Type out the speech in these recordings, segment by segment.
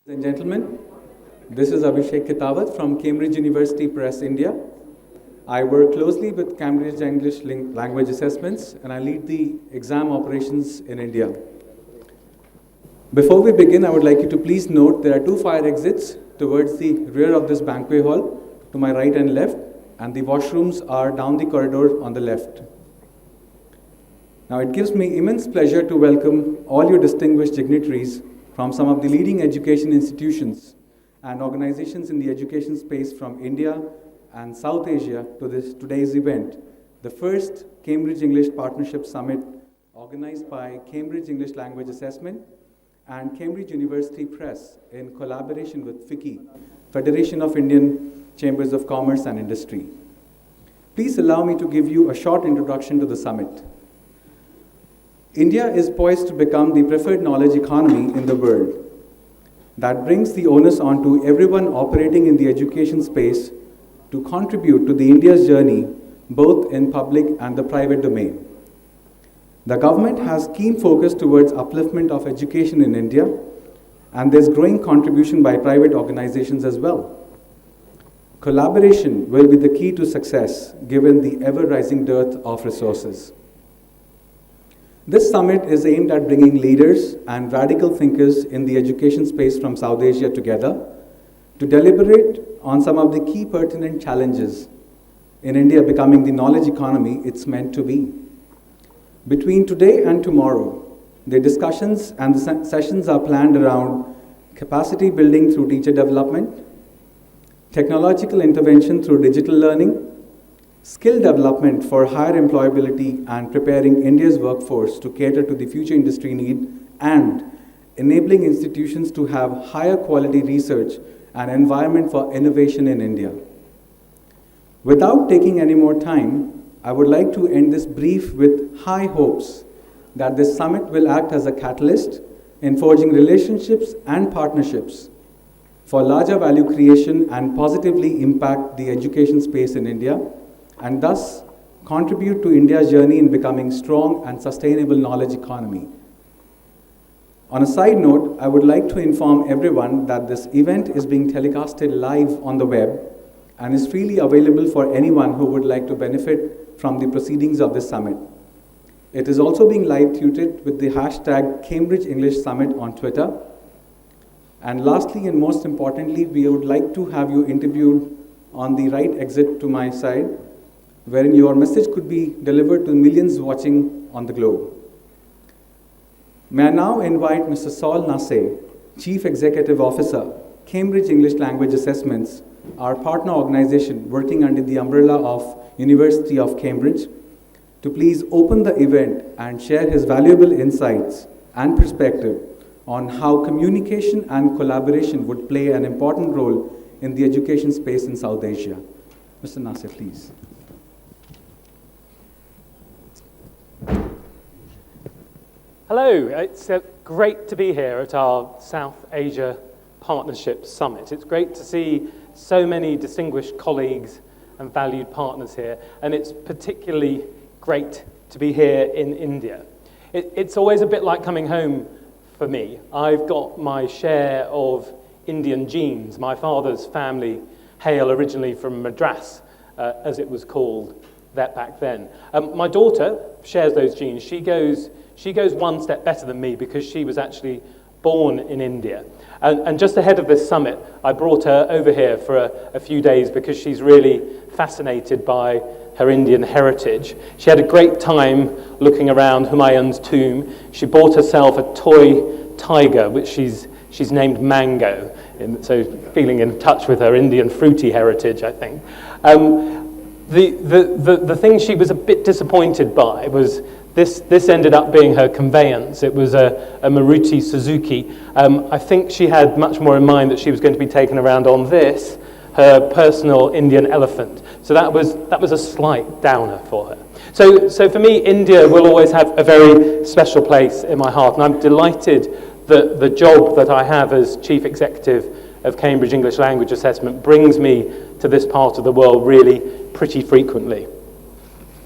Ladies and gentlemen, this is Abhishek Kitawat from Cambridge University Press, India. I work closely with Cambridge English Language Assessments and I lead the exam operations in India. Before we begin, I would like you to please note there are two fire exits towards the rear of this banquet hall, to my right and left, and the washrooms are down the corridor on the left. Now, it gives me immense pleasure to welcome all your distinguished dignitaries from some of the leading education institutions and organizations in the education space from India and South Asia to today's event, the first Cambridge English Partnership Summit organized by Cambridge English Language Assessment and Cambridge University Press in collaboration with FICCI, Federation of Indian Chambers of Commerce and Industry. Please allow me to give you a short introduction to the summit. India is poised to become the preferred knowledge economy in the world. That brings the onus onto everyone operating in the education space to contribute to the India's journey, both in public and the private domain. The government has keen focus towards upliftment of education in India, and there's growing contribution by private organizations as well. Collaboration will be the key to success, given the ever-rising dearth of resources. This summit is aimed at bringing leaders and radical thinkers in the education space from South Asia together to deliberate on some of the key pertinent challenges in India becoming the knowledge economy it's meant to be. Between today and tomorrow, the discussions and the sessions are planned around capacity building through teacher development, technological intervention through digital learning, skill development for higher employability and preparing India's workforce to cater to the future industry need, and enabling institutions to have higher quality research and environment for innovation in India. Without taking any more time, I would like to end this brief with high hopes that this summit will act as a catalyst in forging relationships and partnerships for larger value creation and positively impact the education space in India, and thus contribute to India's journey in becoming strong and sustainable knowledge economy. On a side note, I would like to inform everyone that this event is being telecasted live on the web and is freely available for anyone who would like to benefit from the proceedings of this summit. It is also being live tweeted with the hashtag Cambridge English Summit on Twitter. And lastly and most importantly, we would like to have you interviewed on the right exit to my side, wherein your message could be delivered to millions watching on the globe. May I now invite Mr. Saul Nasse, Chief Executive Officer, Cambridge English Language Assessments, our partner organization working under the umbrella of University of Cambridge, to please open the event and share his valuable insights and perspective on how communication and collaboration would play an important role in the education space in South Asia. Mr. Nasse, please. Hello, it's great to be here at our South Asia Partnership Summit. It's great to see so many distinguished colleagues and valued partners here, and it's particularly great to be here in India. It's always a bit like coming home for me. I've got my share of Indian genes. My father's family hail originally from Madras, as it was called back then. My daughter shares those genes. She goes one step better than me because she was actually born in India. And just ahead of this summit, I brought her over here for a few days because she's really fascinated by her Indian heritage. She had a great time looking around Humayun's tomb. She bought herself a toy tiger, which she's named Mango, so feeling in touch with her Indian fruity heritage, I think. The thing she was a bit disappointed by was this ended up being her conveyance. It was a Maruti Suzuki. I think she had much more in mind that she was going to be taken around on this, her personal Indian elephant. So that was a slight downer for her. So for me, India will always have a very special place in my heart, and I'm delighted that the job that I have as Chief Executive of Cambridge English Language Assessment brings me to this part of the world really pretty frequently.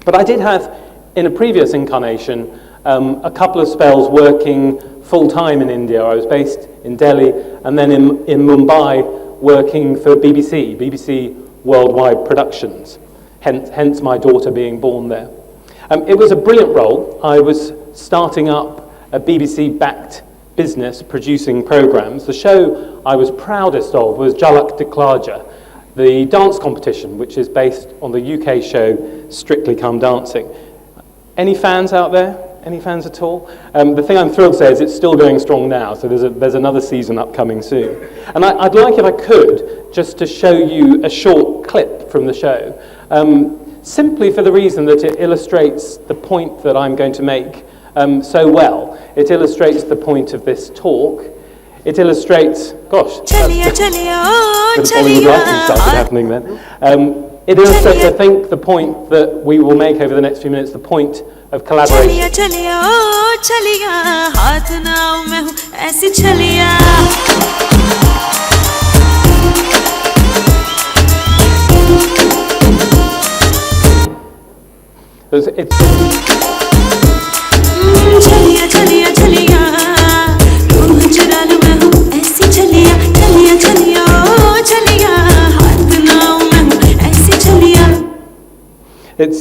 But I did have, in a previous incarnation, a couple of spells working full-time in India. I was based in Delhi, and then in Mumbai working for BBC Worldwide Productions, hence my daughter being born there. It was a brilliant role. I was starting up a BBC-backed business producing programs. The show I was proudest of was Jhalak Dikhla, the dance competition, which is based on the UK show Strictly Come Dancing. Any fans out there? Any fans at all? The thing I'm thrilled to say is it's still going strong now, so there's another season upcoming soon. And I'd like, if I could, just to show you a short clip from the show, simply for the reason that it illustrates the point that I'm going to make so well. It illustrates the point of this talk. It illustrates, gosh, the Bollywood writing started happening then. It illustrates, I think, the point that we will make over the next few minutes, the point of collaboration.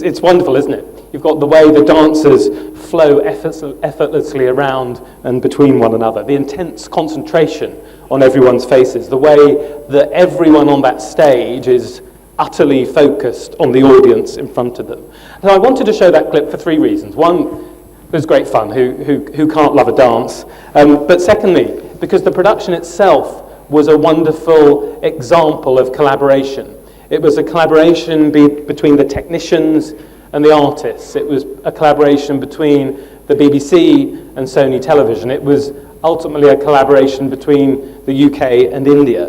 It's wonderful, isn't it? You've got the way the dancers flow effortlessly around and between one another, the intense concentration on everyone's faces, the way that everyone on that stage is utterly focused on the audience in front of them. So I wanted to show that clip for three reasons. One, it was great fun. Who can't love a dance? But secondly, because the production itself was a wonderful example of collaboration. It was a collaboration between the technicians and the artists. It was a collaboration between the BBC and Sony Television. It was ultimately a collaboration between the UK and India.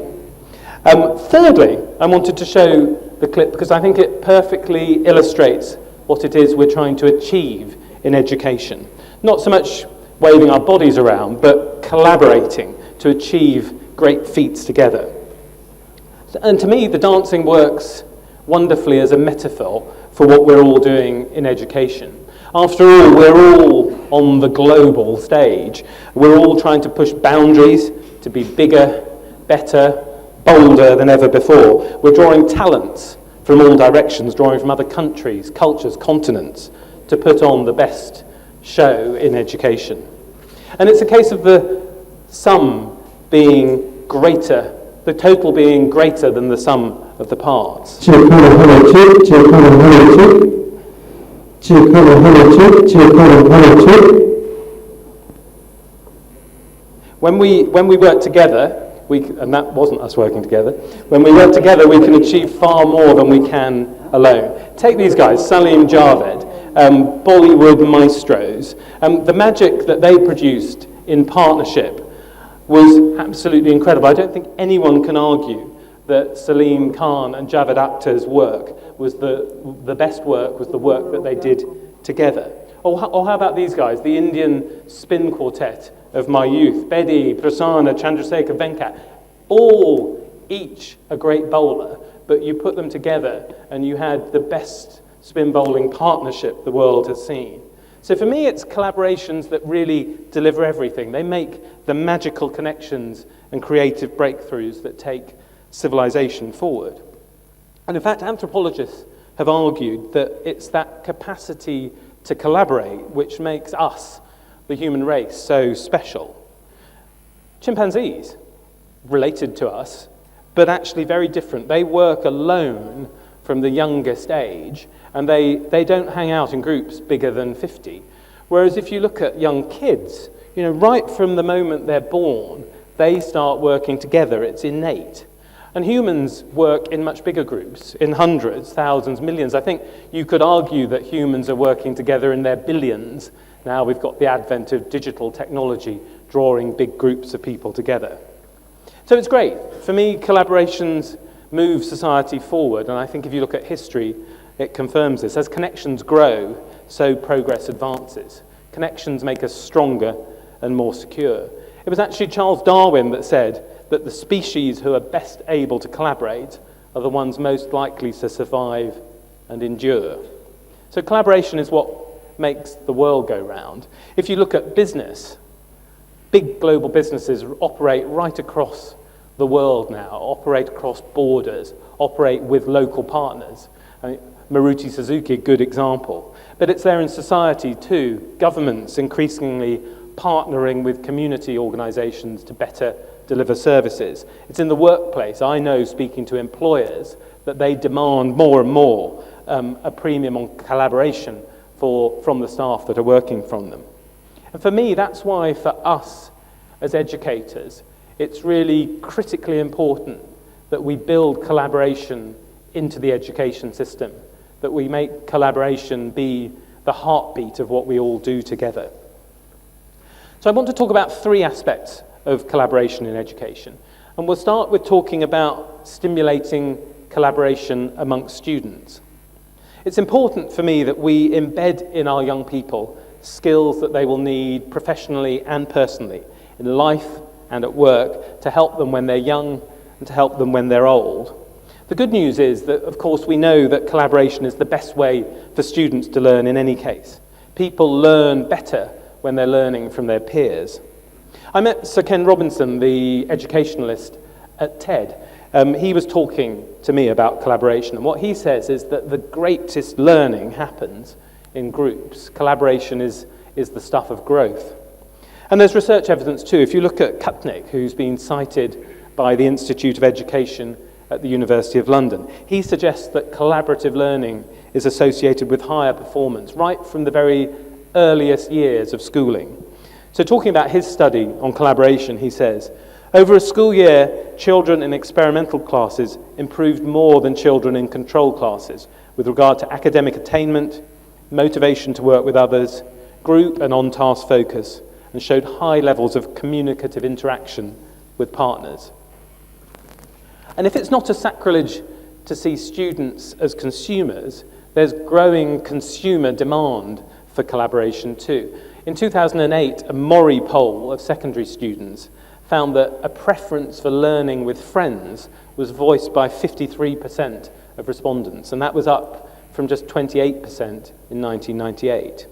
Thirdly, I wanted to show the clip because I think it perfectly illustrates what it is we're trying to achieve in education. Not so much waving our bodies around, but collaborating to achieve great feats together. And to me, the dancing works wonderfully as a metaphor for what we're all doing in education. After all, we're all on the global stage. We're all trying to push boundaries to be bigger, better, bolder than ever before. We're drawing talents from all directions, drawing from other countries, cultures, continents, to put on the best show in education. And it's a case of the sum being greater, the total being greater than the sum of the parts. When we work together, and that wasn't us working together, when we work together we can achieve far more than we can alone. Take these guys, Salim Javed, Bollywood maestros. The magic that they produced in partnership was absolutely incredible. I don't think anyone can argue that Salim Khan and Javed Akhtar's work was the best work, was the work that they did together. Or how about these guys, the Indian spin quartet of my youth, Bedi, Prasanna, Chandrasekhar, Venkat, all each a great bowler, but you put them together and you had the best spin bowling partnership the world has seen. So for me, it's collaborations that really deliver everything. They make the magical connections and creative breakthroughs that take civilization forward. And in fact, anthropologists have argued that it's that capacity to collaborate which makes us, the human race, so special. Chimpanzees, related to us, but actually very different. They work alone from the youngest age, and they don't hang out in groups bigger than 50. Whereas if you look at young kids, right from the moment they're born, they start working together. It's innate. And humans work in much bigger groups, in hundreds, thousands, millions. I think you could argue that humans are working together in their billions. Now we've got the advent of digital technology drawing big groups of people together. So it's great. For me, collaborations move society forward, and I think if you look at history, it confirms this. As connections grow, so progress advances. Connections make us stronger and more secure. It was actually Charles Darwin that said that the species who are best able to collaborate are the ones most likely to survive and endure. So collaboration is what makes the world go round. If you look at business, Big global businesses operate right across the world now, operate across borders, operate with local partners. I mean, Maruti Suzuki, a good example. But it's there in society too. Governments increasingly partnering with community organizations to better deliver services. It's in the workplace. I know, speaking to employers, that they demand more and more a premium on collaboration from the staff that are working from them. And for me, that's why for us as educators, it's really critically important that we build collaboration into the education system, that we make collaboration be the heartbeat of what we all do together. So I want to talk about 3 aspects of collaboration in education. And we'll start with talking about stimulating collaboration amongst students. It's important for me that we embed in our young people skills that they will need professionally and personally, in life and at work, to help them when they're young and to help them when they're old. The good news is that, of course, we know that collaboration is the best way for students to learn in any case. People learn better when they're learning from their peers. I met Sir Ken Robinson, the educationalist at TED. He was talking to me about collaboration, and what he says is that the greatest learning happens in groups. Collaboration is the stuff of growth. And there's research evidence too. If you look at Kupnik, who's been cited by the Institute of Education at the University of London, he suggests that collaborative learning is associated with higher performance right from the very earliest years of schooling. So talking about his study on collaboration, he says, over a school year, children in experimental classes improved more than children in control classes with regard to academic attainment, motivation to work with others, group and on-task focus, and showed high levels of communicative interaction with partners. And if it's not a sacrilege to see students as consumers, there's growing consumer demand for collaboration too. In 2008, a Mori poll of secondary students found that a preference for learning with friends was voiced by 53% of respondents, and that was up from just 28% in 1998.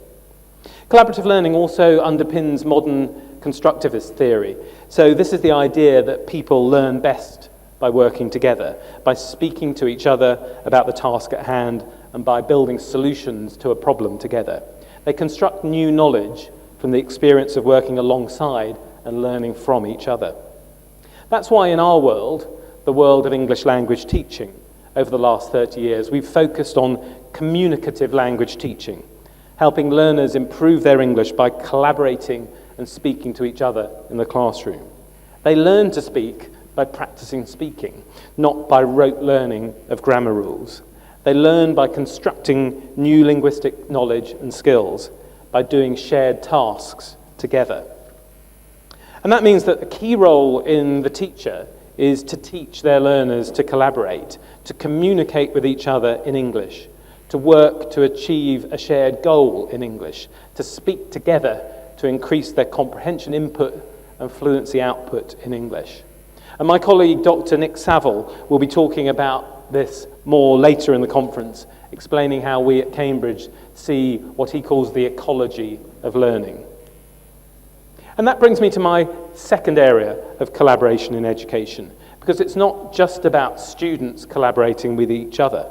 Collaborative learning also underpins modern constructivist theory. So this is the idea that people learn best by working together, by speaking to each other about the task at hand, and by building solutions to a problem together. They construct new knowledge from the experience of working alongside and learning from each other. That's why in our world, the world of English language teaching, over the last 30 years, we've focused on communicative language teaching, helping learners improve their English by collaborating and speaking to each other in the classroom. They learn to speak by practicing speaking, not by rote learning of grammar rules. They learn by constructing new linguistic knowledge and skills, by doing shared tasks together. And that means that the key role in the teacher is to teach their learners to collaborate, to communicate with each other in English, to work to achieve a shared goal in English, to speak together to increase their comprehension input and fluency output in English. And my colleague, Dr. Nick Saville, will be talking about this more later in the conference, explaining how we at Cambridge see what he calls the ecology of learning. And that brings me to my second area of collaboration in education, because it's not just about students collaborating with each other.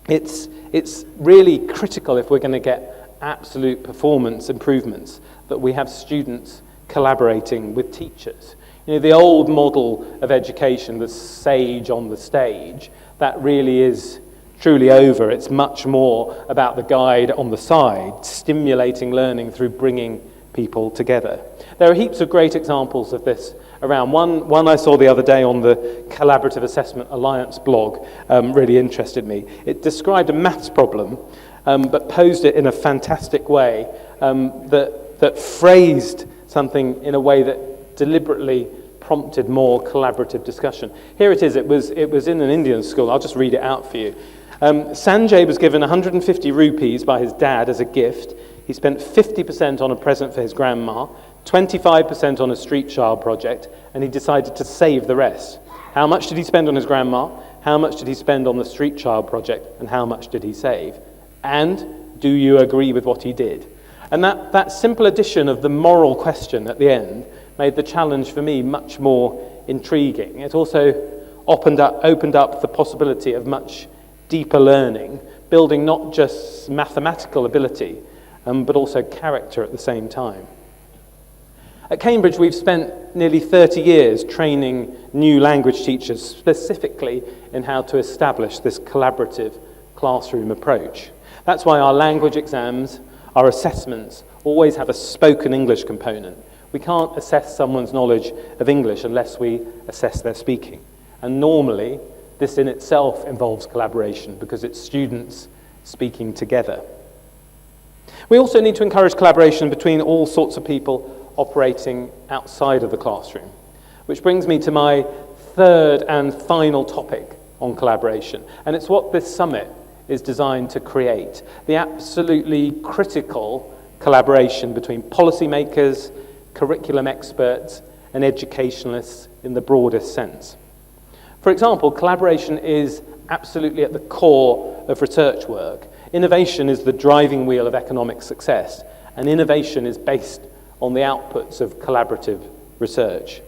It's really critical, if we're going to get absolute performance improvements, that we have students collaborating with teachers. You know, the old model of education, the sage on the stage, that really is truly over. It's much more about the guide on the side, stimulating learning through bringing people together. There are heaps of great examples of this around. One I saw the other day on the Collaborative Assessment Alliance blog really interested me. It described a maths problem, but posed it in a fantastic way that phrased something in a way that deliberately prompted more collaborative discussion. Here it is. It was in an Indian school. I'll just read it out for you. Sanjay was given 150 rupees by his dad as a gift. He spent 50% on a present for his grandma, 25% on a street child project, and he decided to save the rest. How much did he spend on his grandma? How much did he spend on the street child project? And how much did he save? And do you agree with what he did? And that simple addition of the moral question at the end made the challenge for me much more intriguing. It also opened up the possibility of much deeper learning, building not just mathematical ability, but also character at the same time. At Cambridge, we've spent nearly 30 years training new language teachers specifically in how to establish this collaborative classroom approach. That's why our language exams, our assessments, always have a spoken English component. We can't assess someone's knowledge of English unless we assess their speaking. And normally, this in itself involves collaboration because it's students speaking together. We also need to encourage collaboration between all sorts of people operating outside of the classroom, which brings me to my third and final topic on collaboration. And it's what this summit is designed to create, the absolutely critical collaboration between policymakers, curriculum experts, and educationalists in the broadest sense. For example, collaboration is absolutely at the core of research work. Innovation is the driving wheel of economic success, and innovation is based on the outputs of collaborative research.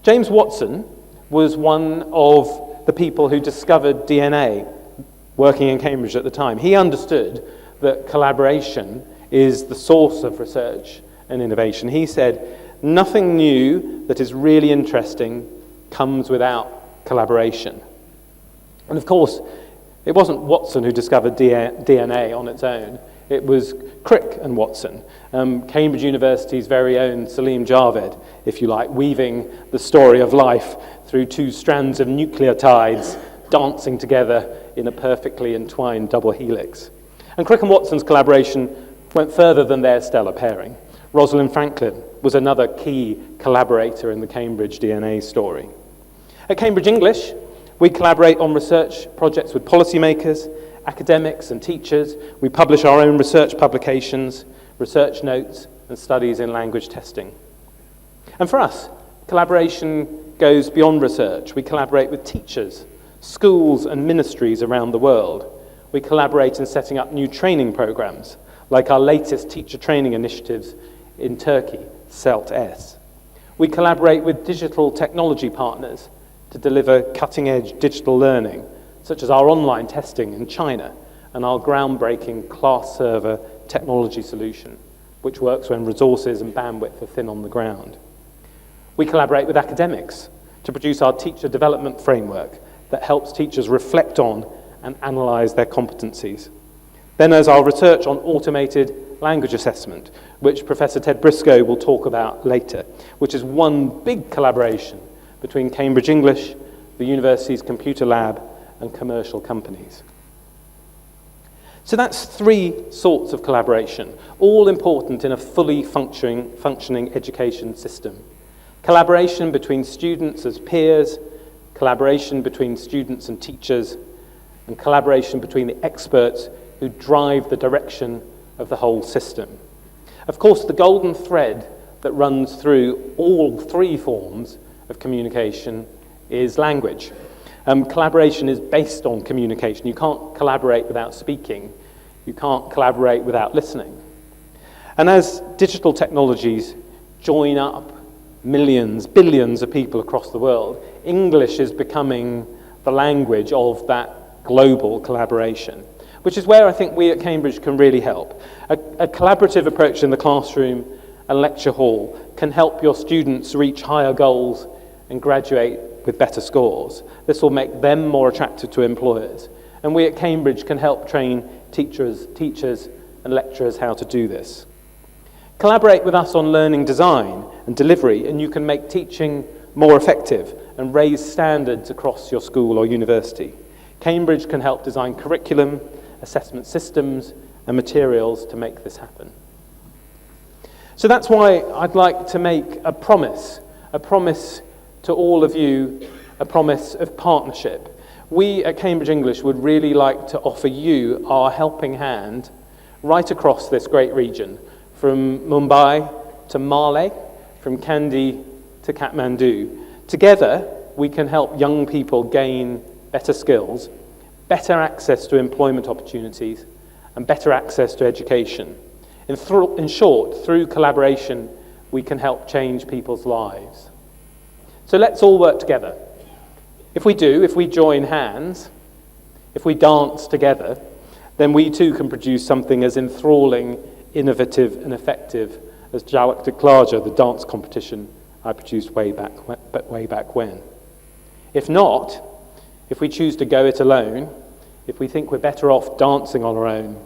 James Watson was one of the people who discovered DNA working in Cambridge at the time. He understood that collaboration is the source of research and innovation. He said, nothing new that is really interesting comes without collaboration. And of course, it wasn't Watson who discovered DNA on its own. It was Crick and Watson, Cambridge University's very own Salim Javed, if you like, weaving the story of life through two strands of nucleotides dancing together in a perfectly entwined double helix. And Crick and Watson's collaboration went further than their stellar pairing. Rosalind Franklin was another key collaborator in the Cambridge DNA story. At Cambridge English, we collaborate on research projects with policymakers, academics and teachers. We publish our own research publications, research notes, and studies in language testing. And for us, collaboration goes beyond research. We collaborate with teachers, schools, and ministries around the world. We collaborate in setting up new training programs, like our latest teacher training initiatives in Turkey, CELT-S. We collaborate with digital technology partners to deliver cutting-edge digital learning, such as our online testing in China and our groundbreaking class server technology solution, which works when resources and bandwidth are thin on the ground. We collaborate with academics to produce our teacher development framework that helps teachers reflect on and analyze their competencies. Then there's our research on automated language assessment, which Professor Ted Briscoe will talk about later, which is one big collaboration between Cambridge English, the university's computer lab, and commercial companies. So that's three sorts of collaboration, all important in a fully functioning education system. Collaboration between students as peers, collaboration between students and teachers, and collaboration between the experts who drive the direction of the whole system. Of course, the golden thread that runs through all three forms of communication is language. Collaboration is based on communication. You can't collaborate without speaking. You can't collaborate without listening. And as digital technologies join up millions, billions of people across the world, English is becoming the language of that global collaboration, which is where I think we at Cambridge can really help. A collaborative approach in the classroom and lecture hall can help your students reach higher goals and graduate with better scores. This will make them more attractive to employers. And we at Cambridge can help train teachers and lecturers how to do this. Collaborate with us on learning design and delivery, and you can make teaching more effective and raise standards across your school or university. Cambridge can help design curriculum, assessment systems, and materials to make this happen. So that's why I'd like to make a promise to all of you, a promise of partnership. We at Cambridge English would really like to offer you our helping hand right across this great region, from Mumbai to Male, from Kandy to Kathmandu. Together, we can help young people gain better skills, better access to employment opportunities, and better access to education. In short, through collaboration, we can help change people's lives. So let's all work together. If we join hands, if we dance together, then we too can produce something as enthralling, innovative, and effective as Adjectival, the dance competition I produced way back when. If not, if we choose to go it alone, if we think we're better off dancing on our own,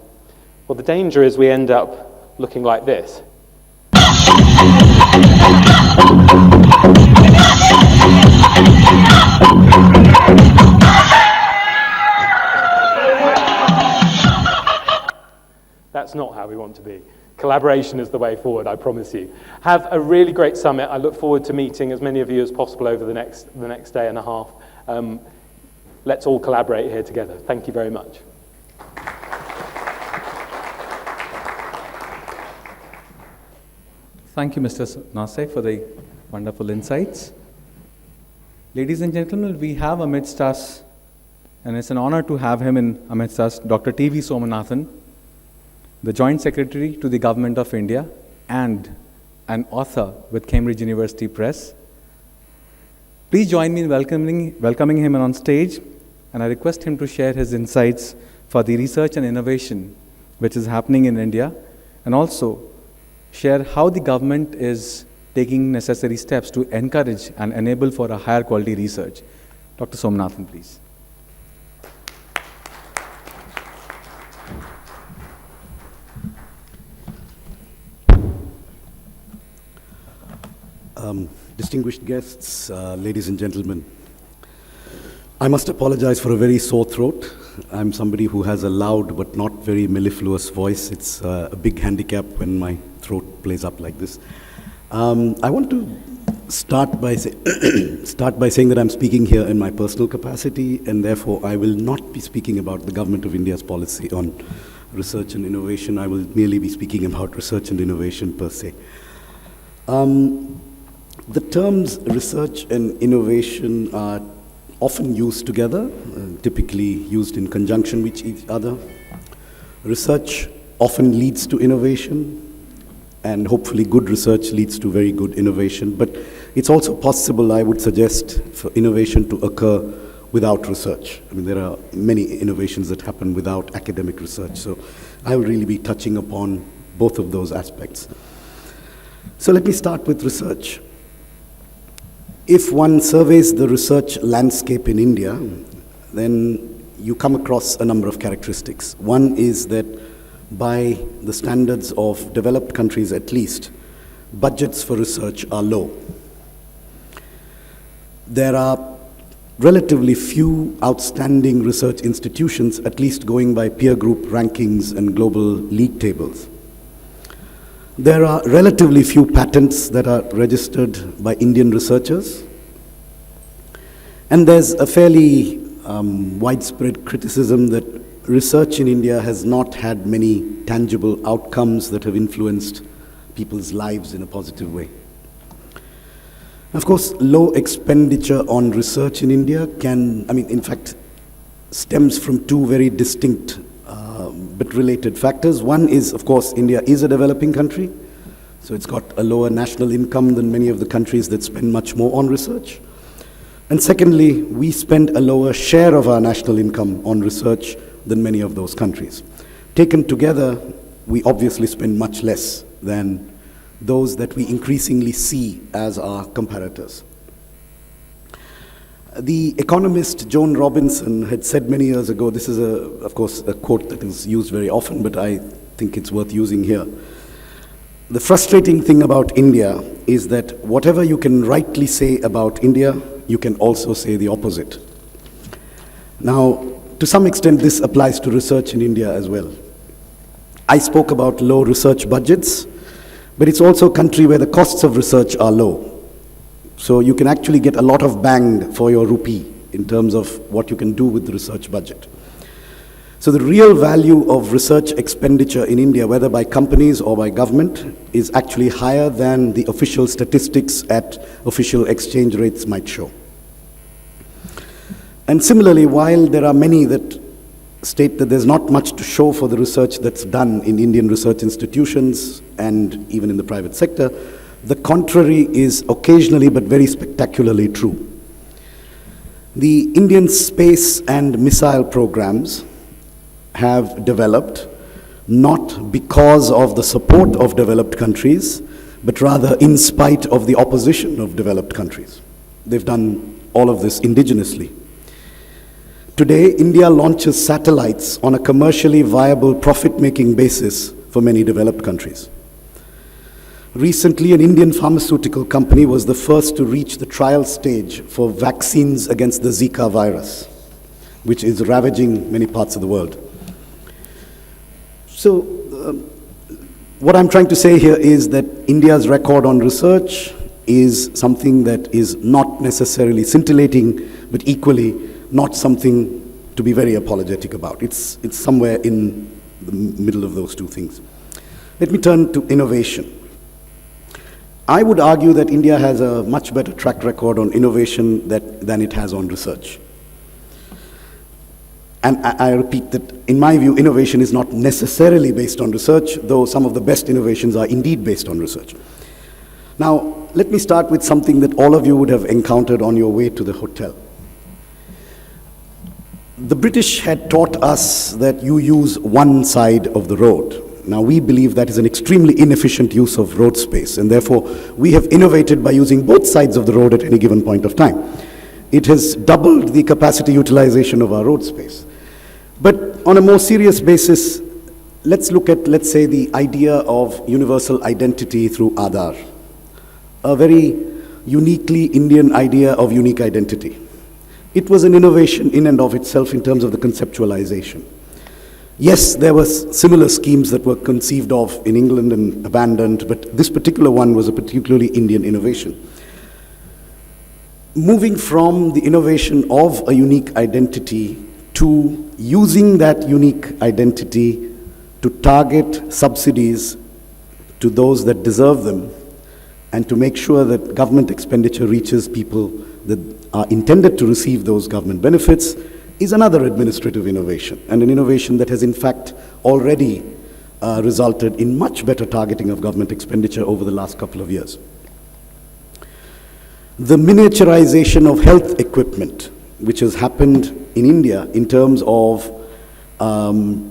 well, the danger is we end up looking like this. That's not how we want to be. Collaboration is the way forward, I promise you. Have a really great summit. I look forward to meeting as many of you as possible over the next day and a half. Let's all collaborate here together. Thank you very much. Thank you, Mr. Nasse, for the wonderful insights. Ladies and gentlemen, we have amidst us, and it's an honor to have him amidst us, Dr. T.V. Somanathan, the Joint Secretary to the Government of India and an author with Cambridge University Press. Please join me in welcoming him on stage, and I request him to share his insights for the research and innovation which is happening in India, and also share how the government is taking necessary steps to encourage and enable for a higher quality research. Dr. Somanathan, please. Distinguished guests, ladies and gentlemen, I must apologize for a very sore throat. I'm somebody who has a loud but not very mellifluous voice. It's a big handicap when my throat plays up like this. I want to start by saying that I'm speaking here in my personal capacity, and therefore I will not be speaking about the Government of India's policy on research and innovation. I will merely be speaking about research and innovation per se. The terms research and innovation are often used together, typically used in conjunction with each other. Research often leads to innovation, and hopefully good research leads to very good innovation. But it's also possible, I would suggest, for innovation to occur without research. I mean, there are many innovations that happen without academic research. So I will really be touching upon both of those aspects. So let me start with research. If one surveys the research landscape in India, then you come across a number of characteristics. One is that by the standards of developed countries at least, budgets for research are low. There are relatively few outstanding research institutions, at least going by peer group rankings and global league tables. There are relatively few patents that are registered by Indian researchers. And there's a fairly widespread criticism that research in India has not had many tangible outcomes that have influenced people's lives in a positive way. Of course, low expenditure on research in India in fact, stems from two very distinct but related factors. One is, of course, India is a developing country, so it's got a lower national income than many of the countries that spend much more on research. And secondly, we spend a lower share of our national income on research than many of those countries. Taken together, we obviously spend much less than those that we increasingly see as our comparators. The economist Joan Robinson had said many years ago, this is of course a quote that is used very often, but I think it's worth using here. The frustrating thing about India is that whatever you can rightly say about India, you can also say the opposite. Now, to some extent, this applies to research in India as well. I spoke about low research budgets, but it's also a country where the costs of research are low. So you can actually get a lot of bang for your rupee in terms of what you can do with the research budget. So the real value of research expenditure in India, whether by companies or by government, is actually higher than the official statistics at official exchange rates might show. And similarly, while there are many that state that there's not much to show for the research that's done in Indian research institutions and even in the private sector. The contrary is occasionally but very spectacularly true. The Indian space and missile programs have developed not because of the support of developed countries, but rather in spite of the opposition of developed countries. They've done all of this indigenously. Today, India launches satellites on a commercially viable, profit-making basis for many developed countries. Recently, an Indian pharmaceutical company was the first to reach the trial stage for vaccines against the Zika virus, which is ravaging many parts of the world. So, what I'm trying to say here is that India's record on research is something that is not necessarily scintillating, but equally not something to be very apologetic about. It's somewhere in the middle of those two things. Let me turn to innovation. I would argue that India has a much better track record on innovation than it has on research. And I repeat that, in my view, innovation is not necessarily based on research, though some of the best innovations are indeed based on research. Now, let me start with something that all of you would have encountered on your way to the hotel. The British had taught us that you use one side of the road. Now, we believe that is an extremely inefficient use of road space, and therefore we have innovated by using both sides of the road at any given point of time. It has doubled the capacity utilization of our road space. But on a more serious basis, let's look at, let's say, the idea of universal identity through Aadhaar, a very uniquely Indian idea of unique identity. It was an innovation in and of itself in terms of the conceptualization. Yes, there were similar schemes that were conceived of in England and abandoned, but this particular one was a particularly Indian innovation. Moving from the innovation of a unique identity to using that unique identity to target subsidies to those that deserve them, and to make sure that government expenditure reaches people that are intended to receive those government benefits, is another administrative innovation, and an innovation that has in fact already resulted in much better targeting of government expenditure over the last couple of years. The miniaturization of health equipment, which has happened in India in terms of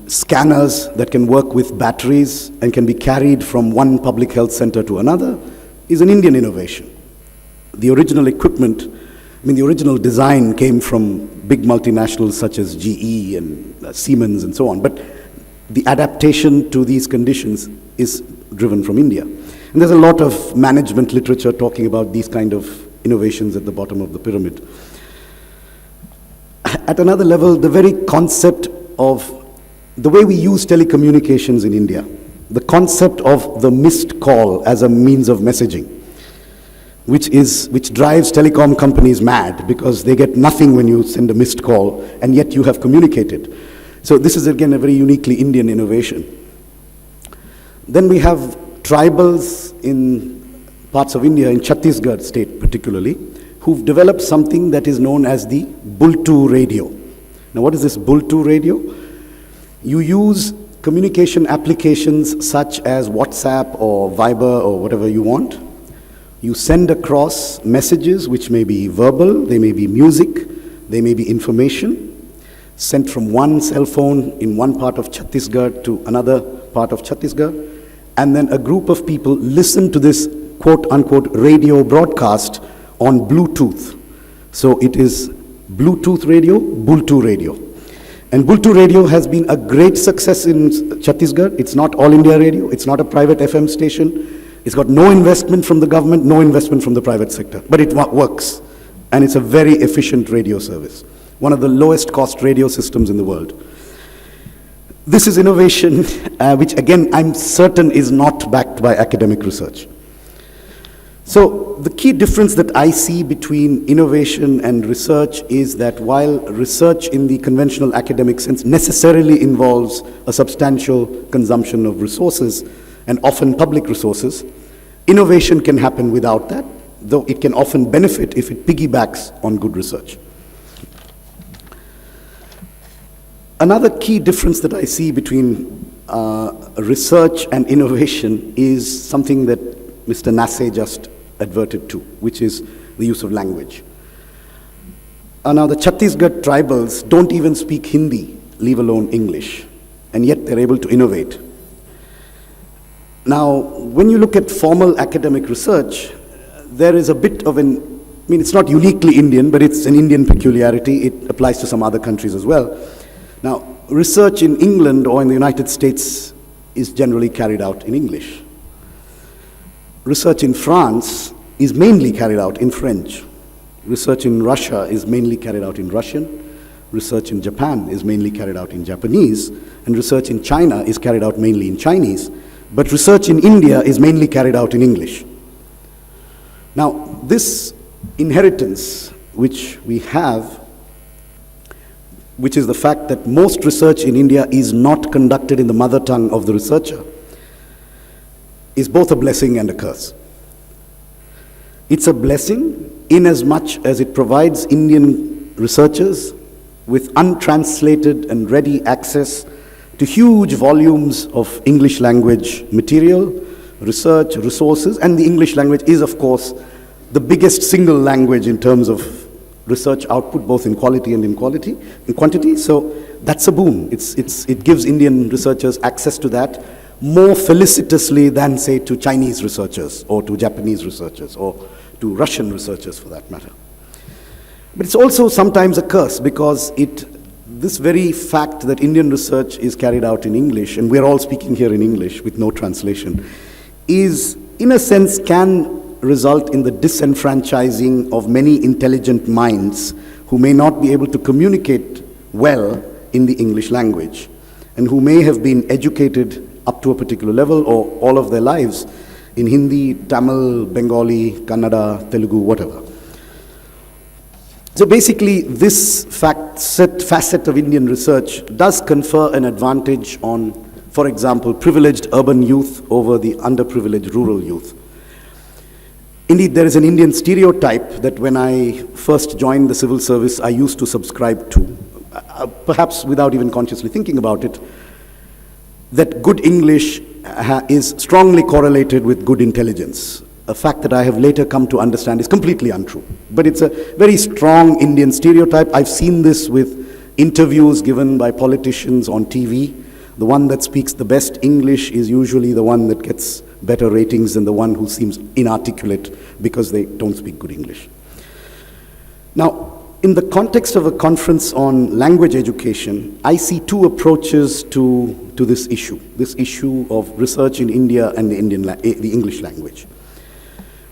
scanners that can work with batteries and can be carried from one public health center to another, is an Indian innovation. The original equipment, the original design came from big multinationals such as GE and Siemens and so on, but the adaptation to these conditions is driven from India. And there's a lot of management literature talking about these kind of innovations at the bottom of the pyramid. At another level, the very concept of the way we use telecommunications in India, the concept of the missed call as a means of messaging, which drives telecom companies mad because they get nothing when you send a missed call, and yet you have communicated. So this is again a very uniquely Indian innovation. Then we have tribals in parts of India, in Chhattisgarh state particularly, who've developed something that is known as the Bultu radio. Now what is this Bultu radio? You use communication applications such as WhatsApp or Viber or whatever you want. You send across messages which may be verbal, they may be music, they may be information, sent from one cell phone in one part of Chhattisgarh to another part of Chhattisgarh, and then a group of people listen to this quote-unquote radio broadcast on Bluetooth. So it is Bluetooth radio, Bultu radio. And Bultu radio has been a great success in Chhattisgarh. It's not all India radio, it's not a private FM station. It's got no investment from the government, no investment from the private sector, but it works. And it's a very efficient radio service. One of the lowest cost radio systems in the world. This is innovation, which again, I'm certain is not backed by academic research. So the key difference that I see between innovation and research is that while research in the conventional academic sense necessarily involves a substantial consumption of resources, and often public resources, innovation can happen without that, though it can often benefit if it piggybacks on good research. Another key difference that I see between research and innovation is something that Mr. Nasse just adverted to, which is the use of language. Now, the Chhattisgarh tribals don't even speak Hindi, leave alone English, and yet they're able to innovate. Now, when you look at formal academic research, there is a bit of it's not uniquely Indian, but it's an Indian peculiarity. It applies to some other countries as well. Now, research in England or in the United States is generally carried out in English. Research in France is mainly carried out in French. Research in Russia is mainly carried out in Russian. Research in Japan is mainly carried out in Japanese. And research in China is carried out mainly in Chinese. But research in India is mainly carried out in English. Now, this inheritance which we have, which is the fact that most research in India is not conducted in the mother tongue of the researcher, is both a blessing and a curse. It's a blessing in as much as it provides Indian researchers with untranslated and ready access to huge volumes of English language material, research, resources, and the English language is, of course, the biggest single language in terms of research output, both in quality and in quantity. So that's a boon. It gives Indian researchers access to that more felicitously than, say, to Chinese researchers or to Japanese researchers or to Russian researchers for that matter. But it's also sometimes a curse because this very fact that Indian research is carried out in English, and we're all speaking here in English with no translation, is, in a sense, can result in the disenfranchising of many intelligent minds who may not be able to communicate well in the English language and who may have been educated up to a particular level or all of their lives in Hindi, Tamil, Bengali, Kannada, Telugu, whatever. So basically, this facet of Indian research does confer an advantage on, for example, privileged urban youth over the underprivileged rural youth. Indeed, there is an Indian stereotype that when I first joined the civil service, I used to subscribe to, perhaps without even consciously thinking about it, that good English is strongly correlated with good intelligence. A fact that I have later come to understand is completely untrue. But it's a very strong Indian stereotype. I've seen this with interviews given by politicians on TV. The one that speaks the best English is usually the one that gets better ratings than the one who seems inarticulate because they don't speak good English. Now, in the context of a conference on language education, I see two approaches to this issue of research in India and the English language.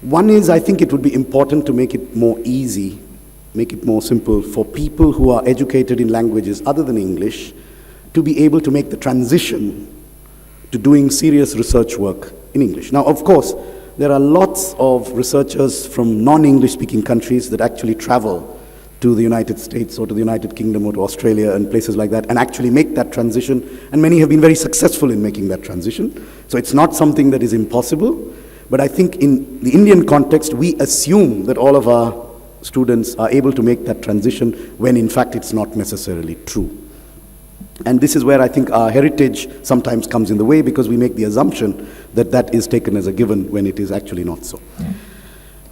One is, I think it would be important to make it more easy, make it more simple for people who are educated in languages other than English to be able to make the transition to doing serious research work in English. Now, of course, there are lots of researchers from non-English speaking countries that actually travel to the United States or to the United Kingdom or to Australia and places like that and actually make that transition, and many have been very successful in making that transition. So it's not something that is impossible, but I think in the Indian context, we assume that all of our students are able to make that transition when in fact it's not necessarily true. And this is where I think our heritage sometimes comes in the way because we make the assumption that that is taken as a given when it is actually not so.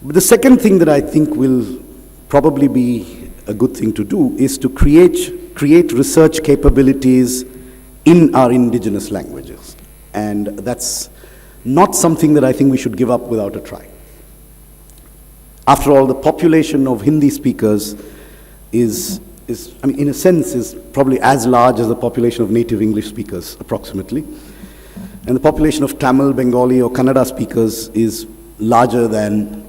But the second thing that I think will probably be a good thing to do is to create research capabilities in our indigenous languages. And that's not something that I think we should give up without a try. After all, the population of Hindi speakers is in a sense, is probably as large as the population of native English speakers, approximately. And the population of Tamil, Bengali, or Kannada speakers is larger than,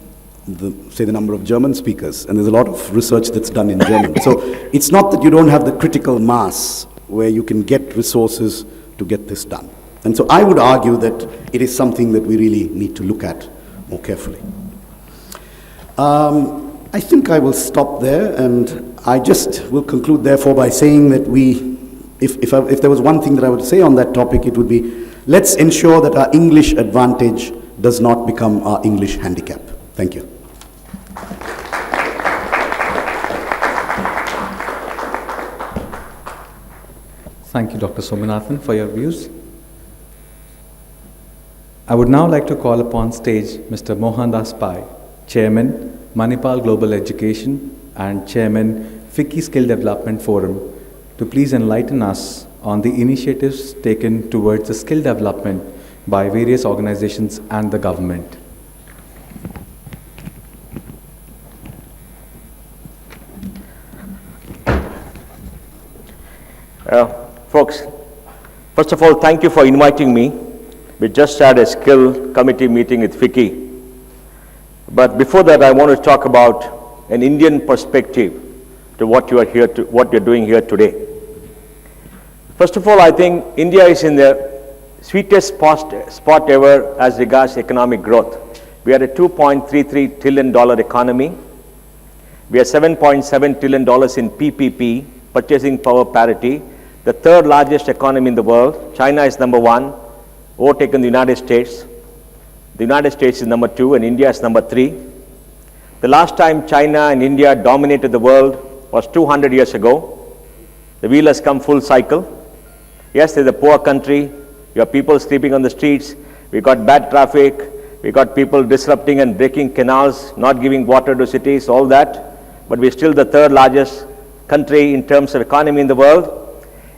the number of German speakers. And there's a lot of research that's done in German. So it's not that you don't have the critical mass where you can get resources to get this done. And so I would argue that it is something that we really need to look at more carefully. I think I will stop there, and I just will conclude therefore by saying that if there was one thing that I would say on that topic, it would be, let's ensure that our English advantage does not become our English handicap. Thank you. Thank you, Dr. Somanathan, for your views. I would now like to call upon stage Mr. Mohandas Pai, Chairman, Manipal Global Education and Chairman, FICCI Skill Development Forum, to please enlighten us on the initiatives taken towards the skill development by various organizations and the government. Folks, first of all, thank you for inviting me. We just had a skill committee meeting with FICCI. But before that, I want to talk about an Indian perspective to what you are here to, what you're doing here today. First of all, I think India is in the sweetest spot ever as regards economic growth. We are a $2.33 trillion economy. We are $7.7 trillion in PPP, purchasing power parity, the third largest economy in the world. China is number one, overtaken the United States. The United States is number two, and India is number three. The last time China and India dominated the world was 200 years ago. The wheel has come full cycle. Yes, there's a poor country. You have people sleeping on the streets. We got bad traffic. We got people disrupting and breaking canals, not giving water to cities, all that. But we're still the third largest country in terms of economy in the world.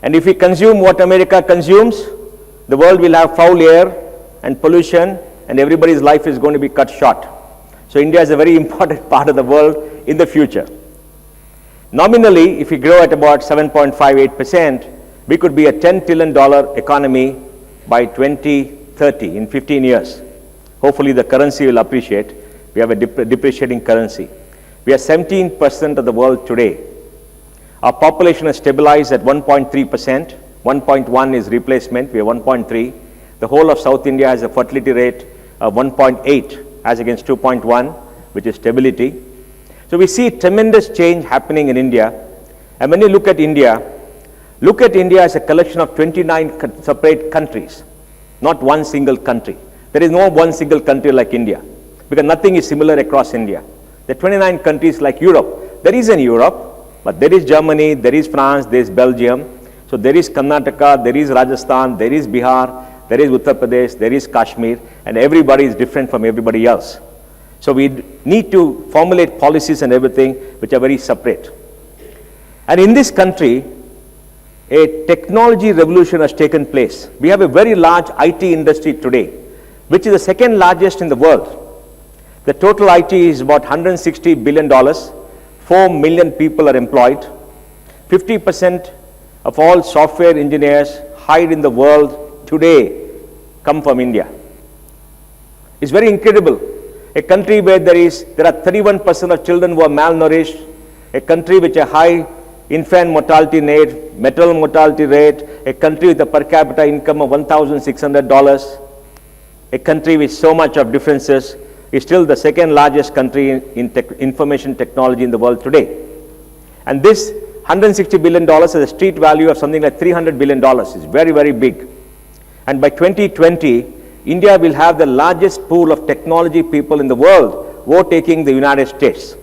And if we consume what America consumes, the world will have foul air and pollution, and everybody's life is going to be cut short. So India is a very important part of the world in the future. Nominally, if we grow at about 7.58%, we could be a $10 trillion economy by 2030, in 15 years. Hopefully the currency will appreciate. We have a depreciating currency. We are 17% of the world today. Our population has stabilized at 1.3%. 1.1 is replacement. We are 1.3. The whole of South India has a fertility rate of 1.8 as against 2.1, which is stability. So we see tremendous change happening in India. And when you look at India as a collection of 29 separate countries, not one single country. There is no one single country like India, because nothing is similar across India. There are 29 countries like Europe. There is in Europe, but there is Germany, there is France, there is Belgium. So there is Karnataka, there is Rajasthan, there is Bihar, there is Uttar Pradesh, there is Kashmir, and everybody is different from everybody else. So we need to formulate policies and everything which are very separate. And in this country, a technology revolution has taken place. We have a very large IT industry today, which is the second largest in the world. The total IT is about $160 billion. 4 million people are employed. 50% of all software engineers hired in the world today come from India. It's very incredible. A country where there are 31% of children who are malnourished, a country with a high infant mortality rate, maternal mortality rate, a country with a per capita income of $1,600, a country with so much of differences, is still the second largest country in information technology in the world today. And this $160 billion has a street value of something like $300 billion. It's very, very big. And by 2020, India will have the largest pool of technology people in the world overtaking the United States.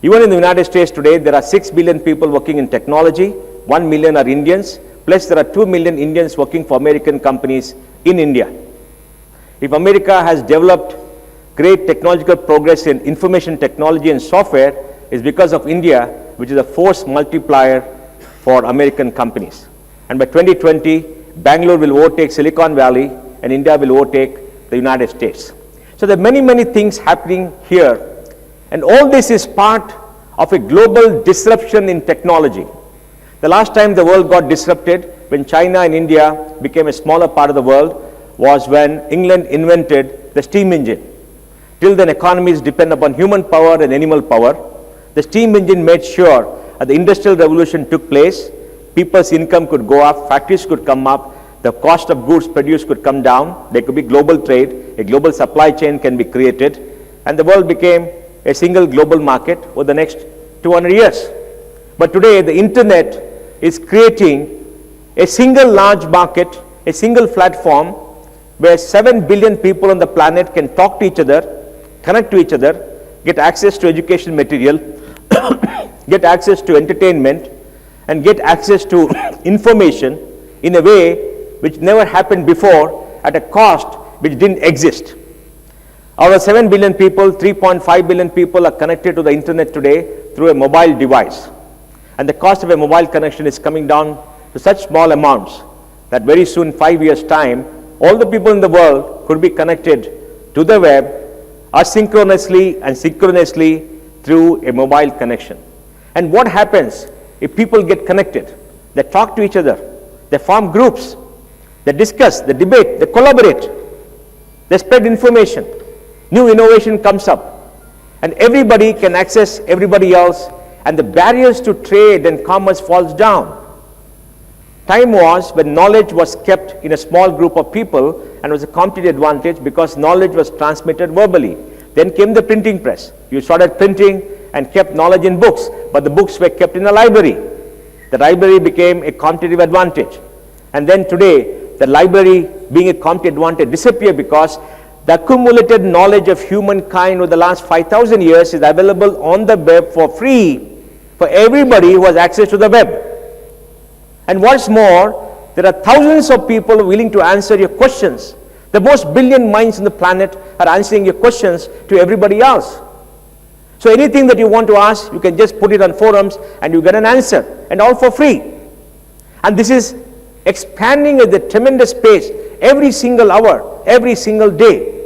Even in the United States today, there are 6 billion people working in technology, 1 million are Indians, plus there are 2 million Indians working for American companies in India. If America has developed great technological progress in information technology and software, is because of India, which is a force multiplier for American companies. And by 2020, Bangalore will overtake Silicon Valley, and India will overtake the United States. So there are many, many things happening here. And all this is part of a global disruption in technology. The last time the world got disrupted, when China and India became a smaller part of the world, was when England invented the steam engine. Till then, economies depend upon human power and animal power. The steam engine made sure that the industrial revolution took place, people's income could go up, factories could come up, the cost of goods produced could come down, there could be global trade, a global supply chain can be created, and the world became a single global market for the next 200 years. But today, the internet is creating a single large market, a single platform where 7 billion people on the planet can talk to each other, connect to each other, get access to education material, get access to entertainment, and get access to information in a way which never happened before at a cost which didn't exist. Out of 7 billion people, 3.5 billion people are connected to the internet today through a mobile device. And the cost of a mobile connection is coming down to such small amounts that very soon, 5 years' time, all the people in the world could be connected to the web asynchronously and synchronously through a mobile connection. And what happens if people get connected? They talk to each other, they form groups, they discuss, they debate, they collaborate, they spread information. New innovation comes up, and everybody can access everybody else, and the barriers to trade and commerce falls down. Time was when knowledge was kept in a small group of people and was a competitive advantage because knowledge was transmitted verbally. Then came the printing press. You started printing and kept knowledge in books, but the books were kept in a library. The library became a competitive advantage. And then today, the library being a competitive advantage disappeared because the accumulated knowledge of humankind over the last 5,000 years is available on the web for free for everybody who has access to the web. And what's more, there are thousands of people willing to answer your questions. The most brilliant minds on the planet are answering your questions to everybody else. So anything that you want to ask, you can just put it on forums and you get an answer, and all for free. And this is expanding at the tremendous pace every single hour, every single day.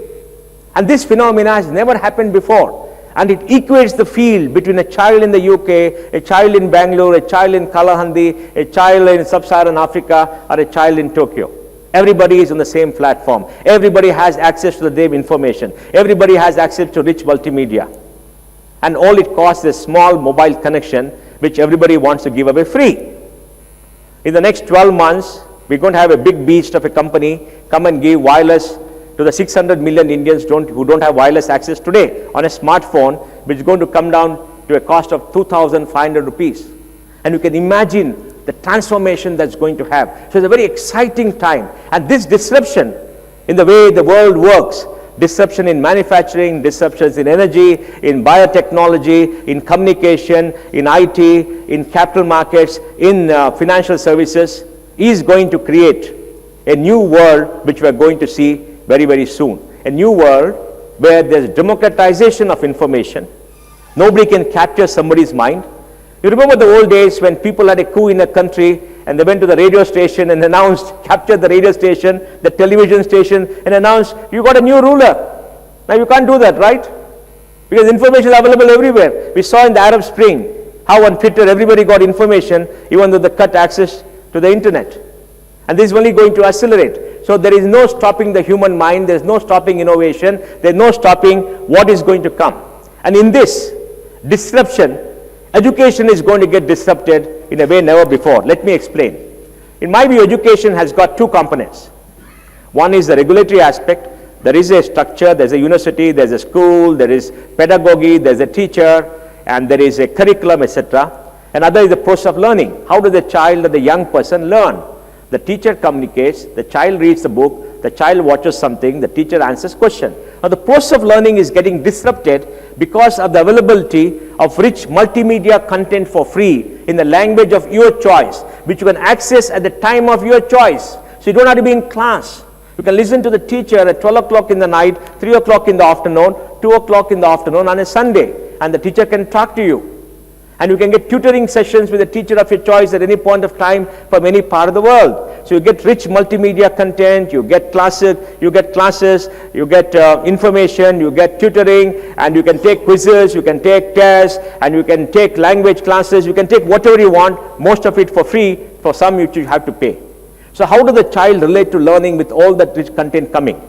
And this phenomena has never happened before. And it equates the field between a child in the UK, a child in Bangalore, a child in Kalahandi, a child in sub-Saharan Africa, or a child in Tokyo. Everybody is on the same platform. Everybody has access to the same information. Everybody has access to rich multimedia. And all it costs is a small mobile connection, which everybody wants to give away free. In the next 12 months, we're going to have a big beast of a company come and give wireless to the 600 million Indians who don't have wireless access today on a smartphone, which is going to come down to a cost of 2,500 rupees. And you can imagine the transformation that's going to have. So it's a very exciting time. And this disruption in the way the world works, disruption in manufacturing, disruptions in energy, in biotechnology, in communication, in IT, in capital markets, in financial services, is going to create a new world which we are going to see very, very soon. A new world where there's democratization of information. Nobody can capture somebody's mind. You remember the old days when people had a coup in a country and they went to the radio station and announced, captured the radio station, the television station, and announced, you got a new ruler. Now you can't do that, right? Because information is available everywhere. We saw in the Arab Spring how on Twitter everybody got information even though they cut access to the internet. And this is only going to accelerate. So there is no stopping the human mind, there is no stopping innovation, there is no stopping what is going to come. And in this disruption, education is going to get disrupted in a way never before. Let me explain. In my view, education has got two components. One is the regulatory aspect. There is a structure, there's a university, there's a school, there is pedagogy, there's a teacher, and there is a curriculum, etc. Another is the process of learning. How does the child or the young person learn? The teacher communicates, the child reads the book, the child watches something, the teacher answers question. Now the process of learning is getting disrupted because of the availability of rich multimedia content for free in the language of your choice, which you can access at the time of your choice. So you don't have to be in class. You can listen to the teacher at 12 o'clock in the night, 3 o'clock in the afternoon, 2 o'clock in the afternoon on a Sunday, and the teacher can talk to you. And you can get tutoring sessions with a teacher of your choice at any point of time from any part of the world. So you get rich multimedia content, you get classes, you get information, you get tutoring, and you can take quizzes, you can take tests, and you can take language classes, you can take whatever you want, most of it for free. For some you have to pay. So how does the child relate to learning with all that rich content coming?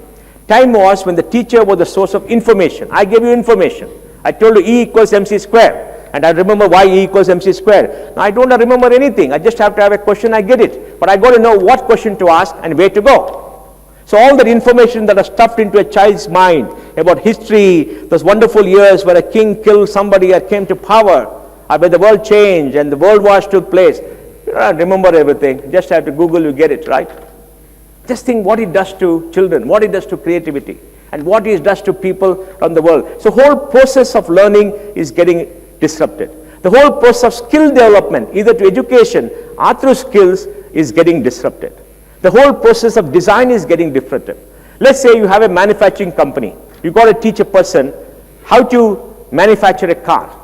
Time was when the teacher was the source of information. I gave you information. I told you E equals MC square. And I remember why E equals MC square. Now I don't remember anything. I just have to have a question, I get it. But I got to know what question to ask and where to go. So all that information that is stuffed into a child's mind about history, those wonderful years where a king killed somebody and came to power, or where the world changed and the world wars took place. You don't remember everything. Just have to Google, you get it, right? Just think what it does to children, what it does to creativity, and what it does to people around the world. So whole process of learning is getting disrupted. The whole process of skill development, either to education or through skills, is getting disrupted. The whole process of design is getting disrupted. Let's say you have a manufacturing company. You've got to teach a person how to manufacture a car.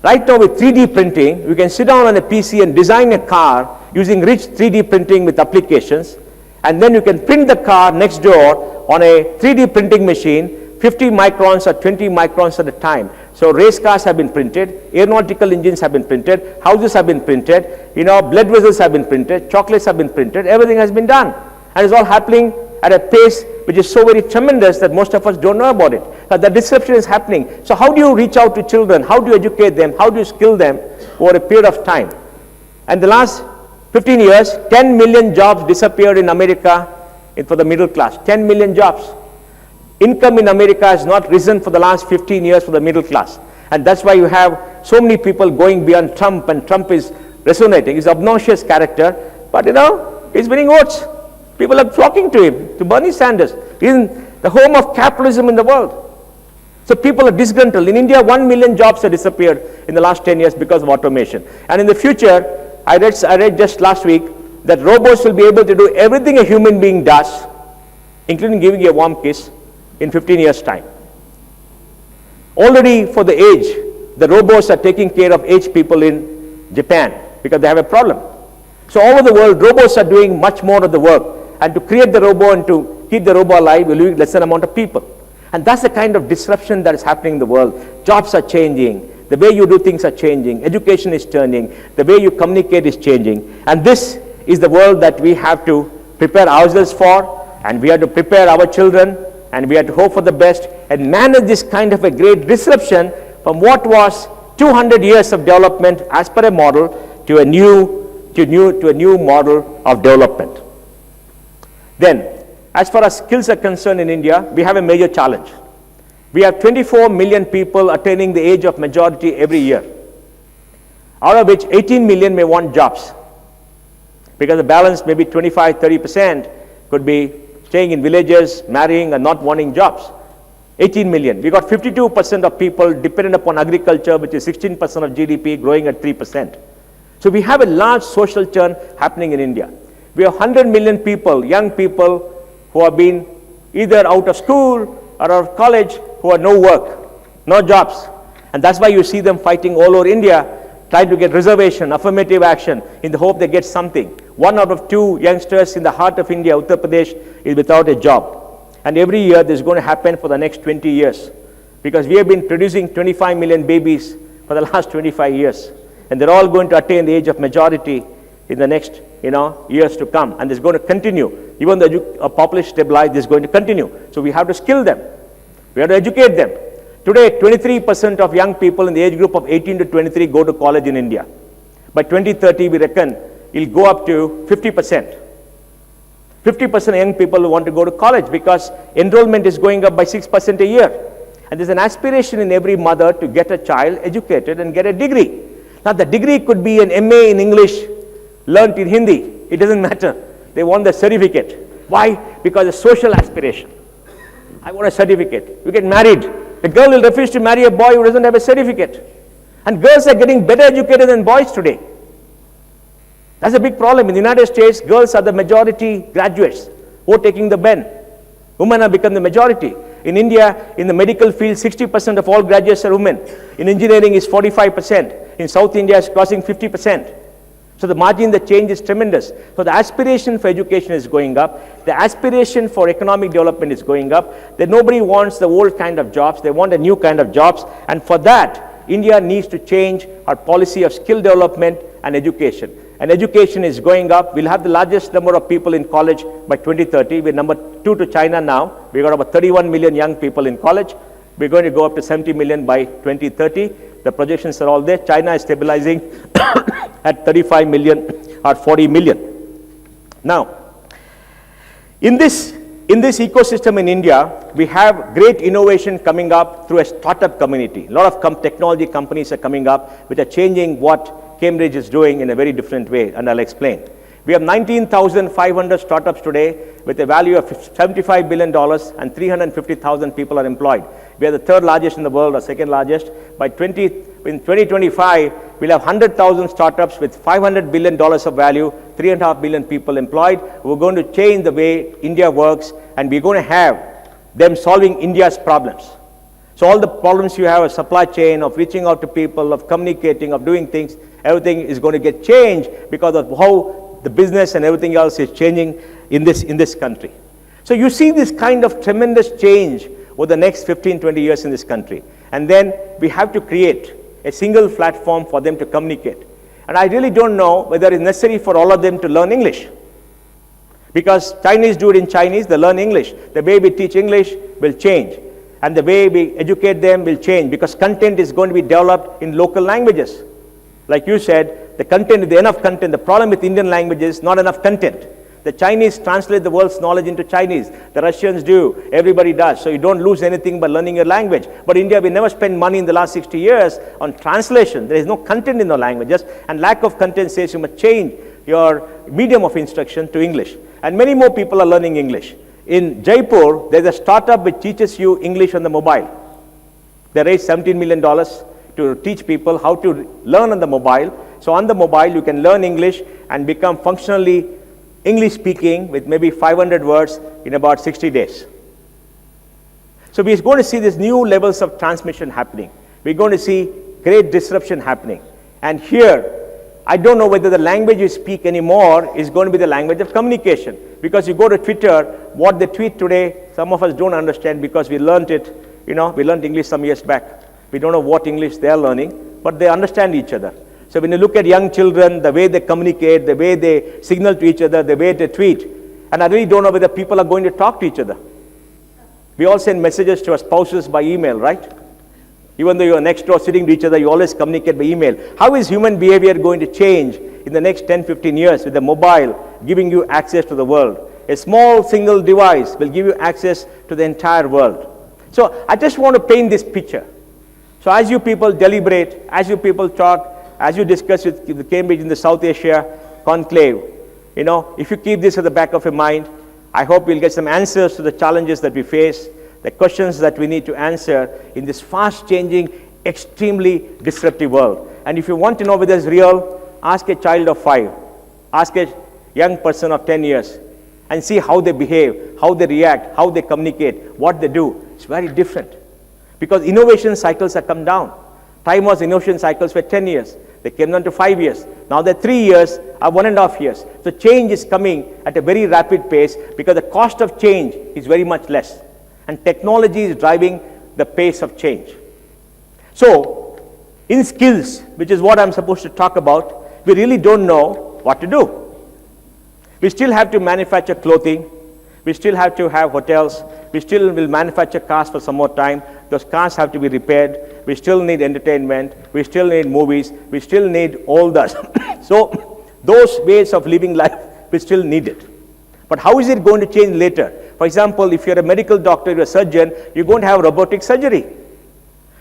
Right now with 3D printing, you can sit down on a PC and design a car using rich 3D printing with applications, and then you can print the car next door on a 3D printing machine, 50 microns or 20 microns at a time. So race cars have been printed, aeronautical engines have been printed, houses have been printed, blood vessels have been printed, chocolates have been printed, everything has been done. And it's all happening at a pace which is so very tremendous that most of us don't know about it. But the disruption is happening. So how do you reach out to children? How do you educate them? How do you skill them over a period of time? And the last 15 years, 10 million jobs disappeared in America for the middle class. 10 million jobs. Income in America has not risen for the last 15 years for the middle class. And that's why you have so many people going beyond Trump, and Trump is resonating. He's an obnoxious character, but he's winning votes. People are flocking to him, to Bernie Sanders. He's in the home of capitalism in the world. So people are disgruntled. In India, 1 million jobs have disappeared in the last 10 years because of automation. And in the future, I read just last week that robots will be able to do everything a human being does, including giving you a warm kiss, in 15 years' time. Already for the aged, the robots are taking care of aged people in Japan because they have a problem. So all over the world, robots are doing much more of the work. And to create the robot and to keep the robot alive, will use less than amount of people. And that's the kind of disruption that is happening in the world. Jobs are changing. The way you do things are changing. Education is turning. The way you communicate is changing. And this is the world that we have to prepare ourselves for. And we have to prepare our children. And we have to hope for the best. And manage this kind of a great disruption from what was 200 years of development as per a model to a new model of development. Then, as far as skills are concerned in India, we have a major challenge. We have 24 million people attaining the age of majority every year, out of which 18 million may want jobs, because the balance, maybe 25-30%, could be staying in villages, marrying, and not wanting jobs. 18 million. We got 52% of people dependent upon agriculture, which is 16% of GDP, growing at 3%. So we have a large social churn happening in India. We have 100 million people, young people, who have been either out of school or out of college, who have no work, no jobs. And that's why you see them fighting all over India, trying to get reservation, affirmative action, in the hope they get something. 1 out of 2 youngsters in the heart of India, Uttar Pradesh, is without a job. And every year this is going to happen for the next 20 years. Because we have been producing 25 million babies for the last 25 years. And they're all going to attain the age of majority in the next years to come, and it's going to continue. Even though population stabilized, this is going to continue. So we have to skill them. We have to educate them. Today, 23% of young people in the age group of 18 to 23 go to college in India. By 2030, we reckon it'll go up to 50%. 50% of young people who want to go to college because enrollment is going up by 6% a year. And there's an aspiration in every mother to get a child educated and get a degree. Now, the degree could be an MA in English, learnt in Hindi. It doesn't matter. They want the certificate. Why? Because it's social aspiration. I want a certificate. You get married. The girl will refuse to marry a boy who doesn't have a certificate. And girls are getting better educated than boys today. That's a big problem. In the United States, girls are the majority graduates who are taking the Ben. Women have become the majority. In India, in the medical field, 60% of all graduates are women. In engineering, it's 45%. In South India, it's crossing 50%. So the margin, the change is tremendous. So the aspiration for education is going up. The aspiration for economic development is going up. That nobody wants the old kind of jobs. They want a new kind of jobs. And for that, India needs to change our policy of skill development and education. And education is going up. We'll have the largest number of people in college by 2030. We're number 2 to China now. We've got about 31 million young people in college. We're going to go up to 70 million by 2030. The projections are all there. China is stabilizing at 35 million or 40 million. Now, in this ecosystem in India, we have great innovation coming up through a startup community. A lot of technology companies are coming up which are changing what Cambridge is doing in a very different way, and I'll explain. We have 19,500 startups today with a value of $75 billion, and 350,000 people are employed. We are the 3rd largest in the world, or 2nd largest. By in 2025, we'll have 100,000 startups with $500 billion of value, 3.5 billion people employed. We're going to change the way India works, and we're going to have them solving India's problems. So all the problems you have of supply chain, of reaching out to people, of communicating, of doing things, everything is going to get changed because of how the business and everything else is changing in this country. So you see this kind of tremendous change over the next 15, 20 years in this country. And then we have to create a single platform for them to communicate. And I really don't know whether it's necessary for all of them to learn English. Because Chinese do it in Chinese, they learn English. The way we teach English will change. And the way we educate them will change, because content is going to be developed in local languages. Like you said, the content is enough content. The problem with Indian language is not enough content. The Chinese translate the world's knowledge into Chinese. The Russians do. Everybody does. So you don't lose anything by learning your language. But India, we never spent money in the last 60 years on translation. There is no content in the languages. And lack of content says you must change your medium of instruction to English. And many more people are learning English. In Jaipur, there's a startup which teaches you English on the mobile. They raised $17 million to teach people how to learn on the mobile. So on the mobile, you can learn English and become functionally English speaking with maybe 500 words in about 60 days. So we're going to see these new levels of transmission happening. We're going to see great disruption happening. And here, I don't know whether the language you speak anymore is going to be the language of communication. Because you go to Twitter, what they tweet today, some of us don't understand because we learned it, we learned English some years back. We don't know what English they're learning, but they understand each other. So when you look at young children, the way they communicate, the way they signal to each other, the way they tweet, and I really don't know whether people are going to talk to each other. We all send messages to our spouses by email, right? Even though you're next door sitting to each other, you always communicate by email. How is human behavior going to change in the next 10, 15 years with the mobile giving you access to the world? A small single device will give you access to the entire world. So I just want to paint this picture. So as you people deliberate, as you people talk, as you discuss with Cambridge in the South Asia conclave, if you keep this at the back of your mind, I hope we'll get some answers to the challenges that we face, the questions that we need to answer in this fast-changing, extremely disruptive world. And if you want to know whether it's real, ask a child of 5, ask a young person of 10 years, and see how they behave, how they react, how they communicate, what they do. It's very different. Because innovation cycles have come down. Time was innovation cycles for 10 years. They came down to 5 years. Now they're 3 years or 1.5 years. So change is coming at a very rapid pace because the cost of change is very much less. And technology is driving the pace of change. So, in skills, which is what I'm supposed to talk about, we really don't know what to do. We still have to manufacture clothing. We still have to have hotels. We still will manufacture cars for some more time. Those cars have to be repaired. We still need entertainment. We still need movies. We still need all that. So those ways of living life, we still need it. But how is it going to change later? For example, if you're a medical doctor, you're a surgeon, you're going to have robotic surgery.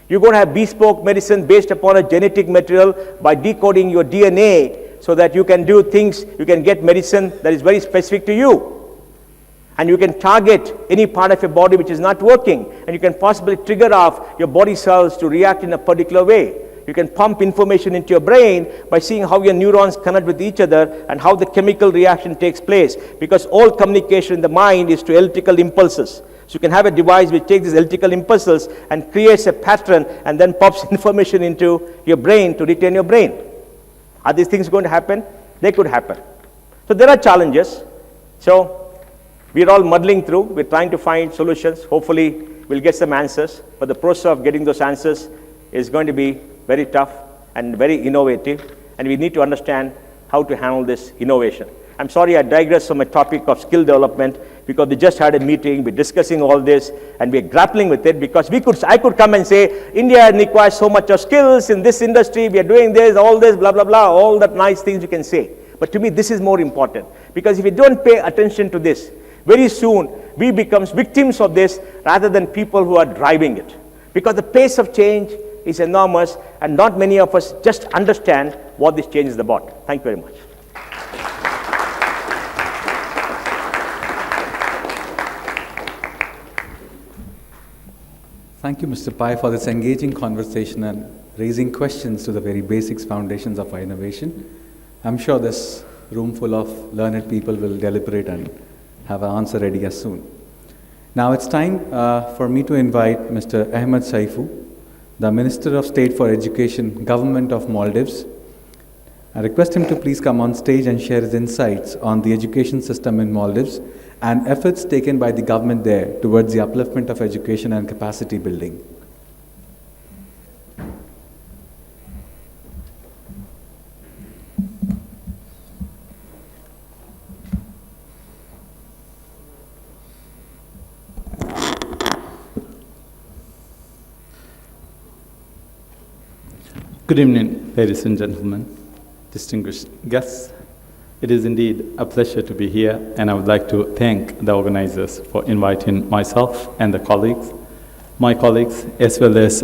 You're going to have bespoke medicine based upon a genetic material by decoding your DNA so that you can do things, you can get medicine that is very specific to you. And you can target any part of your body which is not working. And you can possibly trigger off your body cells to react in a particular way. You can pump information into your brain by seeing how your neurons connect with each other and how the chemical reaction takes place. Because all communication in the mind is to electrical impulses. So you can have a device which takes these electrical impulses and creates a pattern and then pops information into your brain to retain your brain. Are these things going to happen? They could happen. So there are challenges. So we're all muddling through. We're trying to find solutions. Hopefully, we'll get some answers. But the process of getting those answers is going to be very tough and very innovative. And we need to understand how to handle this innovation. I'm sorry I digressed from a topic of skill development because we just had a meeting. We're discussing all this and we're grappling with it because I could come and say, India requires so much of skills in this industry. We are doing this, all this, blah, blah, blah, all that nice things you can say. But to me, this is more important because if you don't pay attention to this, very soon, we become victims of this rather than people who are driving it. Because the pace of change is enormous and not many of us just understand what this change is about. Thank you very much. Thank you, Mr. Pai, for this engaging conversation. And raising questions to the very basics, foundations of our innovation. I'm sure this room full of learned people will deliberate and have an answer ready as soon. Now it's time for me to invite Mr. Ahmed Saifu, the Minister of State for Education, Government of Maldives. I request him to please come on stage and share his insights on the education system in Maldives and efforts taken by the government there towards the upliftment of education and capacity building. Good evening, ladies and gentlemen, distinguished guests. It is indeed a pleasure to be here, and I would like to thank the organizers for inviting myself and my colleagues, as well as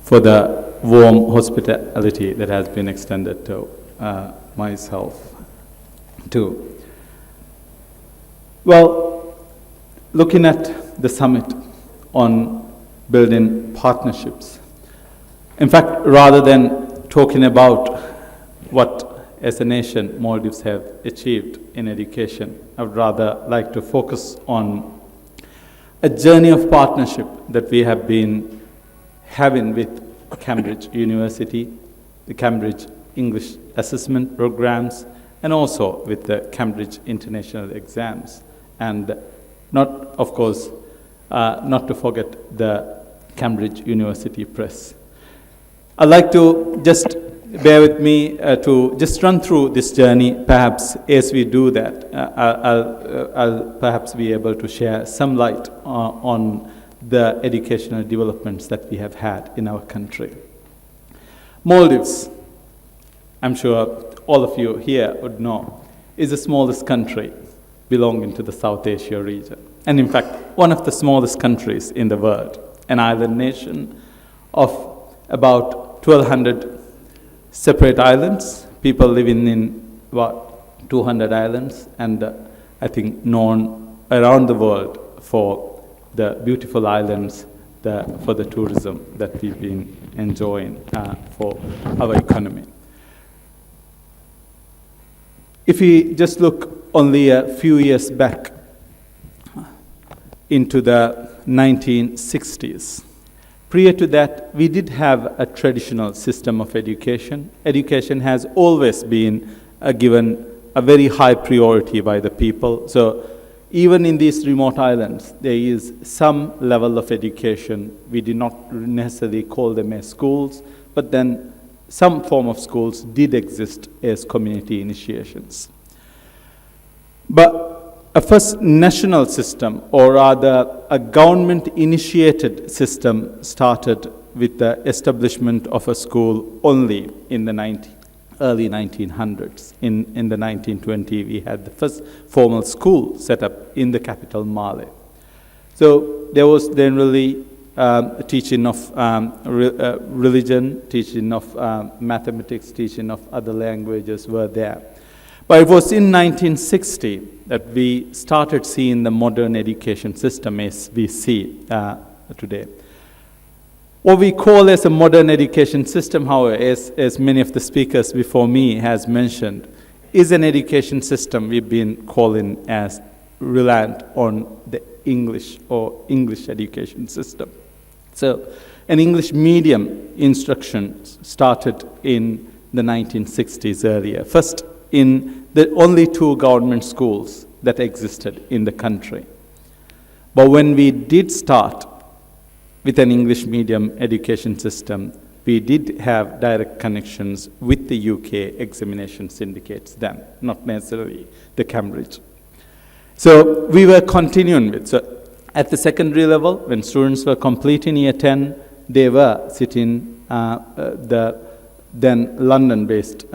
for the warm hospitality that has been extended to myself too. Well, looking at the summit on building partnerships, in fact, rather than talking about what as a nation Maldives have achieved in education, I would rather like to focus on a journey of partnership that we have been having with Cambridge University, the Cambridge English Assessment Programs, and also with the Cambridge International Exams. And not to forget the Cambridge University Press. I'd like to just bear with me to just run through this journey. Perhaps as we do that, I'll perhaps be able to share some light on the educational developments that we have had in our country. Maldives, I'm sure all of you here would know, is the smallest country belonging to the South Asia region. And in fact, one of the smallest countries in the world, an island nation of about 1,200 separate islands, people living in about 200 islands, and I think known around the world for the beautiful islands, for the tourism that we've been enjoying for our economy. If we just look only a few years back into the 1960s, prior to that, we did have a traditional system of education. Education has always been given a very high priority by the people. So even in these remote islands, there is some level of education. We did not necessarily call them as schools, but then some form of schools did exist as community initiations. But a first national system, or rather a government-initiated system, started with the establishment of a school only in the early 1900s. In the 1920s, we had the first formal school set up in the capital, Male. So there was then really teaching of religion, teaching of mathematics, teaching of other languages were there. But it was in 1960 that we started seeing the modern education system as we see today. What we call as a modern education system, however, as many of the speakers before me has mentioned, is an education system we've been calling as reliant on the English or English education system. So an English medium instruction started in the 1960s earlier. First, in the only 2 government schools that existed in the country. But when we did start with an English medium education system, we did have direct connections with the UK examination syndicates then, not necessarily the Cambridge. So we were continuing with, so at the secondary level, when students were completing year 10, they were sitting the then London-based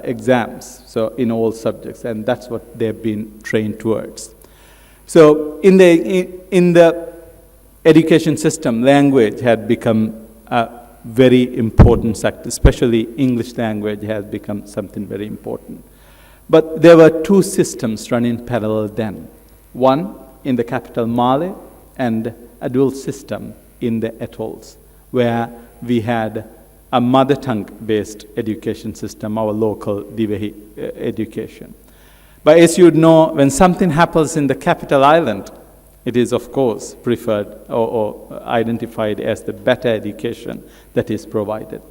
exams, so in all subjects, and that's what they've been trained towards. So in the education system, language had become a very important sector, especially English language has become something very important. But there were 2 systems running parallel then. One in the capital Male, and a dual system in the atolls, where we had a mother tongue-based education system, our local Divehi education. But as you know, when something happens in the capital island, it is, of course, preferred or identified as the better education that is provided.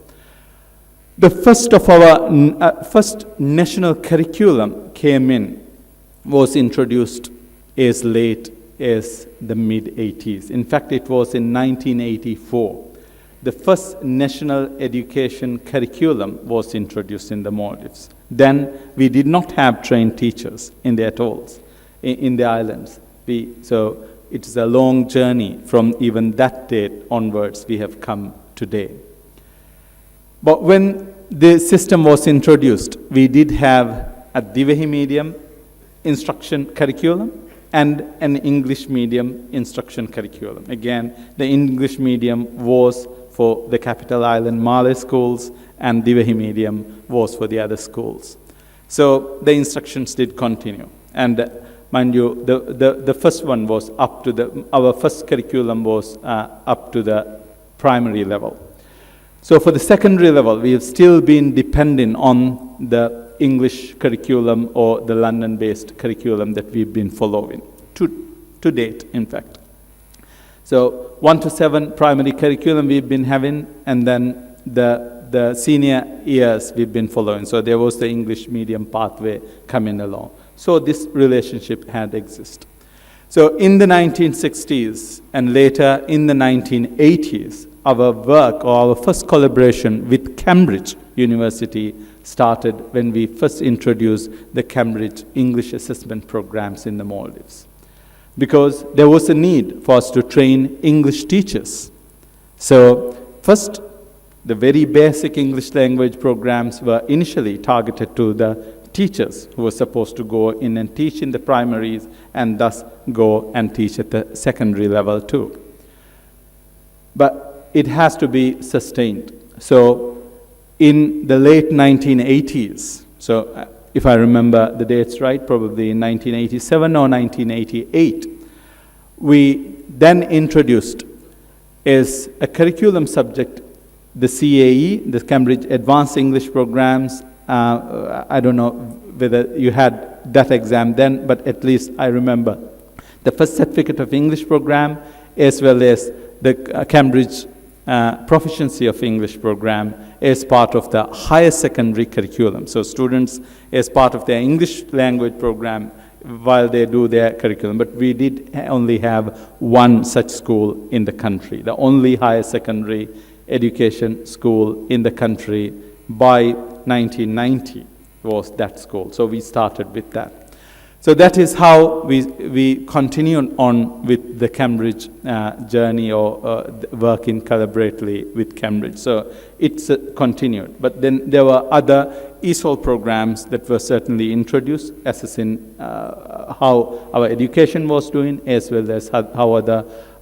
The first of our first national curriculum was introduced as late as the mid-80s. In fact, it was in 1984. The first national education curriculum was introduced in the Maldives. Then we did not have trained teachers in the atolls, in the islands. So it's a long journey from even that date onwards we have come today. But when the system was introduced, we did have a Divehi medium instruction curriculum and an English medium instruction curriculum. Again, the English medium was for the capital island Malay schools, and Divehi medium was for the other schools. So the instructions did continue. And mind you, the first one was up to our first curriculum was up to the primary level. So for the secondary level, we have still been dependent on the English curriculum or the London-based curriculum that we've been following, to date, in fact. So 1 to 7 primary curriculum we've been having, and then the senior years we've been following. So there was the English medium pathway coming along. So this relationship had existed. So in the 1960s and later in the 1980s, our work or our first collaboration with Cambridge University started when we first introduced the Cambridge English assessment programs in the Maldives. Because there was a need for us to train English teachers. So first, the very basic English language programs were initially targeted to the teachers who were supposed to go in and teach in the primaries and thus go and teach at the secondary level too. But it has to be sustained. So in the late 1980s, so if I remember the dates right, probably in 1987 or 1988, we then introduced as a curriculum subject the CAE, the Cambridge Advanced English Programs. I don't know whether you had that exam then, but at least I remember the first Certificate of English program as well as the Cambridge Proficiency of English program as part of the higher secondary curriculum. So students, as part of their English language program, while they do their curriculum. But we did only have one such school in the country, the only higher secondary education school in the country by 1990 was that school. So we started with that. So that is how we continued on with the Cambridge journey or working collaboratively with Cambridge. So it's continued. But then there were other ESOL programs that were certainly introduced, assessing how our education was doing as well as how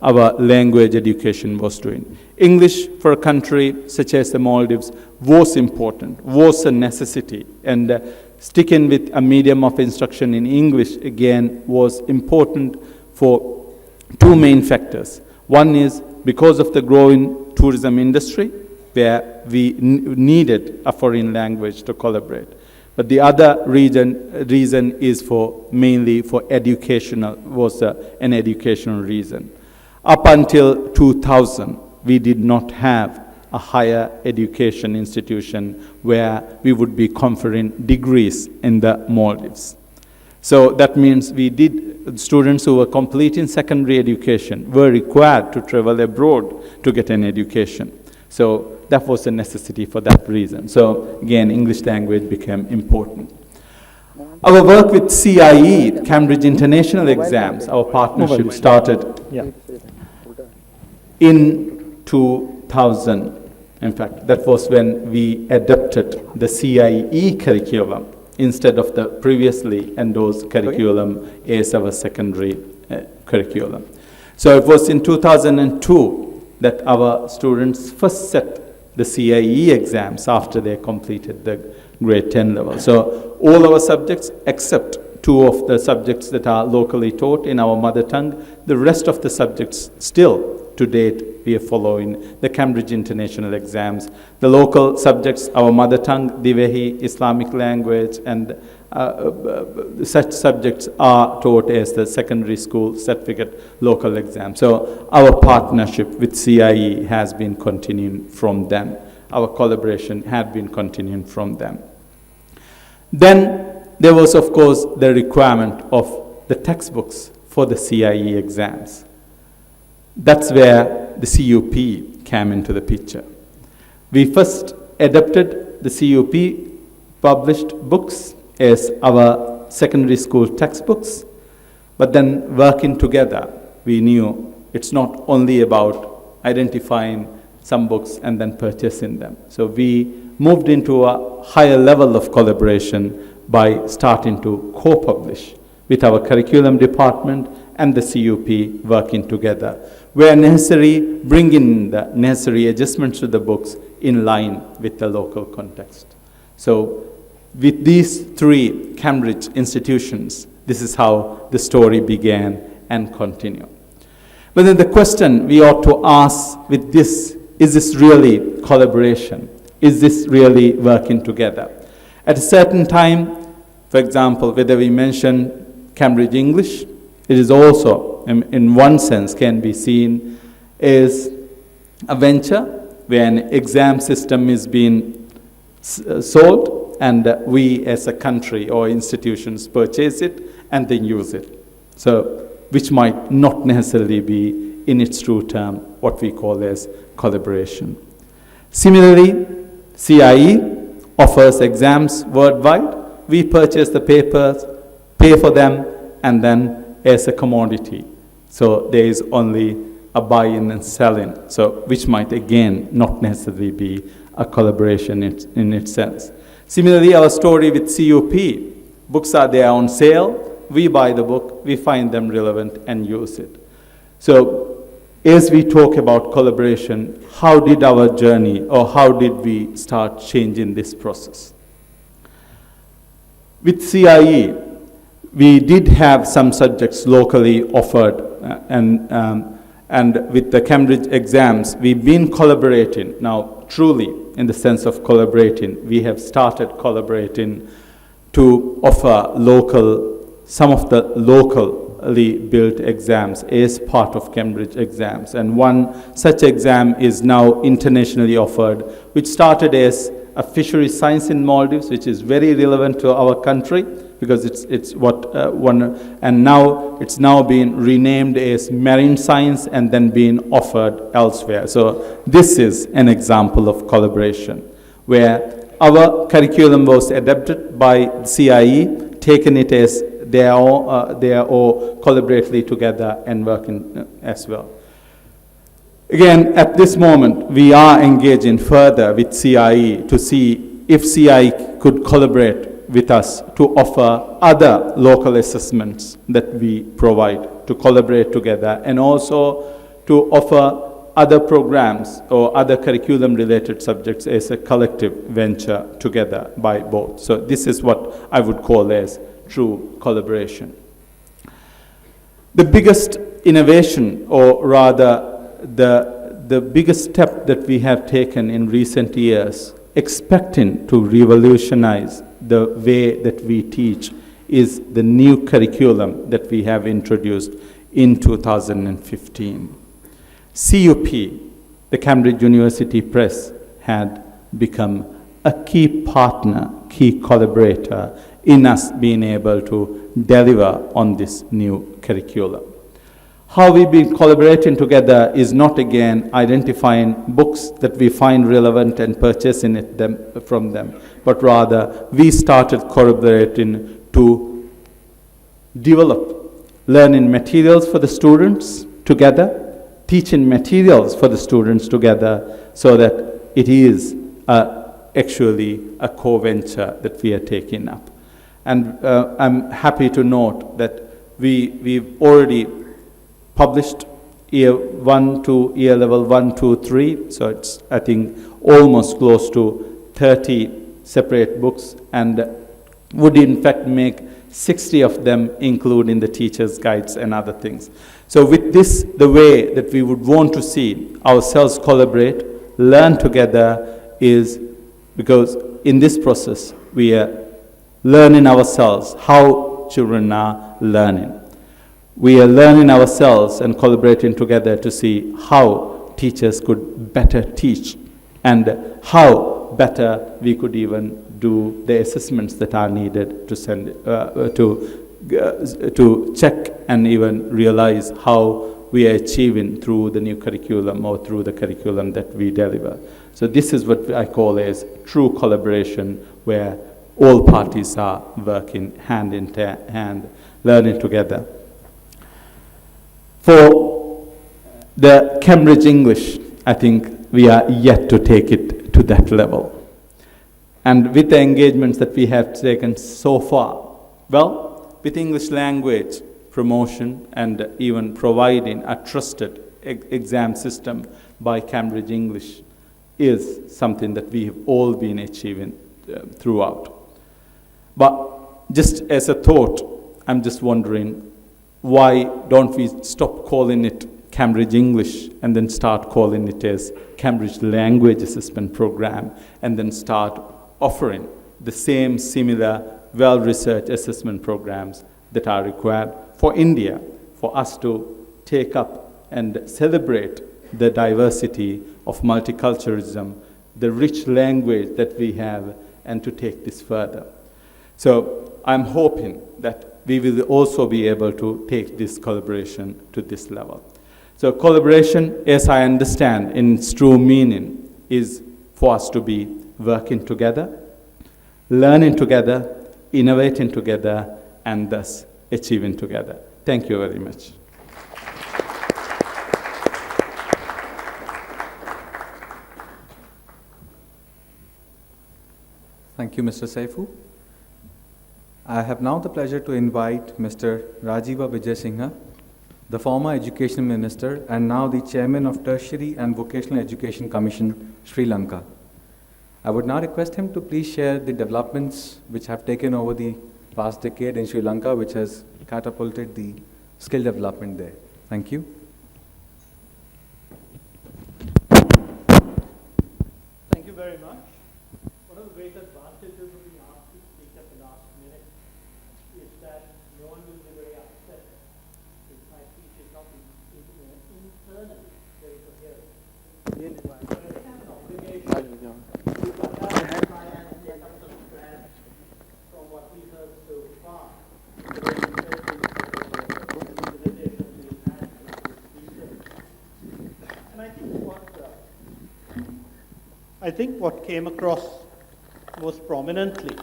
our language education was doing. English for a country such as the Maldives was important, was a necessity, and sticking with a medium of instruction in English, again, was important for two main factors. One is because of the growing tourism industry, where we needed a foreign language to collaborate. But the other reason is mainly for educational, was an educational reason. Up until 2000, we did not have a higher education institution where we would be conferring degrees in the Maldives. So that means students who were completing secondary education were required to travel abroad to get an education. So that was a necessity for that reason. So again, English language became important. Our work with CIE, Cambridge International Exams, our partnership started in 2000. In fact, that was when we adopted the CIE curriculum instead of the previously endorsed curriculum as our secondary curriculum. So it was in 2002 that our students first set the CIE exams after they completed the grade 10 level. So all our subjects except two of the subjects that are locally taught in our mother tongue, the rest of the subjects still to date, we are following the Cambridge International exams. The local subjects, our mother tongue, Divehi, Islamic language, and such subjects are taught as the secondary school certificate local exam. So our partnership with CIE has been continuing from them. Our collaboration had been continuing from them. Then there was, of course, the requirement of the textbooks for the CIE exams. That's where the CUP came into the picture. We first adopted the CUP published books as our secondary school textbooks, but then working together, we knew it's not only about identifying some books and then purchasing them. So we moved into a higher level of collaboration by starting to co-publish with our curriculum department and the CUP working together, where necessary, bringing the necessary adjustments to the books in line with the local context. So with these three Cambridge institutions, this is how the story began and continued. But then the question we ought to ask with this, is this really collaboration? Is this really working together? At a certain time, for example, whether we mention Cambridge English, it is also, in one sense, can be seen as a venture where an exam system is being sold, and we as a country or institutions purchase it and then use it. So, which might not necessarily be in its true term what we call as collaboration. Similarly, CIE offers exams worldwide. We purchase the papers, pay for them, and then as a commodity. So there is only a buying and selling, so which might again not necessarily be a collaboration in its sense. Similarly, our story with CUP, books are there on sale, we buy the book, we find them relevant and use it. So as we talk about collaboration, how did our journey or how did we start changing this process? With CIE, we did have some subjects locally offered, and with the Cambridge exams, we've been collaborating. Now, truly, in the sense of collaborating, we have started collaborating to offer some of the locally built exams as part of Cambridge exams. And one such exam is now internationally offered, which started as a fishery science in Maldives, which is very relevant to our country because it's and now it's now being renamed as marine science and then being offered elsewhere. So this is an example of collaboration where our curriculum was adapted by CIE, taken it as they are all collaboratively together and working as well. Again, at this moment, we are engaging further with CIE to see if CIE could collaborate with us to offer other local assessments that we provide, to collaborate together, and also to offer other programs or other curriculum-related subjects as a collective venture together by both. So this is what I would call as true collaboration. The biggest innovation, or rather the biggest step that we have taken in recent years, expecting to revolutionize the way that we teach, is the new curriculum that we have introduced in 2015. CUP, the Cambridge University Press, had become a key partner, key collaborator in us being able to deliver on this new curriculum. How we've been collaborating together is not again identifying books that we find relevant and purchasing from them, but rather we started collaborating to develop learning materials for the students together, teaching materials for the students together, so that it is actually a co-venture that we are taking up. And I'm happy to note that we've already published year 1 to year level 1, 2, 3, so it's, I think, almost close to 30 separate books, and would in fact make 60 of them include in the teacher's guides and other things. So with this, the way that we would want to see ourselves collaborate, learn together, is because in this process, we are learning ourselves how children are learning. We are learning ourselves and collaborating together to see how teachers could better teach and how better we could even do the assessments that are needed to send to check and even realize how we are achieving through the new curriculum or through the curriculum that we deliver. So this is what I call as true collaboration, where all parties are working hand in hand, learning together. For the Cambridge English, I think we are yet to take it to that level. And with the engagements that we have taken so far, well, with English language promotion and even providing a trusted exam system by Cambridge English is something that we have all been achieving throughout. But just as a thought, I'm just wondering, why don't we stop calling it Cambridge English and then start calling it as Cambridge Language Assessment Program, and then start offering the same similar well-researched assessment programs that are required for India, for us to take up and celebrate the diversity of multiculturalism, the rich language that we have, and to take this further. So I'm hoping that we will also be able to take this collaboration to this level. So collaboration, as I understand in its true meaning, is for us to be working together, learning together, innovating together, and thus achieving together. Thank you very much. Thank you, Mr. Saifu. I have now the pleasure to invite Mr. Rajiv Vijay, the former Education Minister and now the Chairman of Tertiary and Vocational Education Commission, Sri Lanka. I would now request him to please share the developments which have taken over the past decade in Sri Lanka, which has catapulted the skill development there. Thank you. Thank you very much. One of the great advantages of being asked to speak at the last minute is that no one will be very upset if my speech is not internally very coherent. From what we heard so far, and I think what came across most prominently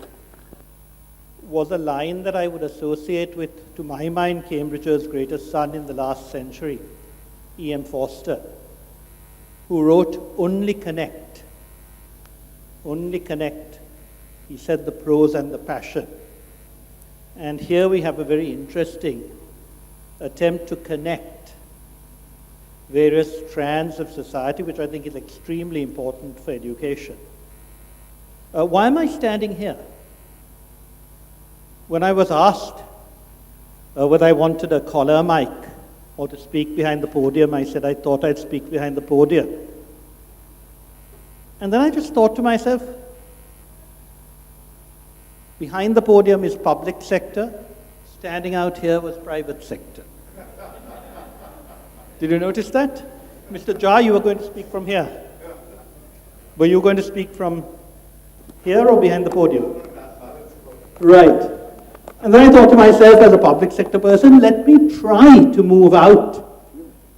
was a line that I would associate with, to my mind, Cambridge's greatest son in the last century, E.M. Forster, who wrote, "Only connect. Only connect." He said the prose and the passion. And here we have a very interesting attempt to connect various strands of society, which I think is extremely important for education. Why am I standing here? When I was asked whether I wanted a collar mic or to speak behind the podium, I said I thought I'd speak behind the podium. And then I just thought to myself, behind the podium is public sector, standing out here was private sector. Did you notice that? Mr. Jha, you were going to speak from here. Were you going to speak from here or behind the podium? Right. And then I thought to myself, as a public sector person, let me try to move out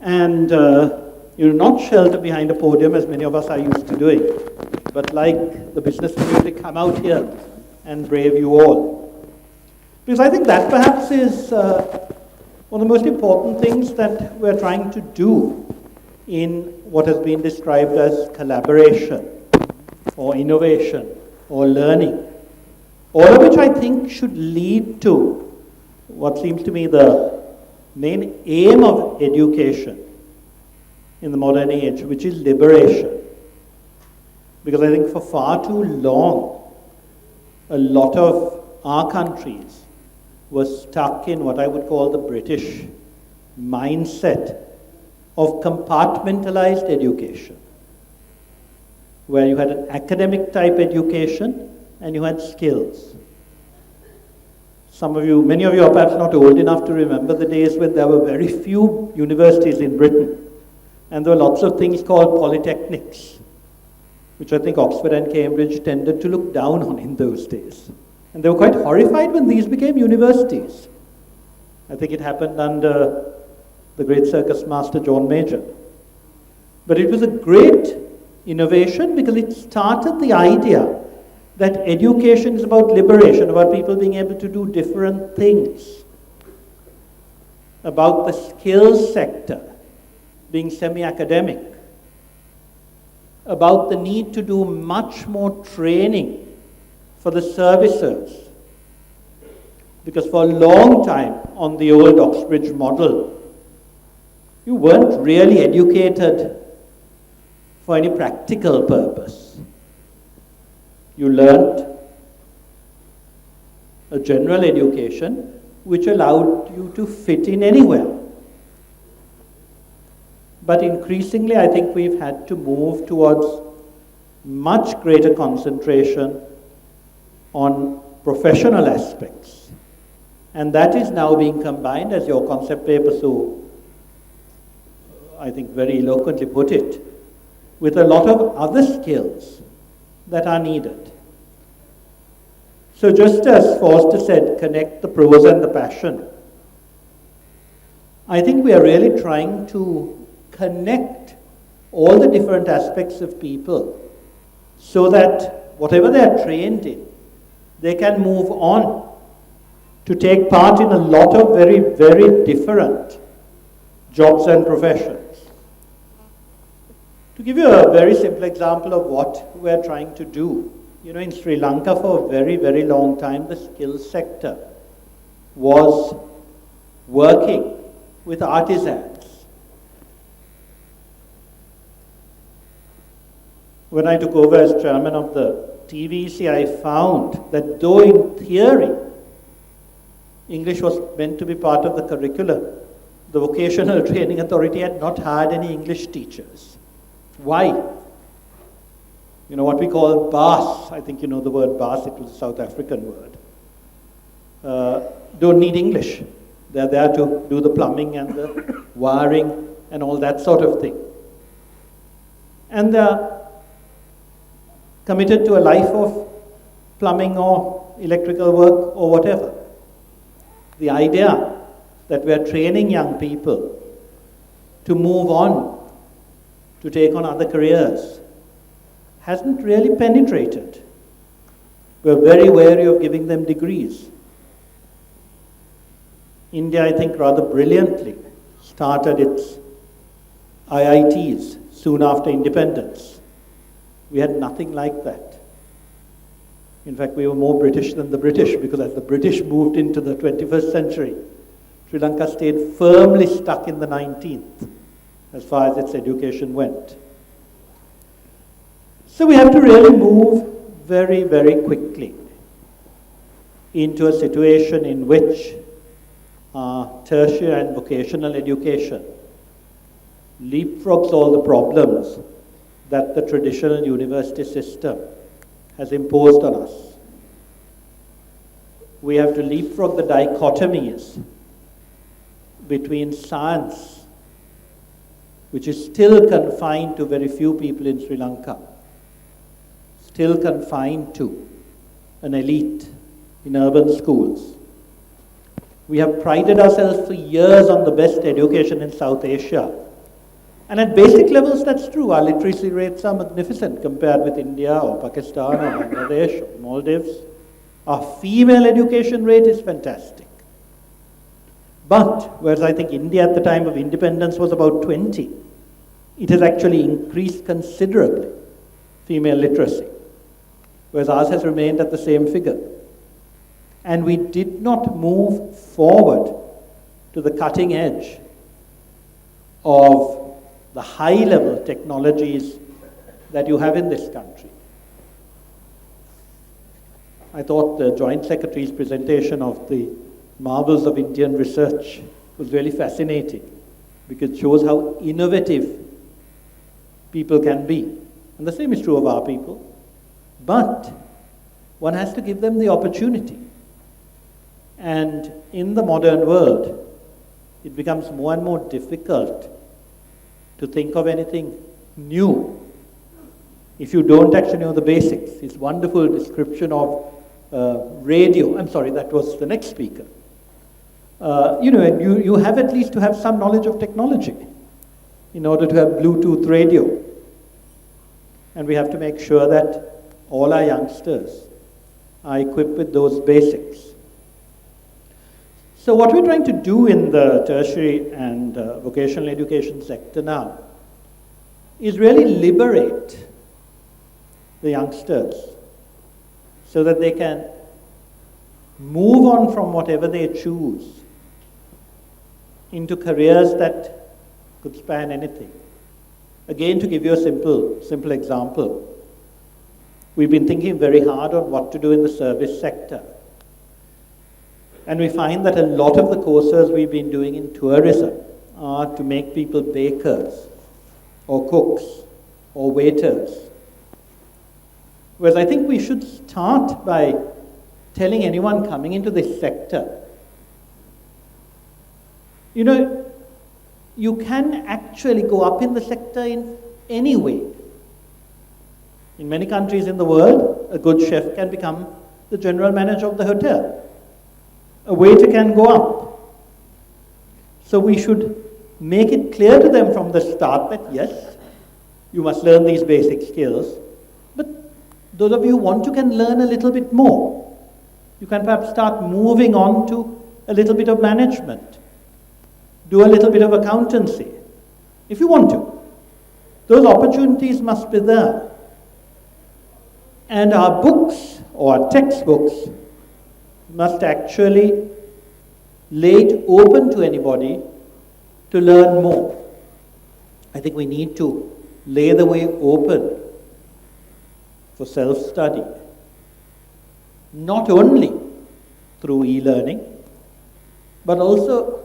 and not shelter behind a podium as many of us are used to doing, but like the business community, come out here and brave you all. Because I think that perhaps is one of the most important things that we're trying to do in what has been described as collaboration or innovation or learning, all of which I think should lead to what seems to me the main aim of education in the modern age, which is liberation. Because I think for far too long, a lot of our countries were stuck in what I would call the British mindset of compartmentalized education, where you had an academic type education and you had skills. Many of you are perhaps not old enough to remember the days when there were very few universities in Britain, and there were lots of things called polytechnics, which I think Oxford and Cambridge tended to look down on in those days. And they were quite horrified when these became universities. I think it happened under the great circus master John Major. But it was a great innovation because it started the idea that education is about liberation, about people being able to do different things, about the skills sector being semi-academic, about the need to do much more training for the services. Because for a long time on the old Oxbridge model, you weren't really educated for any practical purpose. You learnt a general education which allowed you to fit in anywhere. But increasingly, I think we've had to move towards much greater concentration on professional aspects. And that is now being combined, as your concept paper so, I think, very eloquently put it, with a lot of other skills that are needed. So just as Forster said, connect the prose and the passion, I think we are really trying to connect all the different aspects of people so that whatever they are trained in, they can move on to take part in a lot of very, very different jobs and professions. To give you a very simple example of what we're trying to do, in Sri Lanka for a very, very long time, the skills sector was working with artisans. When I took over as chairman of the TVC, I found that though in theory, English was meant to be part of the curriculum, the Vocational Training Authority had not hired any English teachers. Why? What we call BAS, I think you know the word BAS, it was a South African word, don't need English. They're there to do the plumbing and the wiring and all that sort of thing. And they're committed to a life of plumbing or electrical work or whatever. The idea that we are training young people to move on, to take on other careers, hasn't really penetrated. We're very wary of giving them degrees. India, I think, rather brilliantly started its IITs soon after independence. We had nothing like that. In fact, we were more British than the British, because as the British moved into the 21st century, Sri Lanka stayed firmly stuck in the 19th, as far as its education went. So we have to really move very, very quickly into a situation in which tertiary and vocational education leapfrogs all the problems that the traditional university system has imposed on us. We have to leapfrog the dichotomies between science, which is still confined to very few people in Sri Lanka, still confined to an elite in urban schools. We have prided ourselves for years on the best education in South Asia. And at basic levels, that's true. Our literacy rates are magnificent compared with India or Pakistan or Bangladesh or Maldives. Our female education rate is fantastic. But, whereas I think India at the time of independence was about 20, it has actually increased considerably, female literacy, whereas ours has remained at the same figure. And we did not move forward to the cutting edge of the high-level technologies that you have in this country. I thought the Joint Secretary's presentation of the marvels of Indian research was really fascinating because it shows how innovative people can be. And the same is true of our people. But one has to give them the opportunity. And in the modern world, it becomes more and more difficult to think of anything new if you don't actually know the basics. It's a wonderful description of radio. I'm sorry, that was the next speaker. You have at least to have some knowledge of technology in order to have Bluetooth radio. And we have to make sure that all our youngsters are equipped with those basics. So what we're trying to do in the tertiary and vocational education sector now is really liberate the youngsters so that they can move on from whatever they choose into careers that could span anything. Again, to give you a simple example, we've been thinking very hard on what to do in the service sector. And we find that a lot of the courses we've been doing in tourism are to make people bakers or cooks or waiters. Whereas I think we should start by telling anyone coming into this sector, you can actually go up in the sector in any way. In many countries in the world, a good chef can become the general manager of the hotel. A waiter can go up. So we should make it clear to them from the start that yes, you must learn these basic skills, but those of you who want to can learn a little bit more. You can perhaps start moving on to a little bit of management, do a little bit of accountancy, if you want to. Those opportunities must be there. And our books or our textbooks must actually lay it open to anybody to learn more. I think we need to lay the way open for self-study, not only through e-learning, but also,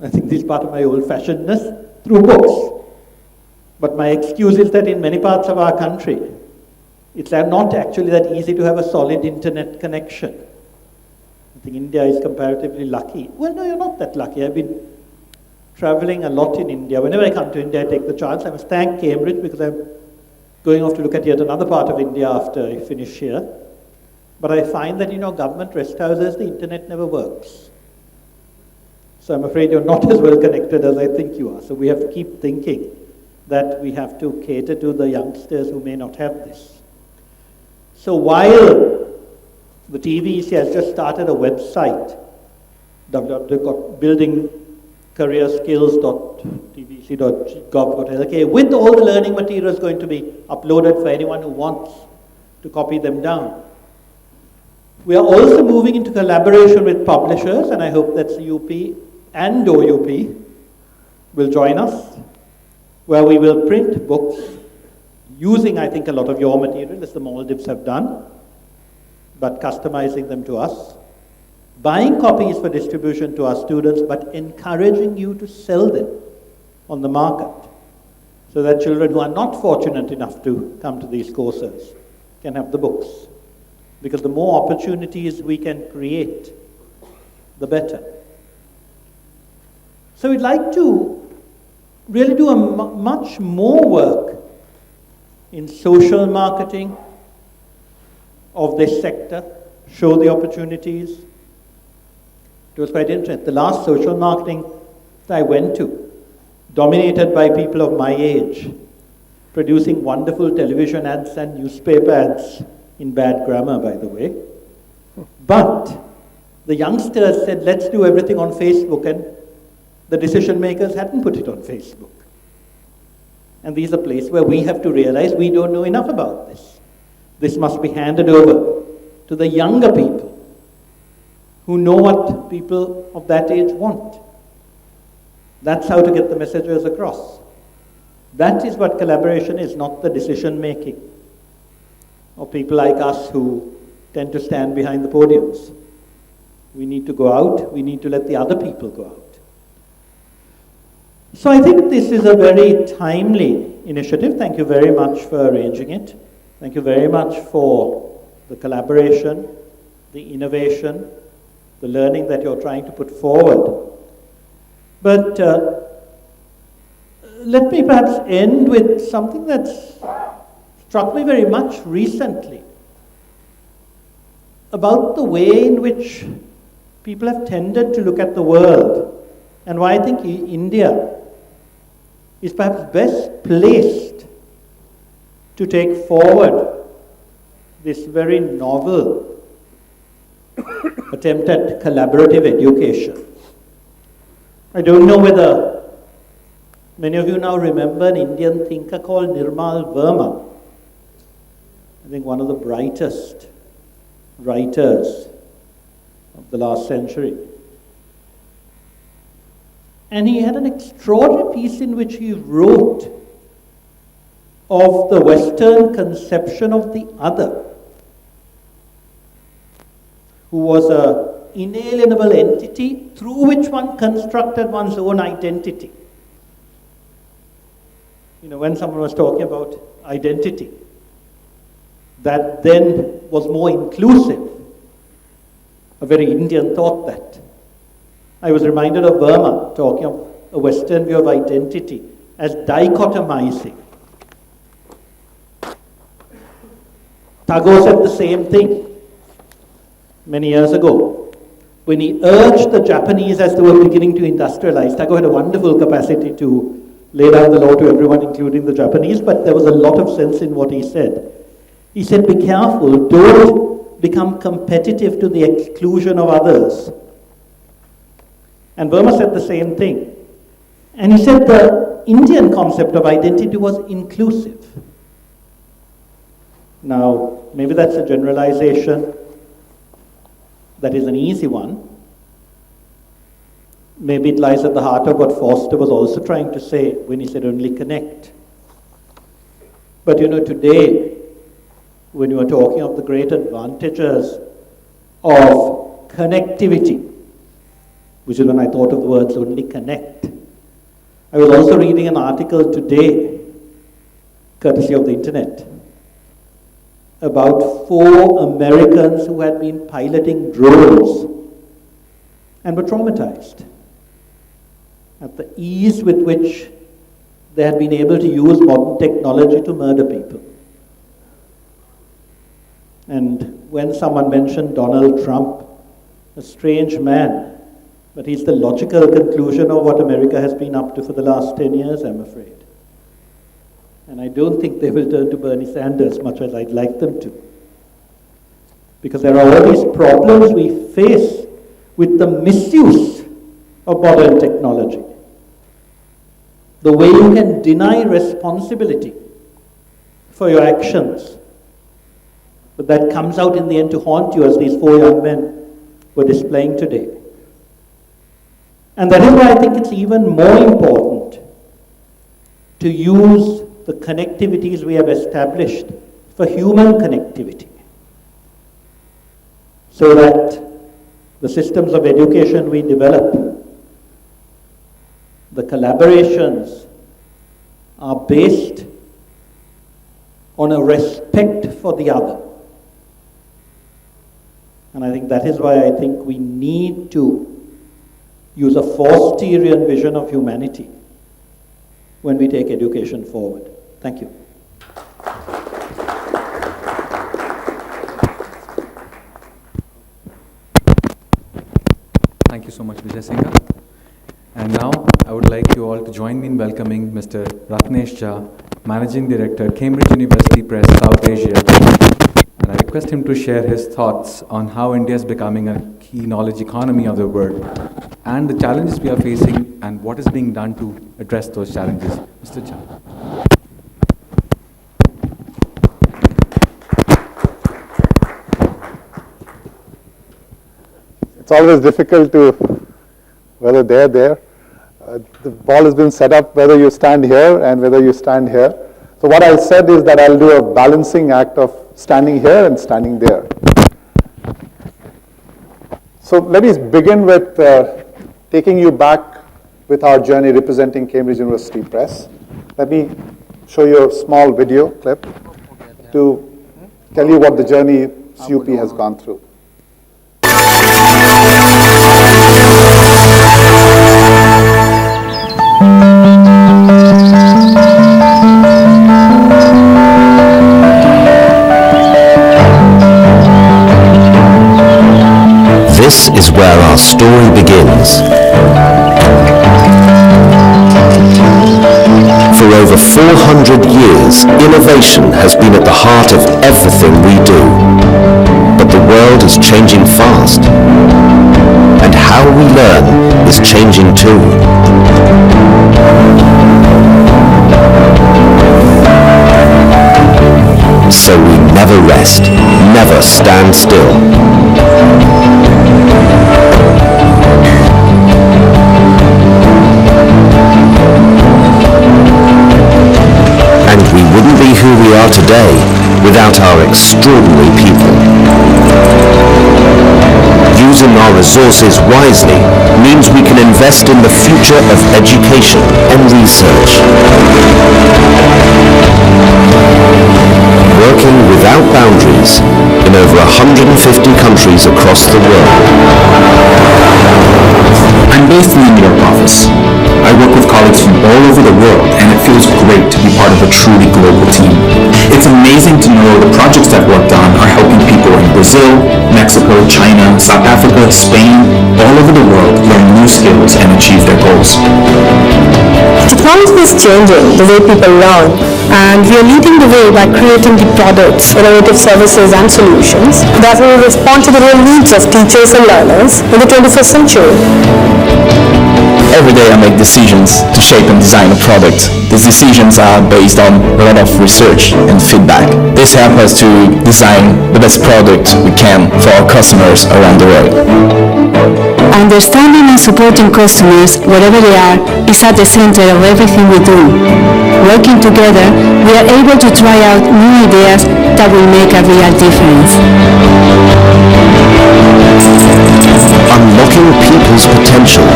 I think this is part of my old-fashionedness, through books. But my excuse is that in many parts of our country, it's not actually that easy to have a solid internet connection. I think India is comparatively lucky. Well, no, you're not that lucky. I've been traveling a lot in India. Whenever I come to India, I take the chance. I must thank Cambridge because I'm going off to look at yet another part of India after I finish here. But I find that, government rest houses, the internet never works. So I'm afraid you're not as well connected as I think you are. So we have to keep thinking that we have to cater to the youngsters who may not have this. So while the TVEC has just started a website, buildingcareerskills.tvec.gov.lk, with all the learning materials going to be uploaded for anyone who wants to copy them down. We are also moving into collaboration with publishers, and I hope that CUP and OUP will join us, where we will print books using, I think, a lot of your material, as the Maldives have done, but customizing them to us, buying copies for distribution to our students, but encouraging you to sell them on the market, so that children who are not fortunate enough to come to these courses can have the books. Because the more opportunities we can create, the better. So we'd like to really do much more work in social marketing of this sector, show the opportunities. It was quite interesting. The last social marketing that I went to, dominated by people of my age, producing wonderful television ads and newspaper ads, in bad grammar, by the way. But the youngsters said, let's do everything on Facebook, and the decision makers hadn't put it on Facebook. And these are places where we have to realize we don't know enough about this. This must be handed over to the younger people who know what people of that age want. That's how to get the messages across. That is what collaboration is, not the decision making of people like us who tend to stand behind the podiums. We need to go out, we need to let the other people go out. So I think this is a very timely initiative. Thank you very much for arranging it. Thank you very much for the collaboration, the innovation, the learning that you're trying to put forward. But let me perhaps end with something that's struck me very much recently about the way in which people have tended to look at the world, and why I think India is perhaps best placed to take forward this very novel attempt at collaborative education. I don't know whether many of you now remember an Indian thinker called Nirmal Verma. I think one of the brightest writers of the last century. And he had an extraordinary piece in which he wrote of the Western conception of the other, who was an inalienable entity through which one constructed one's own identity. You know, when someone was talking about identity, that then was more inclusive. A very Indian thought that. I was reminded of Burma, talking of a Western view of identity as dichotomizing. Tagore said the same thing many years ago when he urged the Japanese as they were beginning to industrialize. Tagore had a wonderful capacity to lay down the law to everyone, including the Japanese, but there was a lot of sense in what he said. He said, be careful, don't become competitive to the exclusion of others. And Burma said the same thing. And he said the Indian concept of identity was inclusive. Now, maybe that's a generalization that is an easy one. Maybe it lies at the heart of what Foster was also trying to say when he said only connect. But you know, today, when you are talking of the great advantages of connectivity, which is when I thought of the words only connect. I was also reading an article today, courtesy of the internet, about 4 Americans who had been piloting drones and were traumatized at the ease with which they had been able to use modern technology to murder people. And when someone mentioned Donald Trump, a strange man, but he's the logical conclusion of what America has been up to for the last 10 years, I'm afraid. And I don't think they will turn to Bernie Sanders, much as I'd like them to. Because there are all these problems we face with the misuse of modern technology. The way you can deny responsibility for your actions, but that comes out in the end to haunt you, as these 4 young men were displaying today. And that is why I think it's even more important to use the connectivities we have established for human connectivity, so that the systems of education we develop, the collaborations, are based on a respect for the other. And I think that is why I think we need to use a Forstierian vision of humanity when we take education forward. Thank you. Thank you so much, Vijay Singha. And now I would like you all to join me in welcoming Mr. Ratnesh Jha, Managing Director, Cambridge University Press, South Asia. And I request him to share his thoughts on how India is becoming a key knowledge economy of the world, and the challenges we are facing and what is being done to address those challenges. Mr. Jha. It's always difficult to, whether they're there. The ball has been set up whether you stand here and whether you stand here. So what I said is that I'll do a balancing act of standing here and standing there. So let me begin with taking you back with our journey representing Cambridge University Press. Let me show you a small video clip to tell you what the journey CUP has gone through. This is where our story begins. For over 400 years, innovation has been at the heart of everything we do. But the world is changing fast. And how we learn is changing too. So we never rest, never stand still. And we wouldn't be who we are today without our extraordinary people. Using our resources wisely means we can invest in the future of education and research. Working without boundaries in over 150 countries across the world. I'm based in the New York office. I work with colleagues from all over the world, and it feels great to be part of a truly global team. It's amazing to know the projects I've worked on are helping people in Brazil, Mexico, China, South Africa, Spain, all over the world learn new skills and achieve their goals. Technology is changing the way people learn, and we are leading the way by creating the products, innovative services and solutions that will respond to the real needs of teachers and learners in the 21st century. Every day I make decisions to shape and design a product. These decisions are based on a lot of research and feedback. This helps us to design the best product we can for our customers around the world. Understanding and supporting customers wherever they are is at the center of everything we do. Working together, we are able to try out new ideas that will make a real difference. Unlocking people's potential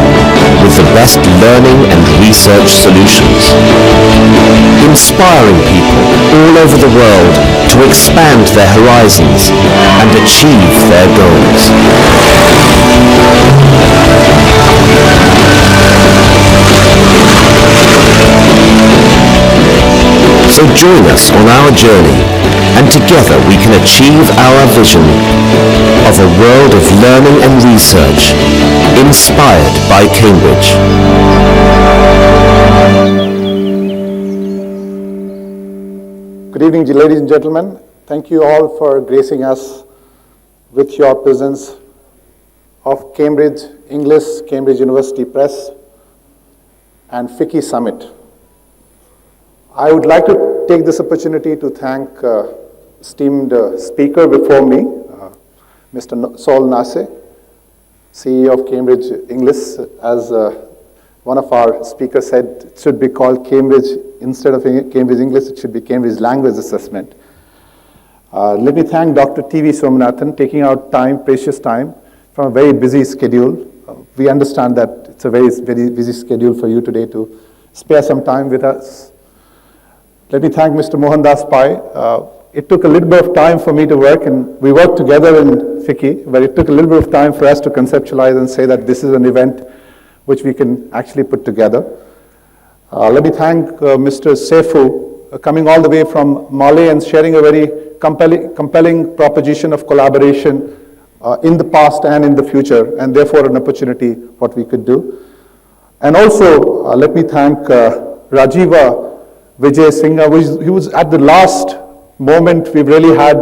with the best learning and research solutions. Inspiring people all over the world to expand their horizons and achieve their goals. So join us on our journey, and together we can achieve our vision of a world of learning and research inspired by Cambridge. Good evening, ladies and gentlemen. Thank you all for gracing us with your presence of Cambridge English, Cambridge University Press, and FICCI Summit. I would like to take this opportunity to thank esteemed speaker before me, Mr. Saul Nasse, CEO of Cambridge English. As one of our speakers said, it should be called Cambridge, instead of Cambridge English, it should be Cambridge Language Assessment. Let me thank Dr. T.V. Somanathan, taking out time, precious time, from a very busy schedule. We understand that it's a very, very busy schedule for you today to spare some time with us. Let me thank Mr. Mohandas Pai. It took a little bit of time for me to work, and we worked together in FICCI, but it took a little bit of time for us to conceptualize and say that this is an event which we can actually put together. Let me thank Mr. Saifu, coming all the way from Mali and sharing a very compelling proposition of collaboration in the past and in the future, and therefore an opportunity what we could do. And also, let me thank Rajiv Vijay Singh, he was at the last moment. We've really had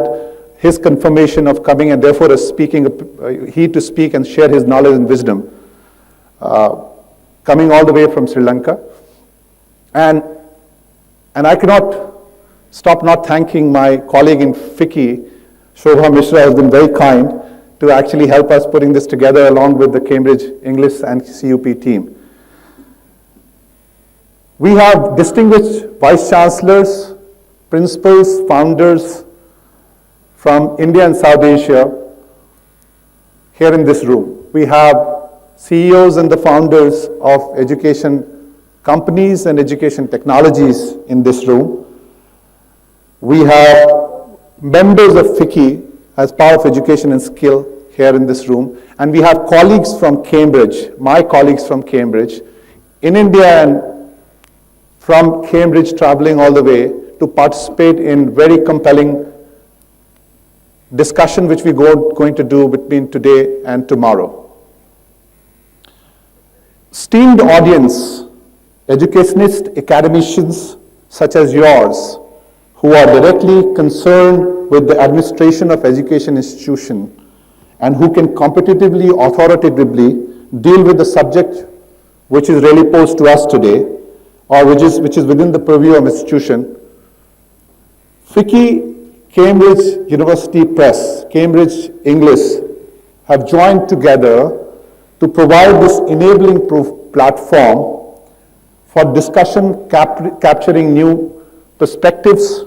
his confirmation of coming, and therefore he to speak and share his knowledge and wisdom. Coming all the way from Sri Lanka. And I cannot stop not thanking my colleague in FICCI, Shobha Mishra, has been very kind to actually help us putting this together along with the Cambridge English and CUP team. We have distinguished vice chancellors, principals, founders from India and South Asia here in this room. We have CEOs and the founders of education companies and education technologies in this room. We have members of FICCI as part of education and skill here in this room. And we have colleagues from Cambridge, my colleagues from Cambridge, in India and from Cambridge traveling all the way to participate in very compelling discussion which we're going to do between today and tomorrow. Esteemed audience, educationist academicians such as yours, who are directly concerned with the administration of education institution and who can competitively, authoritatively deal with the subject which is really posed to us today, or which is within the purview of institution. FICCI, Cambridge University Press, Cambridge English have joined together to provide this enabling platform for discussion capturing new perspectives,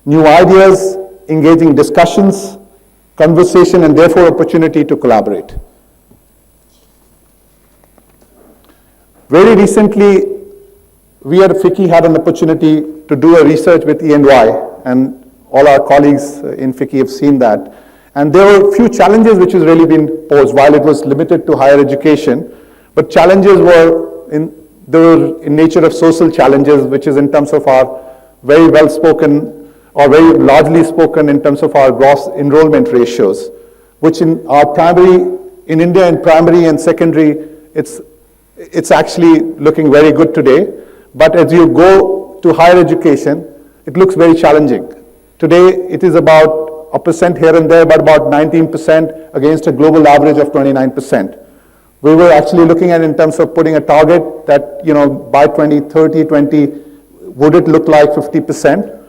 new ideas, engaging discussions, conversation, and therefore opportunity to collaborate. Very recently, we at FICCI had an opportunity to do a research with E&Y, and all our colleagues in FICCI have seen that. And there were a few challenges which has really been posed while it was limited to higher education, but challenges were in nature of social challenges, which is in terms of our very well spoken or very largely spoken in terms of our gross enrollment ratios, which in our primary, in India in primary and secondary, it's actually looking very good today. But as you go to higher education, it looks very challenging. Today, it is about 1% here and there, but about 19% against a global average of 29%. We were actually looking at in terms of putting a target that, by 2030, would it look like 50%?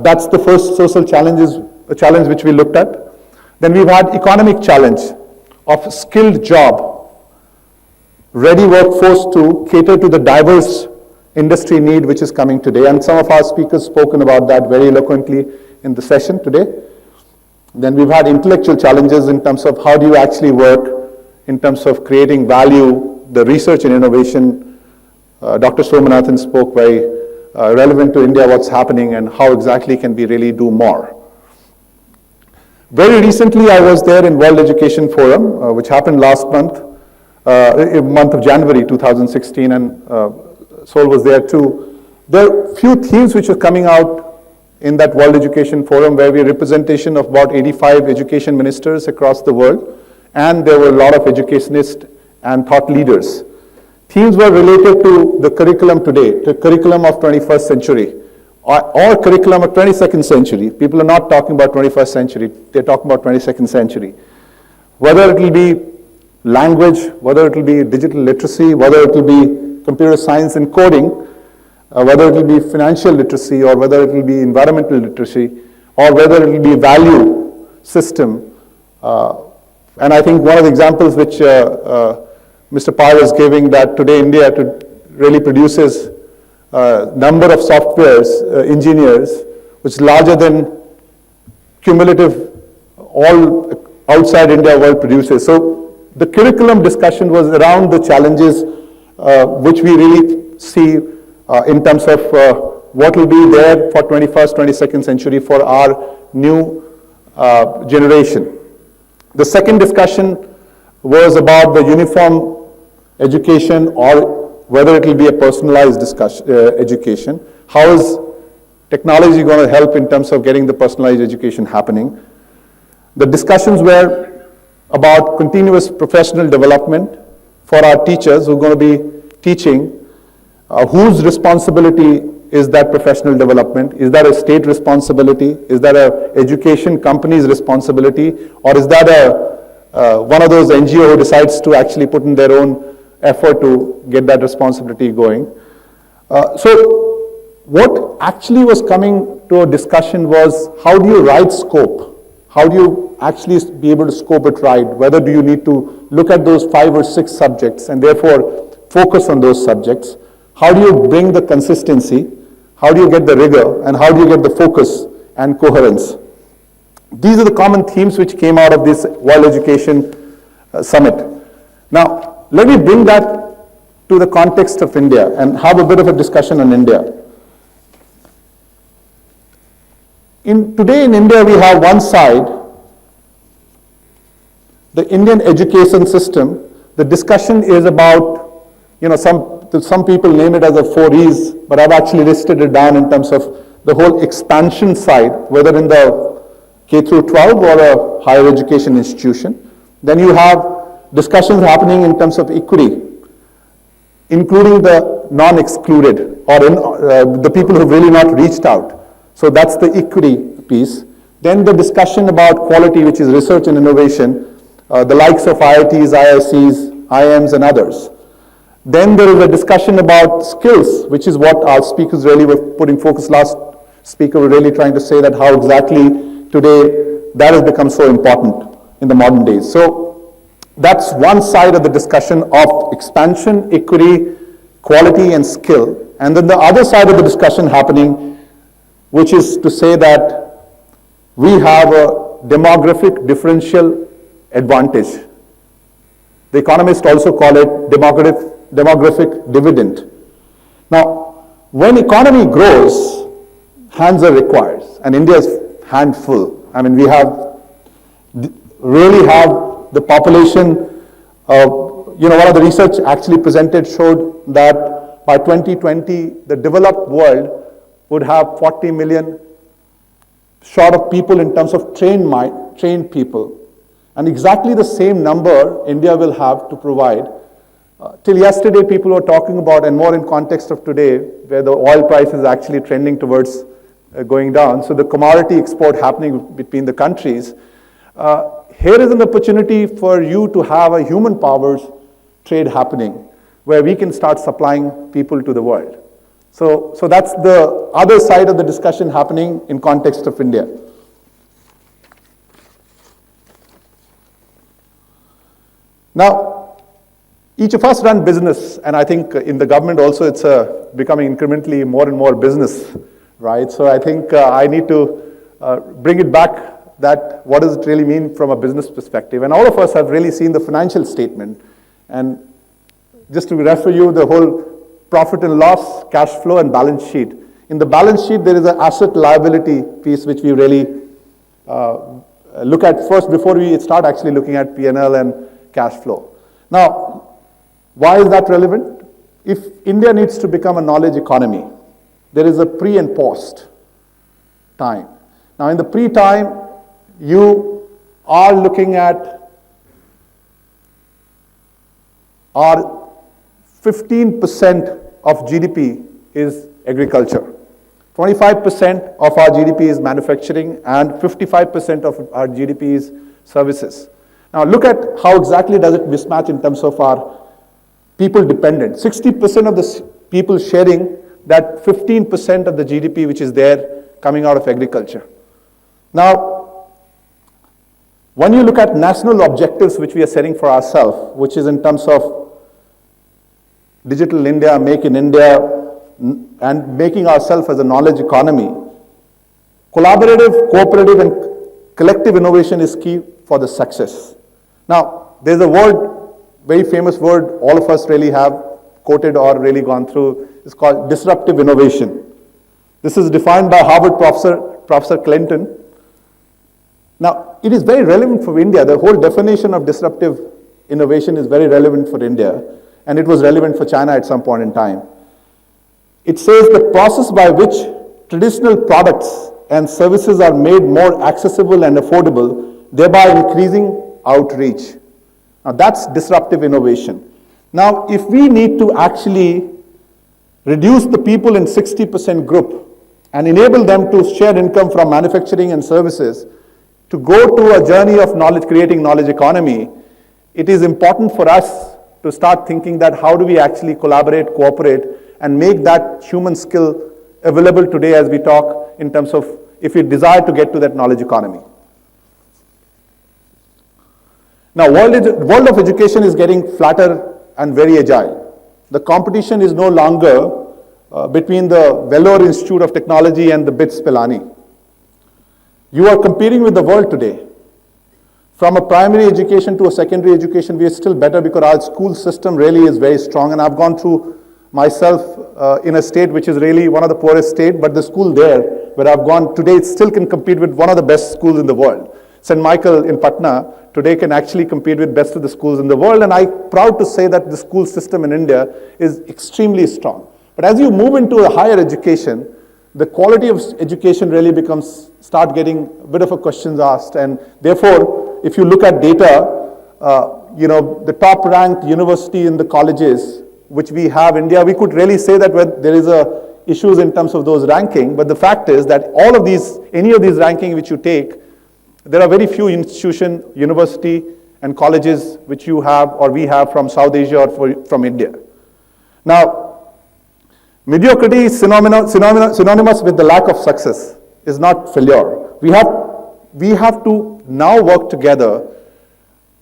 That's the first social challenge which we looked at. Then we've had economic challenge of skilled job, ready workforce to cater to the diverse industry need which is coming today. And some of our speakers spoken about that very eloquently in the session today. Then we've had intellectual challenges in terms of how do you actually work in terms of creating value, the research and innovation. Dr. Somanathan spoke very relevant to India, what's happening and how exactly can we really do more. Very recently, I was there in World Education Forum, which happened last month, month of January 2016, and Saul was there too. There are few themes which are coming out in that World Education Forum where we have representation of about 85 education ministers across the world, and there were a lot of educationists and thought leaders. Themes were related to the curriculum today, the curriculum of 21st century, or curriculum of 22nd century. People are not talking about 21st century, they're talking about 22nd century. Whether it will be language, whether it will be digital literacy, whether it will be computer science and coding, whether it will be financial literacy, or whether it will be environmental literacy, or whether it will be value system. And I think one of the examples which Mr. Pai was giving, that today India really produces number of softwares, engineers, which is larger than cumulative all outside India world produces. So the curriculum discussion was around the challenges which we really see in terms of what will be there for 21st, 22nd century for our new generation. The second discussion was about the uniform education, or whether it will be a personalized education. How is technology going to help in terms of getting the personalized education happening? The discussions were about continuous professional development for our teachers who are going to be teaching. Whose responsibility is that professional development? Is that a state responsibility? Is that an education company's responsibility? Or is that one of those NGO who decides to actually put in their own effort to get that responsibility going? So what actually was coming to a discussion was, how do you write scope? How do you actually be able to scope it right? Whether do you need to look at those 5 or 6 subjects and therefore focus on those subjects? How do you bring the consistency? How do you get the rigor? And how do you get the focus and coherence? These are the common themes which came out of this World Education Summit. Now, let me bring that to the context of India and have a bit of a discussion on India. Today in India, we have one side, the Indian education system. The discussion is about, some people name it as a 4 E's, but I've actually listed it down in terms of the whole expansion side, whether in the K through 12 or a higher education institution. Then you have discussions happening in terms of equity, including the non-excluded or the people who have really not reached out. So that's the equity piece. Then the discussion about quality, which is research and innovation, the likes of IITs, IICs, IIMs, and others. Then there is a discussion about skills, which is what our speakers really were putting focus. Last speaker were really trying to say that how exactly today that has become so important in the modern days. So that's one side of the discussion of expansion, equity, quality, and skill. And then the other side of the discussion happening, which is to say that we have a demographic differential advantage. The economists also call it demographic dividend. Now, when economy grows, hands are required, and India is handful. I mean, we really have the population. One of the research actually presented showed that by 2020, the developed world would have 40 million short of people in terms of trained people. And exactly the same number India will have to provide. Till yesterday, people were talking about, and more in context of today, where the oil price is actually trending towards going down. So the commodity export happening between the countries. Here is an opportunity for you to have a human powers trade happening, where we can start supplying people to the world. So that's the other side of the discussion happening in context of India. Now, each of us run business, and I think in the government also it's becoming incrementally more and more business, right? So I think I need to bring it back that what does it really mean from a business perspective? And all of us have really seen the financial statement. And just to refer you, the whole profit and loss, cash flow, and balance sheet. In the balance sheet, there is an asset liability piece which we really look at first before we start actually looking at P&L and cash flow. Now, why is that relevant? If India needs to become a knowledge economy, there is a pre and post time. Now, in the pre-time, you are looking at our 15% of GDP is agriculture. 25% of our GDP is manufacturing, and 55% of our GDP is services. Now look at how exactly does it mismatch in terms of our people dependent. 60% of the people sharing that 15% of the GDP which is there coming out of agriculture. Now, when you look at national objectives which we are setting for ourselves, which is in terms of Digital India, Make in India, and making ourselves as a knowledge economy, collaborative, cooperative, and collective innovation is key for the success. Now, there's a word, very famous word, all of us really have quoted or really gone through, it's called disruptive innovation. This is defined by Harvard Professor Clinton. Now, it is very relevant for India. The whole definition of disruptive innovation is very relevant for India, and it was relevant for China at some point in time. It says the process by which traditional products and services are made more accessible and affordable, thereby increasing outreach. Now, that's disruptive innovation. Now, if we need to actually reduce the people in 60% group and enable them to share income from manufacturing and services to go to a journey of knowledge, creating knowledge economy, it is important for us to start thinking that how do we actually collaborate, cooperate, and make that human skill available today as we talk in terms of if we desire to get to that knowledge economy. Now, world of education is getting flatter and very agile. The competition is no longer between the Vellore Institute of Technology and the BITS Pilani. You are competing with the world today. From a primary education to a secondary education, we are still better because our school system really is very strong. And I've gone through myself in a state which is really one of the poorest states, but the school there, where I've gone today, it still can compete with one of the best schools in the world. St. Michael in Patna today can actually compete with best of the schools in the world, and I'm proud to say that the school system in India is extremely strong. But as you move into a higher education, the quality of education really start getting a bit of a questions asked, and therefore, if you look at data, the top ranked university in the colleges, which we have in India, we could really say that there is issues in terms of those ranking, but the fact is that all of these, any of these ranking which you take, there are very few institutions, university and colleges which you have or we have from South Asia or from India. Now, mediocrity is synonymous with the lack of success, is not failure. We have to now work together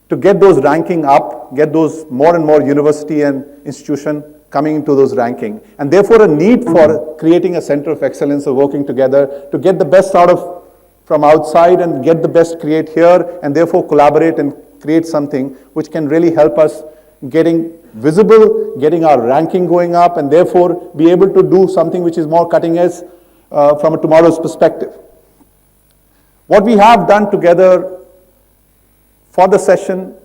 to get those ranking up, get those more and more university and institution coming into those ranking. And therefore a need for creating a center of excellence or working together to get the best out of from outside and get the best create here, and therefore collaborate and create something which can really help us getting visible, getting our ranking going up, and therefore be able to do something which is more cutting edge from a tomorrow's perspective. What we have done together for the session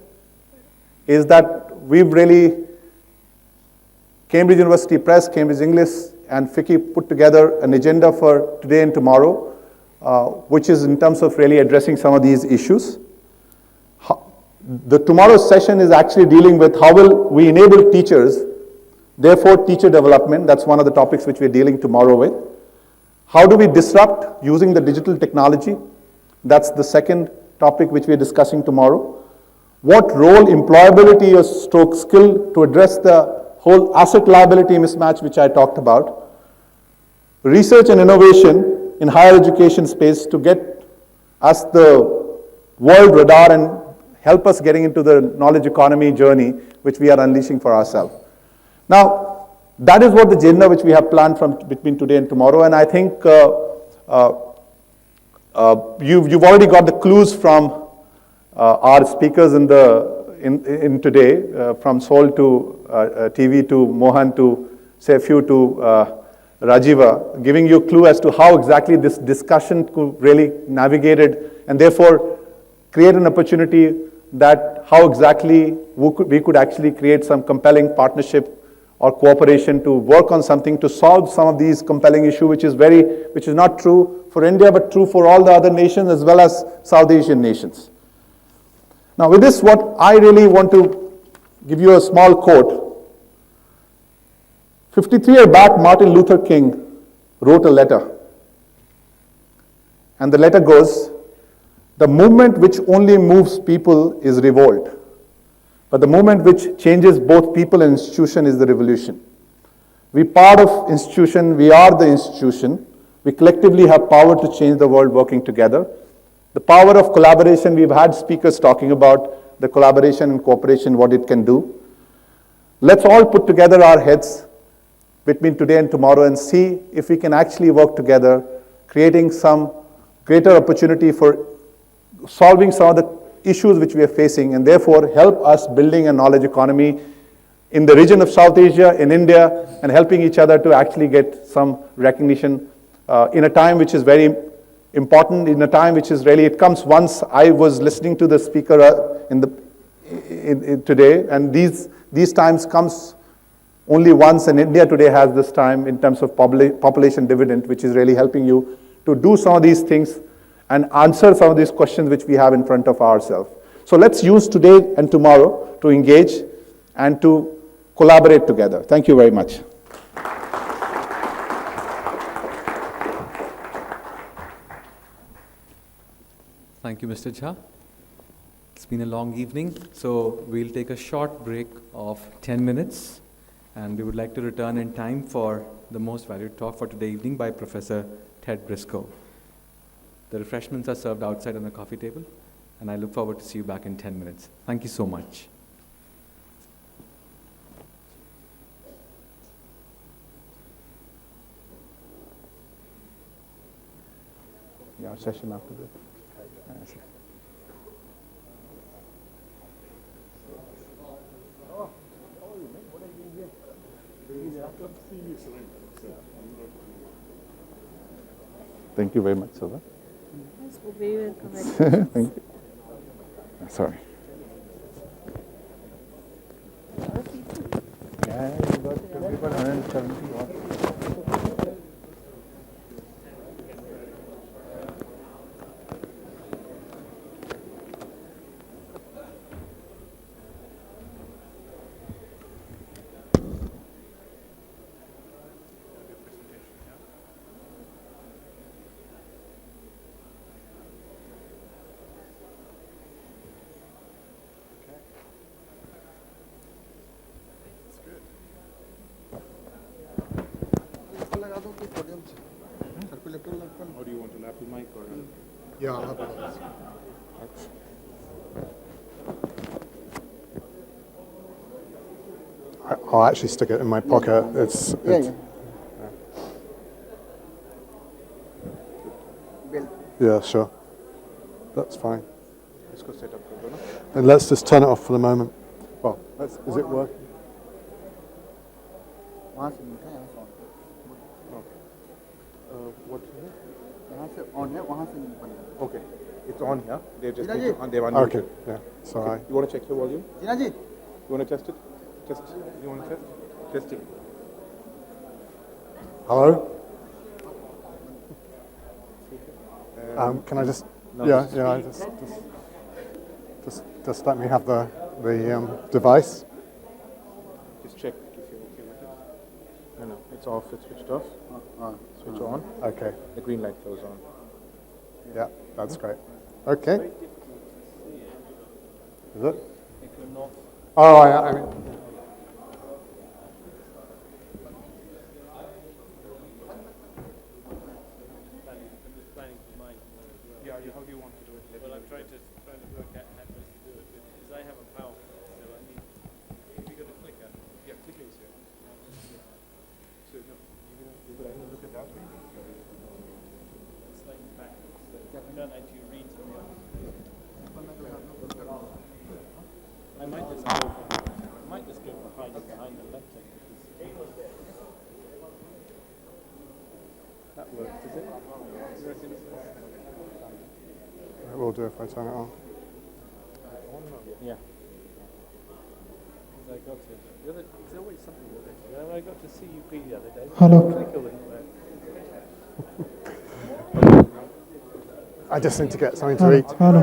is that we've really, Cambridge University Press, Cambridge English, and FICCI put together an agenda for today and tomorrow, which is in terms of really addressing some of these issues. The tomorrow's session is actually dealing with how will we enable teachers, therefore teacher development. That's one of the topics which we're dealing tomorrow with. How do we disrupt using the digital technology? That's the second topic which we're discussing tomorrow. What role employability or stroke skill to address the whole asset liability mismatch which I talked about. Research and innovation in higher education space to get us the world radar and help us getting into the knowledge economy journey which we are unleashing for ourselves. Now, that is what the agenda which we have planned from between today and tomorrow, and I think you've already got the clues from our speakers in today, from Saul to TV to Mohan to Saifu to Rajiv, giving you a clue as to how exactly this discussion could really navigate it, and therefore create an opportunity that how exactly we could actually create some compelling partnership or cooperation to work on something to solve some of these compelling issues, which is not true for India, but true for all the other nations as well as South Asian nations. Now with this, what I really want to give you a small quote. 53 years back, Martin Luther King wrote a letter. And the letter goes, "The movement which only moves people is revolt. But the movement which changes both people and institution is the revolution." We're part of institution, we are the institution. We collectively have power to change the world working together. The power of collaboration, we've had speakers talking about the collaboration and cooperation, what it can do. Let's all put together our heads between today and tomorrow and see if we can actually work together, creating some greater opportunity for solving some of the issues which we are facing, and therefore help us building a knowledge economy in the region of South Asia, in India, and helping each other to actually get some recognition in a time which is very important, in a time which is really, it comes once. I was listening to the speaker today, and these times comes only once, and India today has this time in terms of population dividend, which is really helping you to do some of these things and answer some of these questions which we have in front of ourselves. So let's use today and tomorrow to engage and to collaborate together. Thank you very much. Thank you, Mr. Jha. It's been a long evening, so we'll take a short break of 10 minutes, and we would like to return in time for the most valued talk for today evening by Professor Ted Briscoe. The refreshments are served outside on the coffee table, and I look forward to see you back in 10 minutes. Thank you so much. Yeah, session after this. Thank you very much, sir. Very welcome. Thank you. Sorry. Yeah, you got people 170. Or do you want an Apple mic or a... Yeah, I'll have it. I'll actually stick it in my pocket. It's yeah, sure. That's fine. Let's go set up the donor. And let's just turn it off for the moment. Well, is it working? What is it? Okay. It's on here. They just need to, they've unmuted. Okay, yeah. So Okay. You want to check your volume? You want to test it? Test. You want to test? Testing. Hello? Can I just, No, yeah, just yeah, just let me have the device. Just check if you're okay with it. No, it's off. It's switched off. Switch on. Okay, The green light goes on. yeah, that's great. Okay. Is it? Oh, I mean. Yeah, how do you want to do it? Well, I'm trying to work out how best to do it because I have a PowerPoint, so I need. Have you got a clicker? Yeah, clicker is here. So, no, you're going to look at that way? Slightly backwards, so you don't actually read from the other. I might just go for hiding behind the lectern because that works, does it? You reckon? It will do if I turn it on. Yeah. I got to. There's always something with it. I got to CUP the other day. Hello. Clicker wouldn't work. I just need to get something to eat. Hello.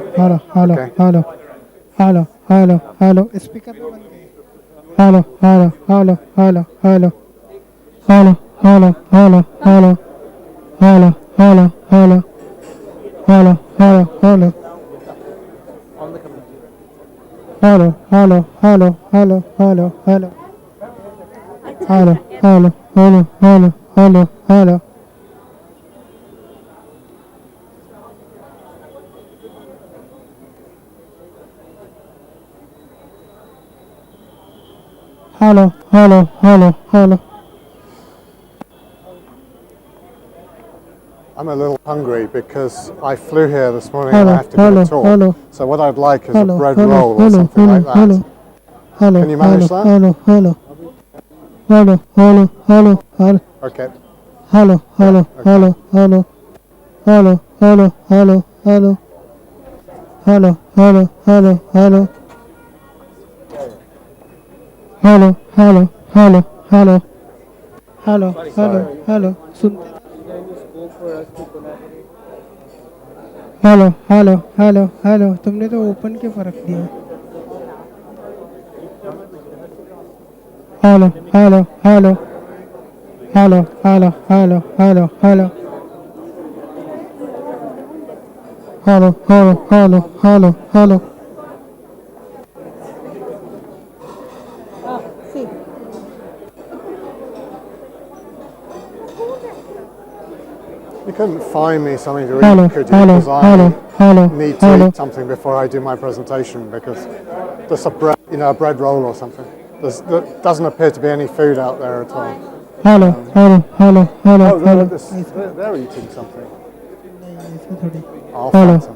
Speaker पे बंद करिए. Hello. I'm a little hungry because I flew here this morning and I have to give a talk. So what I'd like is a bread roll or something like that. Can you manage that? Okay. Hello. सुनते hello तुमने तो open के फर्क दिया hello You couldn't find me something to eat, could you? Because I need to eat something before I do my presentation because just a bread roll or something. There doesn't appear to be any food out there at all. They're eating something. I'll find some.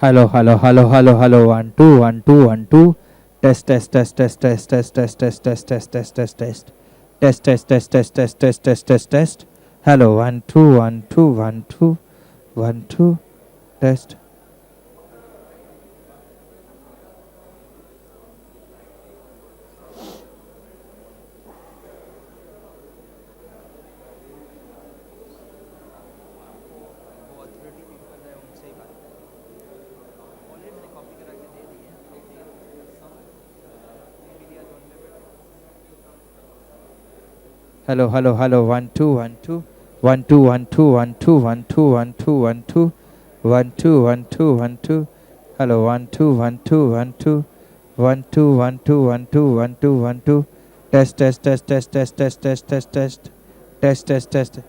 Hello, hello, hello, hello, hello. 1 2 1 2 1 2. Test test test test test test test test test test test test test. Test test test test test test test test test. Hello, 1 2 1 2 1 2 1 2. Test. Hello, hello, hello. 1 2 1 2 1 2 1 2 1 2 1 2 1 2 1 2 1 2 1 2 1 2. Hello, 1 2 1 2 1 2 1 2 1 2 1 2 1 2 1 2. Test test test test test test test test test test test test.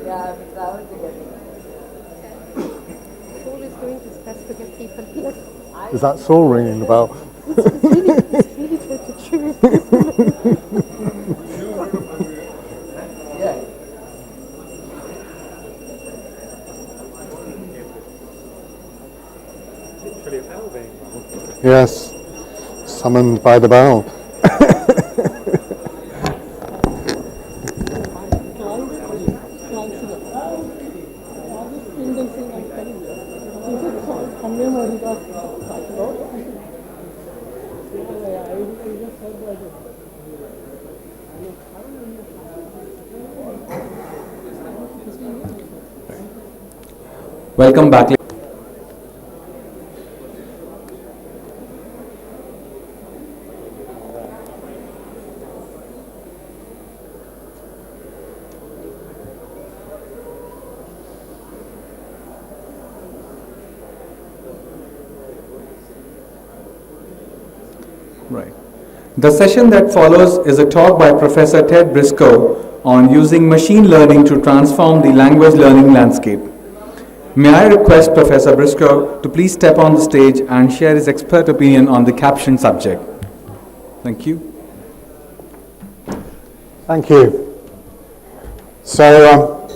Yeah, we traveled together. Soul is doing his best to get people here. Is that Saul ringing the bell? It's really good to choose. Yes, summoned by the bell. Welcome back. Right. The session that follows is a talk by Professor Ted Briscoe on using machine learning to transform the language learning landscape. May I request Professor Briscoe to please step on the stage and share his expert opinion on the captioned subject. Thank you. Thank you. So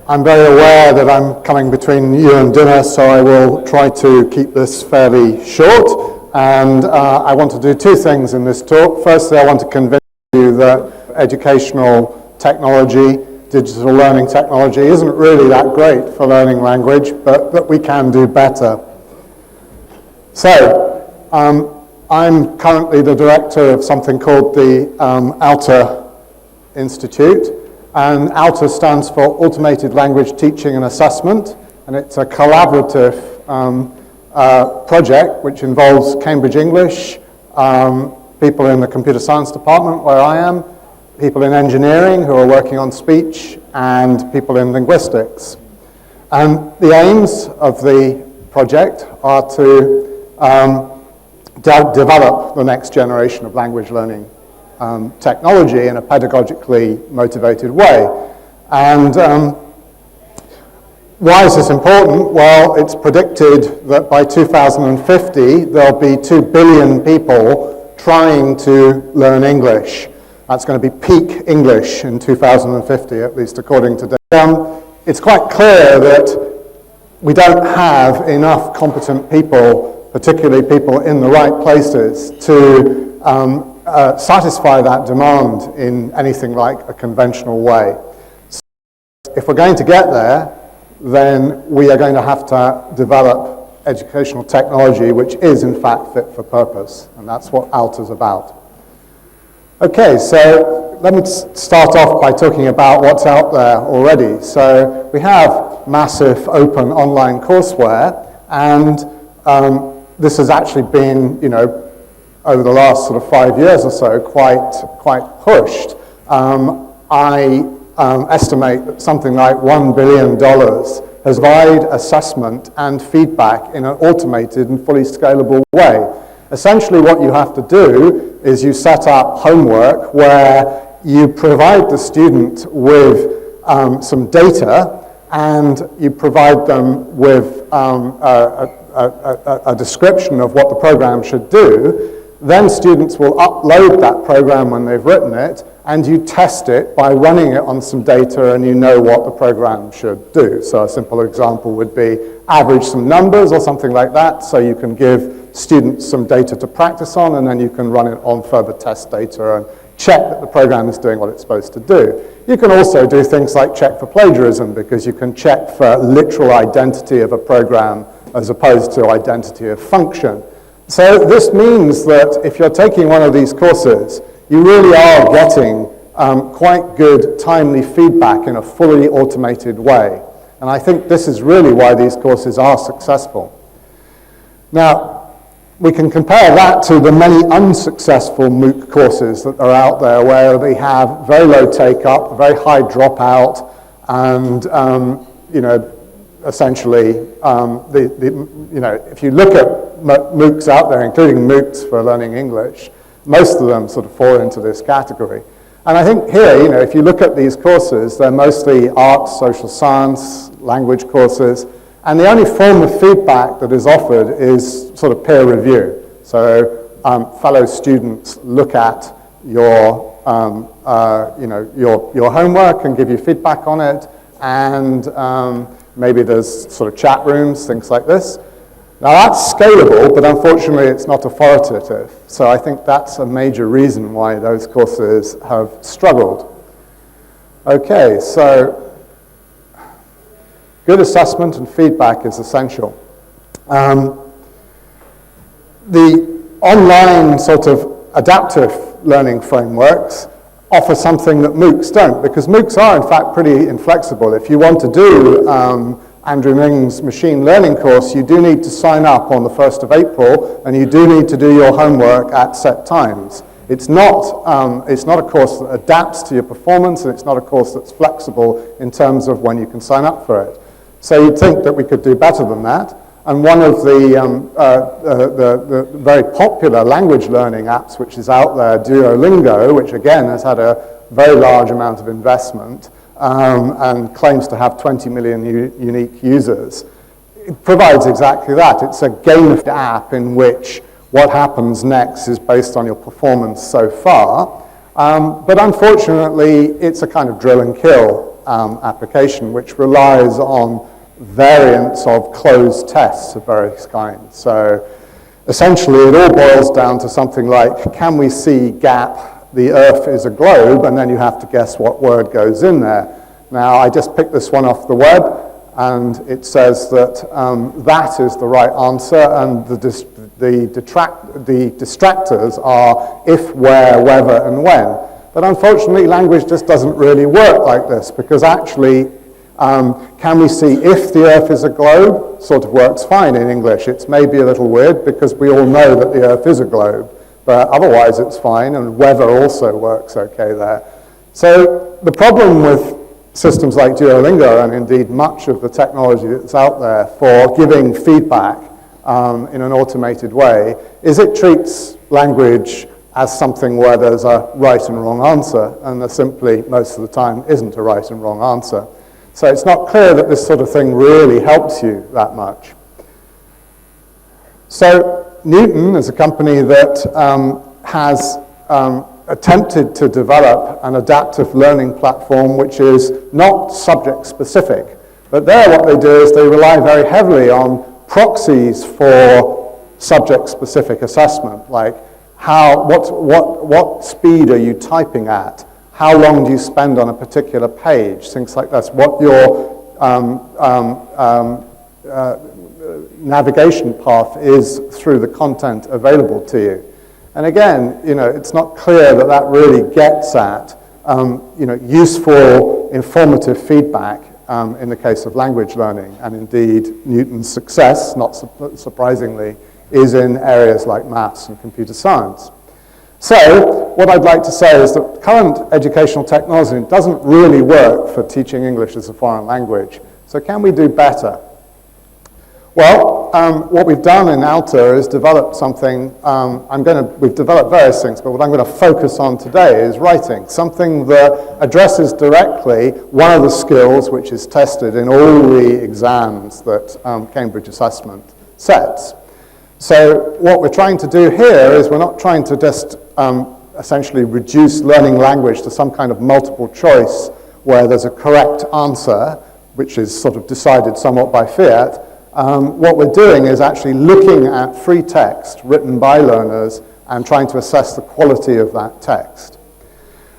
I'm very aware that I'm coming between you and dinner, so I will try to keep this fairly short. And I want to do two things in this talk. Firstly, I want to convince you that educational technology, digital learning technology, isn't really that great for learning language, but that we can do better. So, I'm currently the director of something called the ALTA Institute, and ALTA stands for Automated Language Teaching and Assessment, and it's a collaborative project which involves Cambridge English, people in the computer science department where I am, people in engineering who are working on speech, and people in linguistics. And the aims of the project are to develop the next generation of language learning technology in a pedagogically motivated way. And why is this important? Well, it's predicted that by 2050, there'll be 2 billion people trying to learn English. That's going to be peak English in 2050, at least according to data. It's quite clear that we don't have enough competent people, particularly people in the right places, to satisfy that demand in anything like a conventional way. So if we're going to get there, then we are going to have to develop educational technology which is in fact fit for purpose, and that's what ALTA's about. Okay, so let me start off by talking about what's out there already. So we have massive open online courseware, and this has actually been, over the last sort of 5 years or so, quite pushed. I estimate that something like $1 billion has provided assessment and feedback in an automated and fully scalable way. Essentially what you have to do is you set up homework where you provide the student with some data, and you provide them with a description of what the program should do. Then students will upload that program when they've written it, and you test it by running it on some data, and you know what the program should do. So a simple example would be average some numbers or something like that, so you can give students some data to practice on, and then you can run it on further test data and check that the program is doing what it's supposed to do. You can also do things like check for plagiarism, because you can check for literal identity of a program as opposed to identity of function. So this means that if you're taking one of these courses, you really are getting quite good, timely feedback in a fully automated way. And I think this is really why these courses are successful. Now, we can compare that to the many unsuccessful MOOC courses that are out there, where they have very low take-up, very high dropout, and essentially, if you look at MOOCs out there, including MOOCs for learning English, most of them sort of fall into this category. And I think here, if you look at these courses, they're mostly arts, social science, language courses, and the only form of feedback that is offered is sort of peer review. So fellow students look at your homework and give you feedback on it, and maybe there's sort of chat rooms, things like this. Now that's scalable, but unfortunately it's not authoritative. So I think that's a major reason why those courses have struggled. Okay, so good assessment and feedback is essential. The online sort of adaptive learning frameworks offer something that MOOCs don't, because MOOCs are in fact pretty inflexible. If you want to do Andrew Ming's machine learning course, you do need to sign up on the 1st of April, and you do need to do your homework at set times. It's not a course that adapts to your performance, and it's not a course that's flexible in terms of when you can sign up for it. So you'd think that we could do better than that. And one of the very popular language learning apps which is out there, Duolingo, which again has had a very large amount of investment, and claims to have 20 million unique users, it provides exactly that. It's a gamified app in which what happens next is based on your performance so far. But unfortunately, it's a kind of drill and kill application which relies on variants of closed tests of various kinds. So essentially, it all boils down to something like, can we see gap? The Earth is a globe, and then you have to guess what word goes in there. Now, I just picked this one off the web, and it says that that is the right answer, and the The distractors are if, where, whether, and when. But unfortunately, language just doesn't really work like this, because actually, can we see if the Earth is a globe? Sort of works fine in English. It's maybe a little weird because we all know that the Earth is a globe, but otherwise it's fine, and weather also works okay there. So the problem with systems like Duolingo, and indeed much of the technology that's out there for giving feedback in an automated way, is it treats language as something where there's a right and wrong answer, and there simply, most of the time, isn't a right and wrong answer. So it's not clear that this sort of thing really helps you that much. So Newton is a company that has attempted to develop an adaptive learning platform which is not subject-specific. But there what they do is they rely very heavily on proxies for subject-specific assessment, like what speed are you typing at? How long do you spend on a particular page? Things like that. What your navigation path is through the content available to you. And again, it's not clear that that really gets at useful, informative feedback in the case of language learning. And indeed, Newton's success, not surprisingly, is in areas like maths and computer science. So, what I'd like to say is that current educational technology doesn't really work for teaching English as a foreign language. So can we do better? Well, what we've done in Alta is develop something, we've developed various things, but what I'm going to focus on today is writing, something that addresses directly one of the skills which is tested in all the exams that Cambridge Assessment sets. So what we're trying to do here is we're not trying to just essentially reduce learning language to some kind of multiple choice where there's a correct answer, which is sort of decided somewhat by fiat. What we're doing is actually looking at free text written by learners and trying to assess the quality of that text.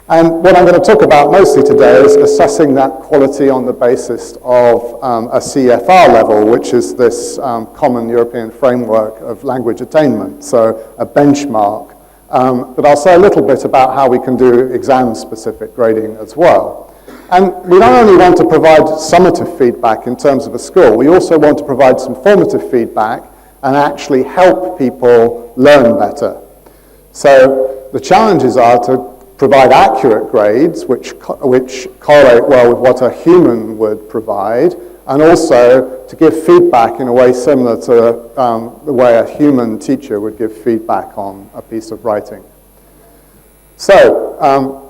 And what I'm going to talk about mostly today is assessing that quality on the basis of a CFR level, which is this common European framework of language attainment, so a benchmark. But I'll say a little bit about how we can do exam-specific grading as well. And we not only want to provide summative feedback in terms of a score, we also want to provide some formative feedback and actually help people learn better. So the challenges are to provide accurate grades, which correlate well with what a human would provide, and also to give feedback in a way similar to the way a human teacher would give feedback on a piece of writing. So,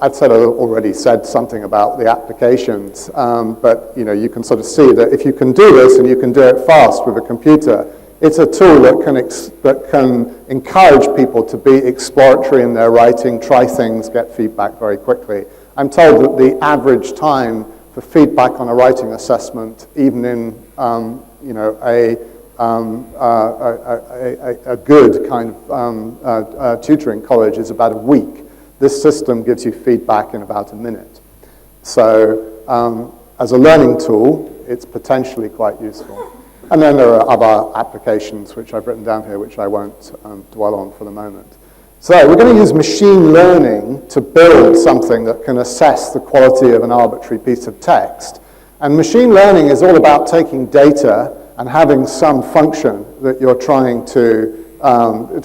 I've already said something about the applications, but you can sort of see that if you can do this and you can do it fast with a computer, it's a tool that can encourage people to be exploratory in their writing, try things, get feedback very quickly. I'm told that the average time for feedback on a writing assessment, even in a good kind of tutoring college, is about a week. This system gives you feedback in about a minute. So as a learning tool, it's potentially quite useful. And then there are other applications which I've written down here, which I won't dwell on for the moment. So we're going to use machine learning to build something that can assess the quality of an arbitrary piece of text. And machine learning is all about taking data and having some function that you're trying to,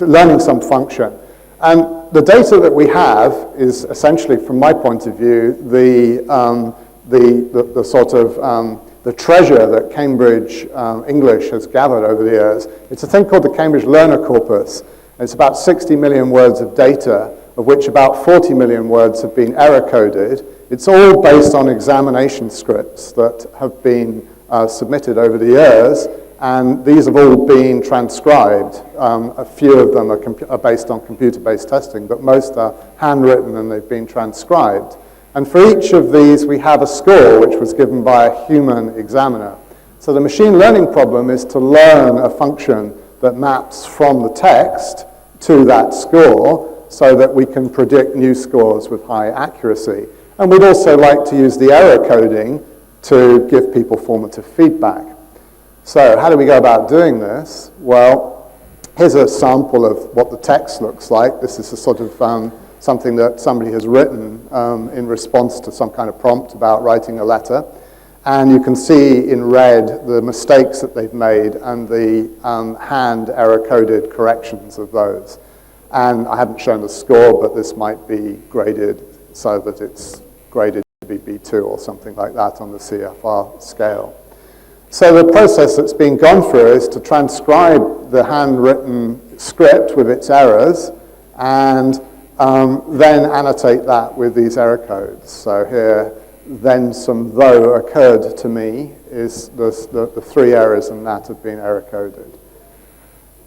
learning some function. And the data that we have is essentially, from my point of view, the sort of the treasure that Cambridge English has gathered over the years. It's a thing called the Cambridge Learner Corpus. It's about 60 million words of data, of which about 40 million words have been error-coded. It's all based on examination scripts that have been submitted over the years, and these have all been transcribed. A few of them are based on computer-based testing, but most are handwritten and they've been transcribed. And for each of these, we have a score which was given by a human examiner. So the machine learning problem is to learn a function that maps from the text to that score so that we can predict new scores with high accuracy. And we'd also like to use the error coding to give people formative feedback. So how do we go about doing this? Well, Here's a sample of what the text looks like. This is a sort of something that somebody has written in response to some kind of prompt about writing a letter. And you can see in red the mistakes that they've made and the hand error-coded corrections of those. And I haven't shown the score, but this might be graded so that it's graded to be B2 or something like that on the CFR scale. So the process that's been gone through is to transcribe the handwritten script with its errors and then annotate that with these error codes. So here, then some though occurred to me is the three errors in that have been error coded.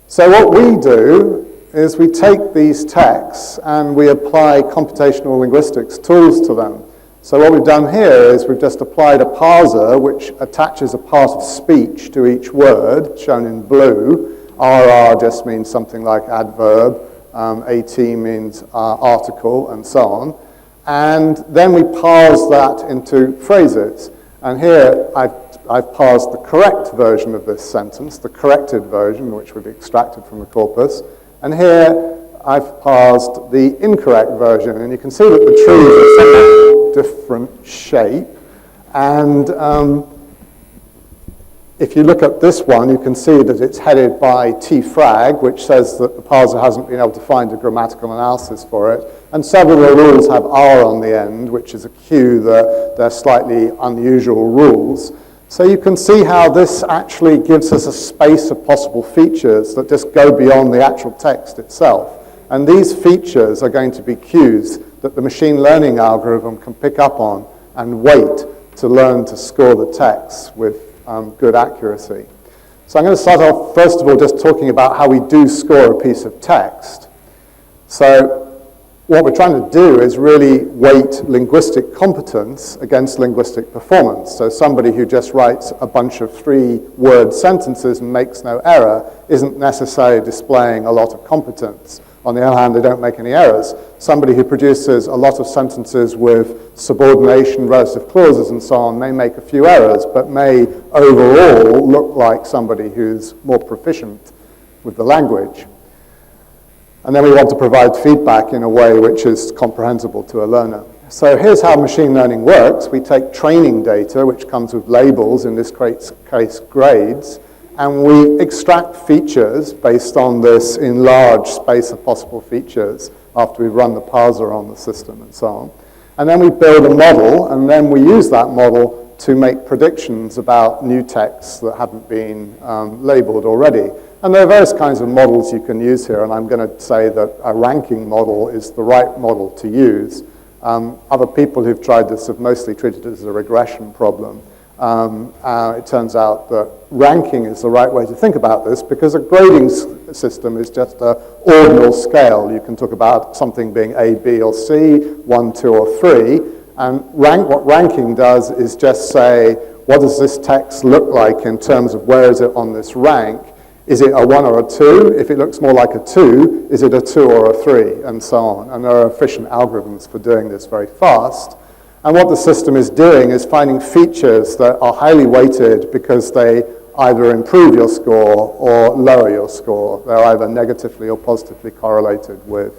So what we do is we take these texts and we apply computational linguistics tools to them. So what we've done here is we've just applied a parser which attaches a part of speech to each word, shown in blue. RR just means something like adverb, AT means article, and so on. And then we parse that into phrases. And here I've parsed the correct version of this sentence, the corrected version, which we've extracted from the corpus. And here I've parsed the incorrect version. And you can see that the tree is a different shape. And if you look at this one, you can see that it's headed by tfrag, which says that the parser hasn't been able to find a grammatical analysis for it. And several of the rules have R on the end, which is a cue that they're slightly unusual rules. So you can see how this actually gives us a space of possible features that just go beyond the actual text itself. And these features are going to be cues that the machine learning algorithm can pick up on and wait to learn to score the text with good accuracy. So I'm going to start off, first of all, just talking about how we do score a piece of text. So what we're trying to do is really weight linguistic competence against linguistic performance. So somebody who just writes a bunch of 3-word sentences and makes no error isn't necessarily displaying a lot of competence. On the other hand, they don't make any errors. Somebody who produces a lot of sentences with subordination, relative clauses, and so on may make a few errors, but may overall look like somebody who's more proficient with the language. And then we want to provide feedback in a way which is comprehensible to a learner. So here's how machine learning works. We take training data, which comes with labels, in this case grades, and we extract features based on this enlarged space of possible features after we've run the parser on the system and so on. And then we build a model, and then we use that model to make predictions about new texts that haven't been labeled already. And there are various kinds of models you can use here, and I'm going to say that a ranking model is the right model to use. Other people who've tried this have mostly treated it as a regression problem. It turns out that ranking is the right way to think about this because a grading system is just an ordinal scale. You can talk about something being A, B, or C, 1, 2, or 3. And what ranking does is just say, what does this text look like in terms of where is it on this rank? Is it a 1 or a 2? If it looks more like a 2, is it a 2 or a 3? And so on. And there are efficient algorithms for doing this very fast. And what the system is doing is finding features that are highly weighted because they either improve your score or lower your score. They're either negatively or positively correlated with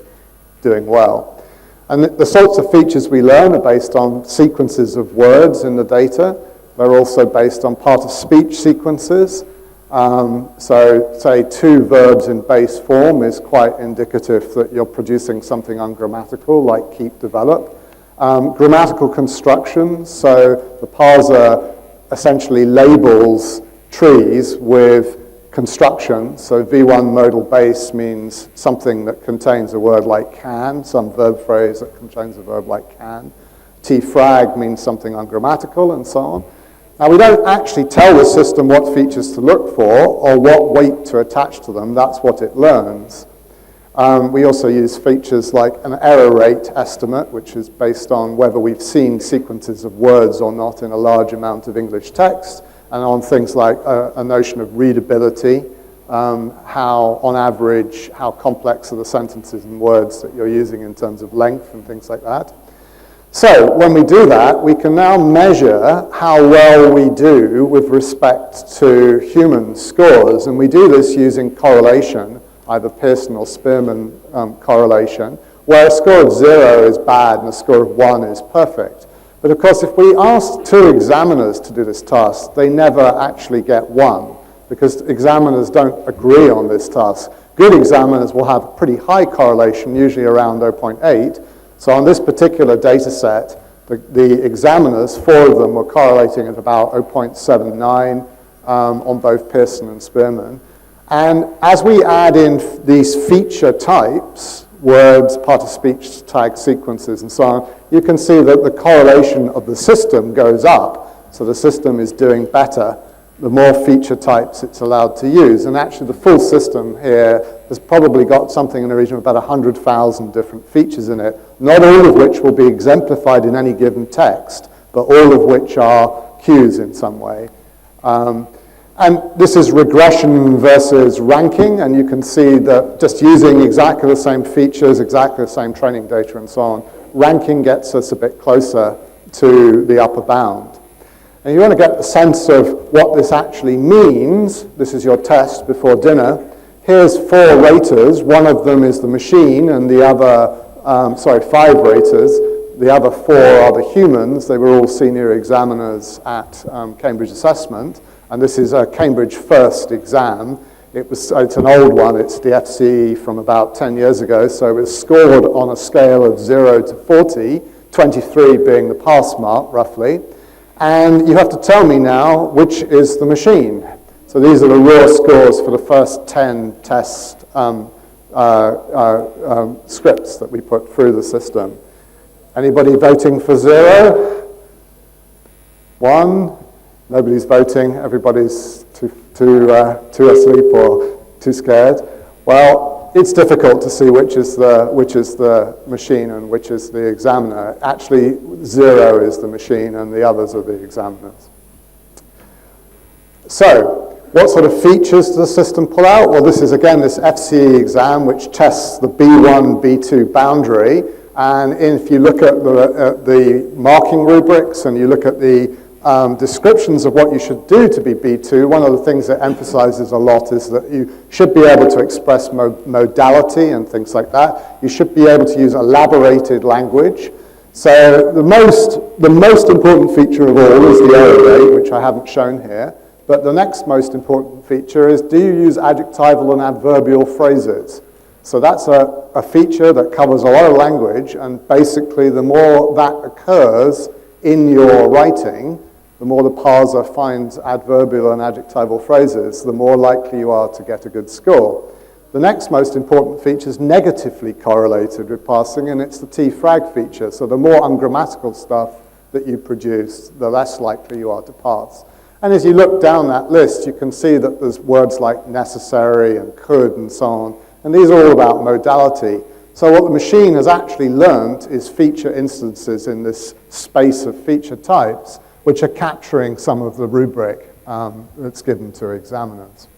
doing well. And the sorts of features we learn are based on sequences of words in the data. They're also based on part of speech sequences. So say 2 verbs in base form is quite indicative that you're producing something ungrammatical like keep, develop. Grammatical constructions, so the parser essentially labels trees with constructions. So V1 modal base means something that contains a word like can, some verb phrase that contains a verb like can. Tfrag means something ungrammatical, and so on. Now, we don't actually tell the system what features to look for or what weight to attach to them. That's what it learns. We also use features like an error rate estimate, which is based on whether we've seen sequences of words or not in a large amount of English text, and on things like a notion of readability, how, on average, how complex are the sentences and words that you're using in terms of length and things like that. So when we do that, we can now measure how well we do with respect to human scores, and we do this using correlation either Pearson or Spearman correlation, where a score of 0 is bad and a score of 1 is perfect. But of course, if we ask 2 examiners to do this task, they never actually get 1, because examiners don't agree on this task. Good examiners will have pretty high correlation, usually around 0.8. So on this particular data set, the examiners, 4 of them, were correlating at about 0.79 on both Pearson and Spearman. And as we add in these feature types, words, part of speech tag sequences, and so on, you can see that the correlation of the system goes up. So the system is doing better the more feature types it's allowed to use. And actually the full system here has probably got something in the region of about 100,000 different features in it, not all of which will be exemplified in any given text, but all of which are cues in some way. And this is regression versus ranking, and you can see that just using exactly the same features, exactly the same training data and so on, ranking gets us a bit closer to the upper bound. And you want to get a sense of what this actually means. This is your test before dinner. Here's 4 raters. One of them is the machine, and the other, 5 raters. The other 4 are the humans. They were all senior examiners at Cambridge Assessment. And this is a Cambridge first exam. It's an old one. It's the FCE from about 10 years ago. So it was scored on a scale of 0 to 40, 23 being the pass mark, roughly. And you have to tell me now which is the machine. So these are the raw scores for the first 10 test scripts that we put through the system. Anybody voting for 0? 1? Nobody's voting. Everybody's too asleep or too scared. Well, it's difficult to see which is the machine and which is the examiner. Actually, 0 is the machine and the others are the examiners. So, what sort of features does the system pull out? Well, this is again this FCE exam which tests the B1, B2 boundary. And if you look at the marking rubrics and you look at the descriptions of what you should do to be B2, one of the things it emphasizes a lot is that you should be able to express modality and things like that. You should be able to use elaborated language. So the most important feature of all is the error rate, which I haven't shown here. But the next most important feature is, do you use adjectival and adverbial phrases? So that's a feature that covers a lot of language, and basically the more that occurs in your writing, the more the parser finds adverbial and adjectival phrases, the more likely you are to get a good score. The next most important feature is negatively correlated with parsing, and it's the T-frag feature. So the more ungrammatical stuff that you produce, the less likely you are to pass. And as you look down that list, you can see that there's words like necessary and could and so on, and these are all about modality. So what the machine has actually learned is feature instances in this space of feature types, which are capturing some of the rubric that's given to examiners.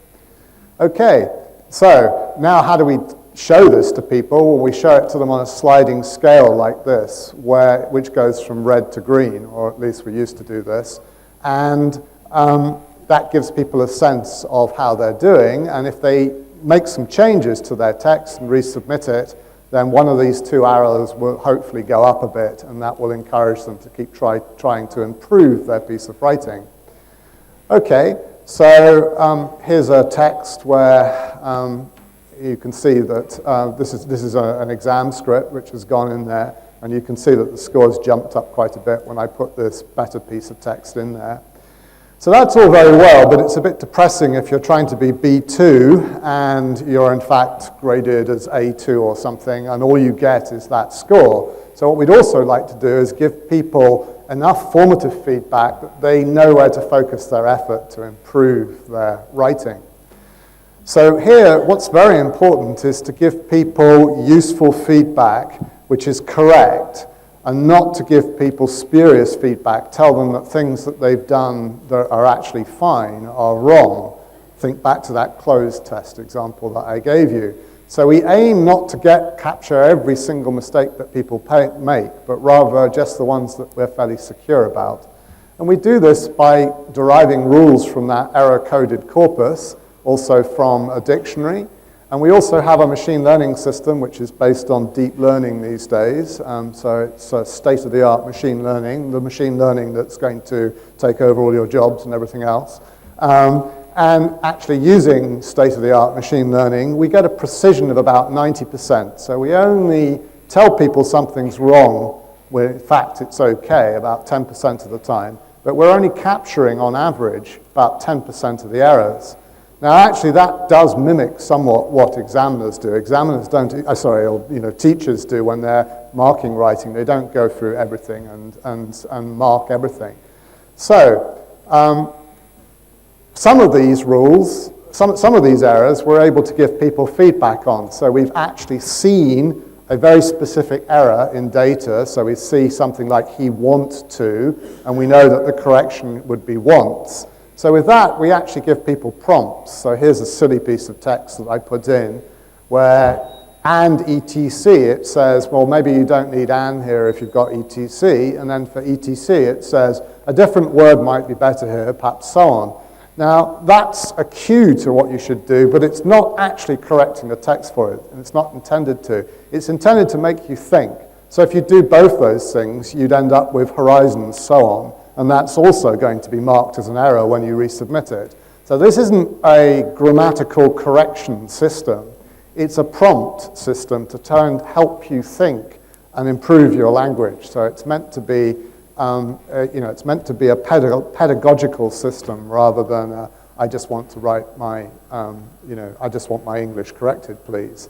Okay, so now how do we show this to people? Well, we show it to them on a sliding scale like this, which goes from red to green, or at least we used to do this. And that gives people a sense of how they're doing, and if they make some changes to their text and resubmit it, then one of these 2 arrows will hopefully go up a bit, and that will encourage them to keep trying to improve their piece of writing. Okay, so here's a text where you can see that this is an exam script which has gone in there, and you can see that the scores jumped up quite a bit when I put this better piece of text in there. So that's all very well, but it's a bit depressing if you're trying to be B2 and you're in fact graded as A2 or something, and all you get is that score. So what we'd also like to do is give people enough formative feedback that they know where to focus their effort to improve their writing. So here, what's very important is to give people useful feedback which is correct, and not to give people spurious feedback, tell them that things that they've done that are actually fine are wrong. Think back to that closed test example that I gave you. So we aim not to capture every single mistake that people make, but rather just the ones that we're fairly secure about. And we do this by deriving rules from that error-coded corpus, also from a dictionary, And we also have a machine learning system which is based on deep learning these days. So it's state-of-the-art machine learning, the machine learning that's going to take over all your jobs and everything else. And actually using state-of-the-art machine learning, we get a precision of about 90%. So we only tell people something's wrong when in fact it's okay about 10% of the time. But we're only capturing on average about 10% of the errors. Now, actually, that does mimic somewhat what examiners do. Examiners don't, teachers do when they're marking writing. They don't go through everything and mark everything. So, some of these rules, some of these errors, we're able to give people feedback on. So we've actually seen a very specific error in data. So we see something like he wants to, and we know that the correction would be wants. So with that, we actually give people prompts. So here's a silly piece of text that I put in where and etc, it says, well, maybe you don't need and here if you've got etc. And then for etc, it says, a different word might be better here, perhaps so on. Now, that's a cue to what you should do, but it's not actually correcting the text for it, and it's not intended to. It's intended to make you think. So if you do both those things, you'd end up with horizons, so on. And that's also going to be marked as an error when you resubmit it. So this isn't a grammatical correction system. It's a prompt system to try and help you think and improve your language. So it's meant to be, it's meant to be a pedagogical system rather than I just want to write my, I just want my English corrected, please.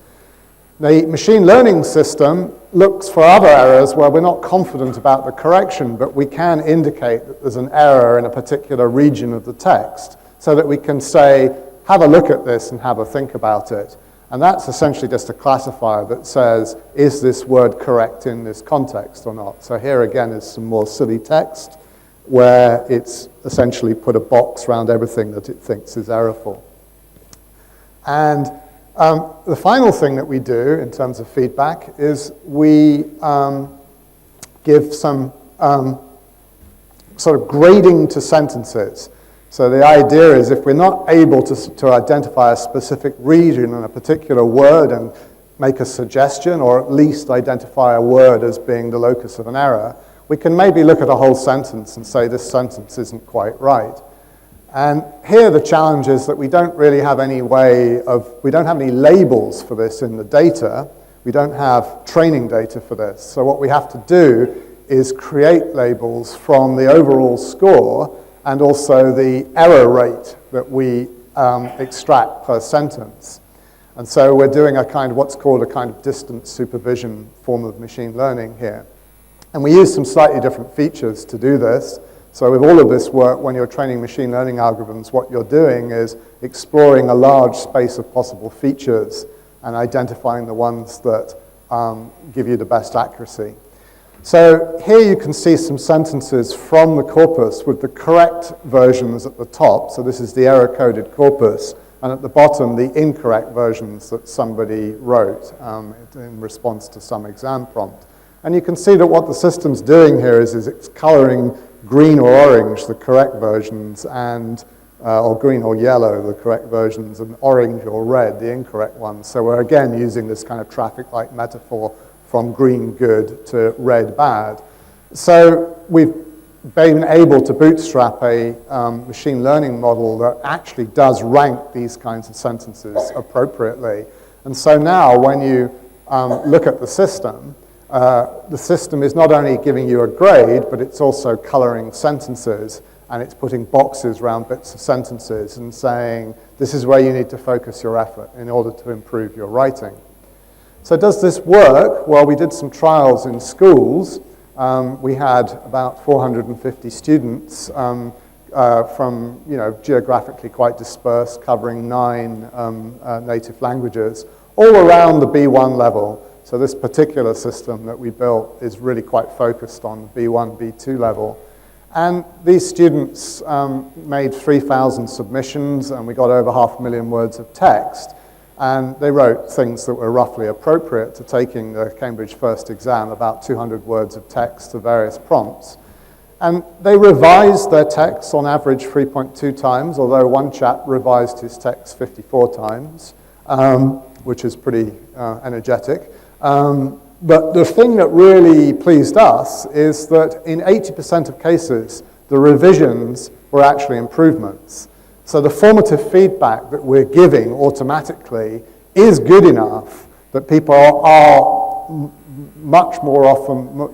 The machine learning system looks for other errors where we're not confident about the correction, but we can indicate that there's an error in a particular region of the text so that we can say, have a look at this and have a think about it. And that's essentially just a classifier that says, is this word correct in this context or not? So here again is some more silly text where it's essentially put a box around everything that it thinks is errorful. And the final thing that we do in terms of feedback is we give some sort of grading to sentences. So the idea is if we're not able to identify a specific region and a particular word and make a suggestion, or at least identify a word as being the locus of an error, we can maybe look at a whole sentence and say this sentence isn't quite right. And here the challenge is that we don't really have any we don't have any labels for this in the data. We don't have training data for this. So what we have to do is create labels from the overall score and also the error rate that we extract per sentence. And so we're doing a kind of what's called a kind of distance supervision form of machine learning here. And we use some slightly different features to do this. So with all of this work, when you're training machine learning algorithms, what you're doing is exploring a large space of possible features and identifying the ones that give you the best accuracy. So here you can see some sentences from the corpus with the correct versions at the top. So this is the error-coded corpus. And at the bottom, the incorrect versions that somebody wrote in response to some exam prompt. And you can see that what the system's doing here is it's coloring green or orange, the correct versions, and or green or yellow, the correct versions, and orange or red, the incorrect ones. So we're again using this kind of traffic light metaphor from green good to red bad. So we've been able to bootstrap a machine learning model that actually does rank these kinds of sentences appropriately. And so now when you look at the system is not only giving you a grade, but it's also coloring sentences, and it's putting boxes around bits of sentences and saying, this is where you need to focus your effort in order to improve your writing. So does this work? Well, we did some trials in schools. We had about 450 students from, geographically quite dispersed, covering 9 native languages, all around the B1 level. So this particular system that we built is really quite focused on the B1, B2 level. And these students made 3,000 submissions, and we got over 500,000 words of text. And they wrote things that were roughly appropriate to taking the Cambridge first exam, about 200 words of text to various prompts. And they revised their texts on average 3.2 times, although one chap revised his text 54 times. which is pretty energetic. But the thing that really pleased us is that in 80% of cases, the revisions were actually improvements. So the formative feedback that we're giving automatically is good enough that people are much more often,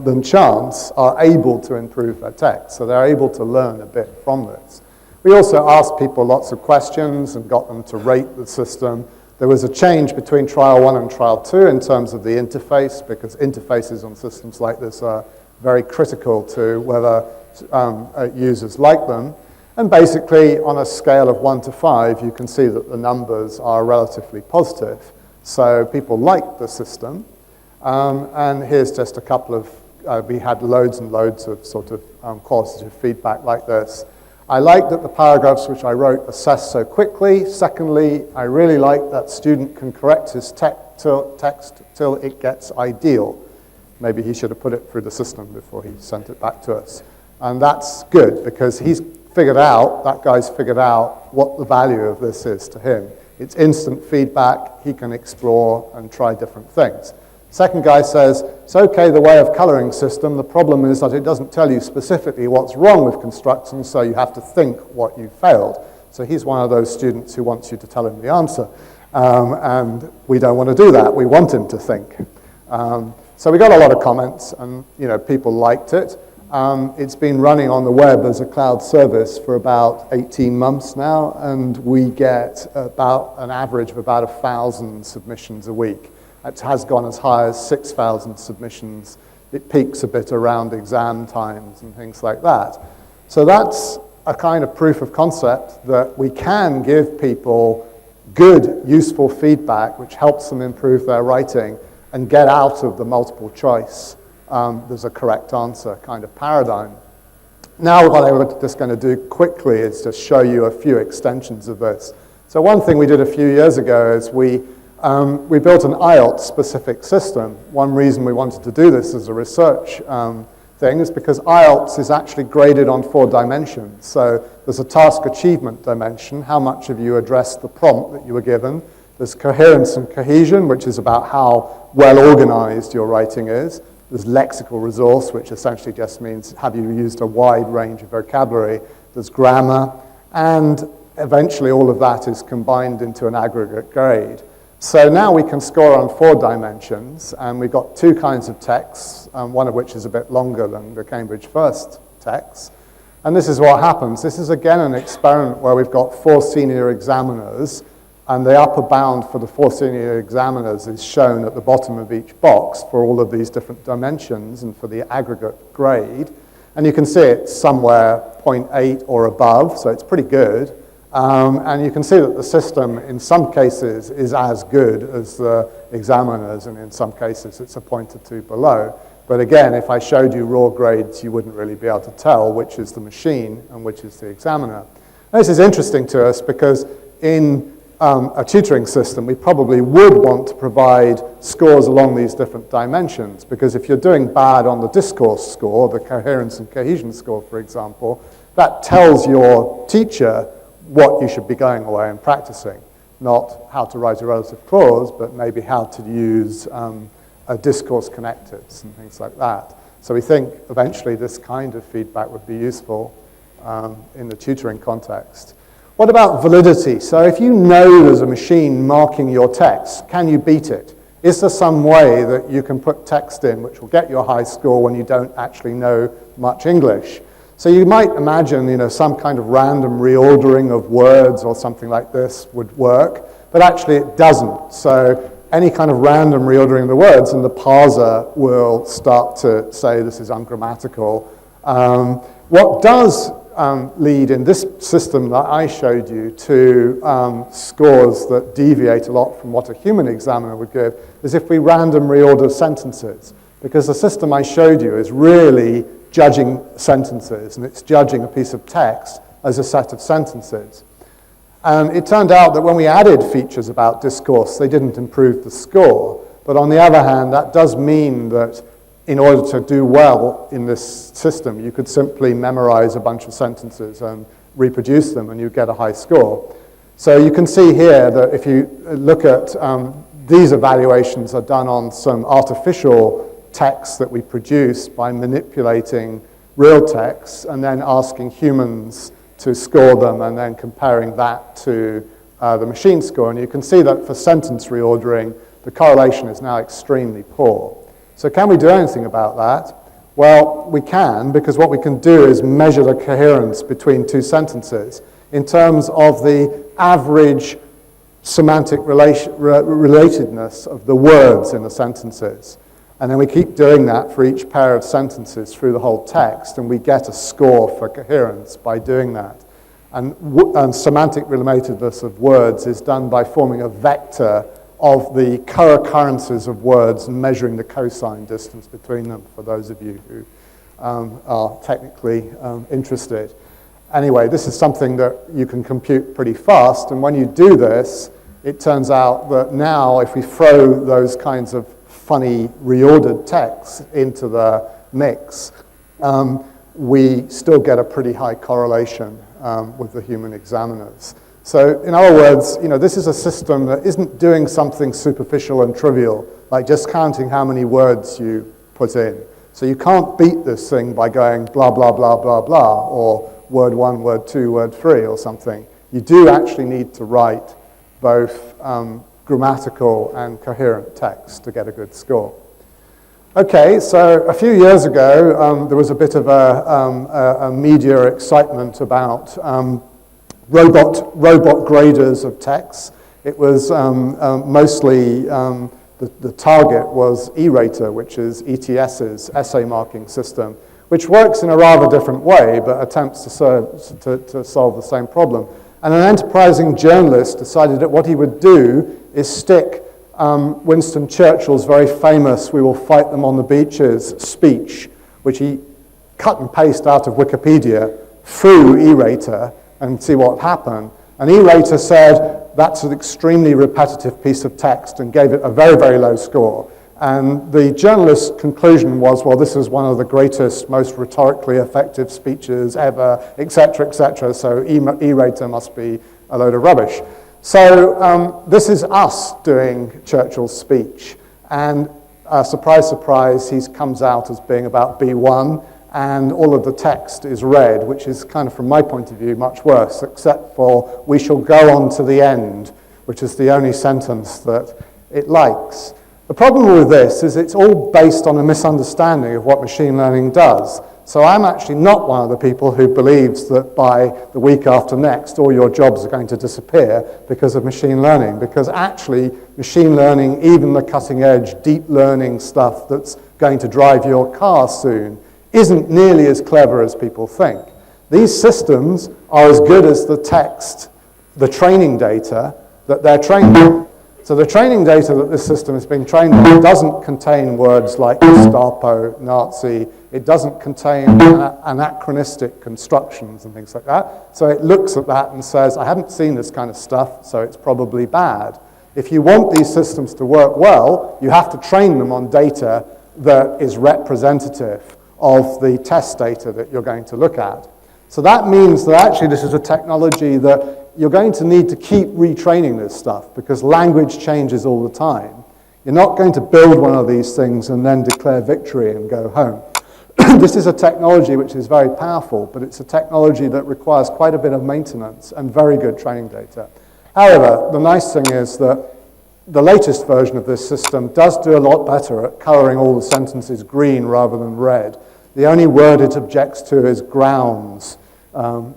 than chance, are able to improve their text. So they're able to learn a bit from this. We also asked people lots of questions and got them to rate the system. There was a change between trial 1 and trial 2 in terms of the interface, because interfaces on systems like this are very critical to whether users like them. And basically, on a scale of 1 to 5, you can see that the numbers are relatively positive. So people like the system. And here's just a couple of, we had loads and loads of sort of qualitative feedback like this. I like that the paragraphs which I wrote assess so quickly. Secondly, I really like that student can correct his text till it gets ideal. Maybe he should have put it through the system before he sent it back to us. And that's good, because he's figured out, that guy's figured out what the value of this is to him. It's instant feedback. He can explore and try different things. Second guy says, it's okay, the way of coloring system. The problem is that it doesn't tell you specifically what's wrong with constructions, so you have to think what you failed. So he's one of those students who wants you to tell him the answer. And we don't want to do that. We want him to think. So we got a lot of comments, and people liked it. It's been running on the web as a cloud service for about 18 months now, and we get about an average of about 1,000 submissions a week. It has gone as high as 6,000 submissions. It peaks a bit around exam times and things like that. So that's a kind of proof of concept that we can give people good, useful feedback which helps them improve their writing and get out of the multiple choice, there's a correct answer kind of paradigm. Now what I'm just going to do quickly is just show you a few extensions of this. So one thing we did a few years ago is we built an IELTS-specific system. One reason we wanted to do this as a research thing is because IELTS is actually graded on 4 dimensions. So there's a task achievement dimension, how much of you addressed the prompt that you were given. There's coherence and cohesion, which is about how well organized your writing is. There's lexical resource, which essentially just means have you used a wide range of vocabulary. There's grammar, and eventually all of that is combined into an aggregate grade. So now we can score on 4 dimensions, and we've got 2 kinds of texts, one of which is a bit longer than the Cambridge First text. And this is what happens. This is again an experiment where we've got 4 senior examiners, and the upper bound for the 4 senior examiners is shown at the bottom of each box for all of these different dimensions and for the aggregate grade. And you can see it's somewhere 0.8 or above, so it's pretty good. And you can see that the system, in some cases, is as good as the examiners, and in some cases, it's a point or 2 below. But again, if I showed you raw grades, you wouldn't really be able to tell which is the machine and which is the examiner. And this is interesting to us because in a tutoring system, we probably would want to provide scores along these different dimensions, because if you're doing bad on the discourse score, the coherence and cohesion score, for example, that tells your teacher what you should be going away and practicing. Not how to write a relative clause, but maybe how to use discourse connectives and things like that. So we think eventually this kind of feedback would be useful in the tutoring context. What about validity? So if you know there's a machine marking your text, can you beat it? Is there some way that you can put text in which will get you a high score when you don't actually know much English? So you might imagine, some kind of random reordering of words or something like this would work, but actually it doesn't. So any kind of random reordering of the words, and the parser will start to say this is ungrammatical. What does lead in this system that I showed you to scores that deviate a lot from what a human examiner would give is if we random reorder sentences, because the system I showed you is really judging sentences, and it's judging a piece of text as a set of sentences. And it turned out that when we added features about discourse, they didn't improve the score. But on the other hand, that does mean that in order to do well in this system, you could simply memorize a bunch of sentences and reproduce them, and you get a high score. So you can see here that if you look at these evaluations are done on some artificial text that we produce by manipulating real text and then asking humans to score them and then comparing that to the machine score. And you can see that for sentence reordering, the correlation is now extremely poor. So can we do anything about that? Well, we can, because what we can do is measure the coherence between two sentences in terms of the average semantic relatedness of the words in the sentences. And then we keep doing that for each pair of sentences through the whole text, and we get a score for coherence by doing that. And semantic relatedness of words is done by forming a vector of the co-occurrences of words and measuring the cosine distance between them, for those of you who are technically interested. Anyway, this is something that you can compute pretty fast, and when you do this, it turns out that now if we throw those kinds of funny reordered texts into the mix, we still get a pretty high correlation with the human examiners. So in other words, this is a system that isn't doing something superficial and trivial, like just counting how many words you put in. So you can't beat this thing by going blah, blah, blah, blah, blah, or word 1, word 2, word 3, or something. You do actually need to write both grammatical and coherent text to get a good score. Okay, so a few years ago, there was a bit of a media excitement about robot graders of text. It was mostly, the target was E-Rater, which is ETS's essay marking system, which works in a rather different way, but attempts to solve the same problem. And an enterprising journalist decided that what he would do is stick Winston Churchill's very famous "We will fight them on the beaches" speech, which he cut and pasted out of Wikipedia, through E-Rater and see what happened. And E-Rater said, that's an extremely repetitive piece of text, and gave it a very, very low score. And the journalist's conclusion was, well, this is one of the greatest, most rhetorically effective speeches ever, etc., so E-Rater must be a load of rubbish. So this is us doing Churchill's speech. And surprise, surprise, he comes out as being about B1, and all of the text is red, which is kind of, from my point of view, much worse, except for "we shall go on to the end," which is the only sentence that it likes. The problem with this is it's all based on a misunderstanding of what machine learning does. So I'm actually not one of the people who believes that by the week after next, all your jobs are going to disappear because of machine learning, because actually machine learning, even the cutting edge, deep learning stuff that's going to drive your car soon, isn't nearly as clever as people think. These systems are as good as the text, the training data that they're trained on. So the training data that this system is being trained on doesn't contain words like Gestapo, Nazi. It doesn't contain anachronistic constructions and things like that. So it looks at that and says, I haven't seen this kind of stuff, so it's probably bad. If you want these systems to work well, you have to train them on data that is representative of the test data that you're going to look at. So that means that actually this is a technology that you're going to need to keep retraining this stuff, because language changes all the time. You're not going to build one of these things and then declare victory and go home. This is a technology which is very powerful, but it's a technology that requires quite a bit of maintenance and very good training data. However, the nice thing is that the latest version of this system does do a lot better at coloring all the sentences green rather than red. The only word it objects to is grounds,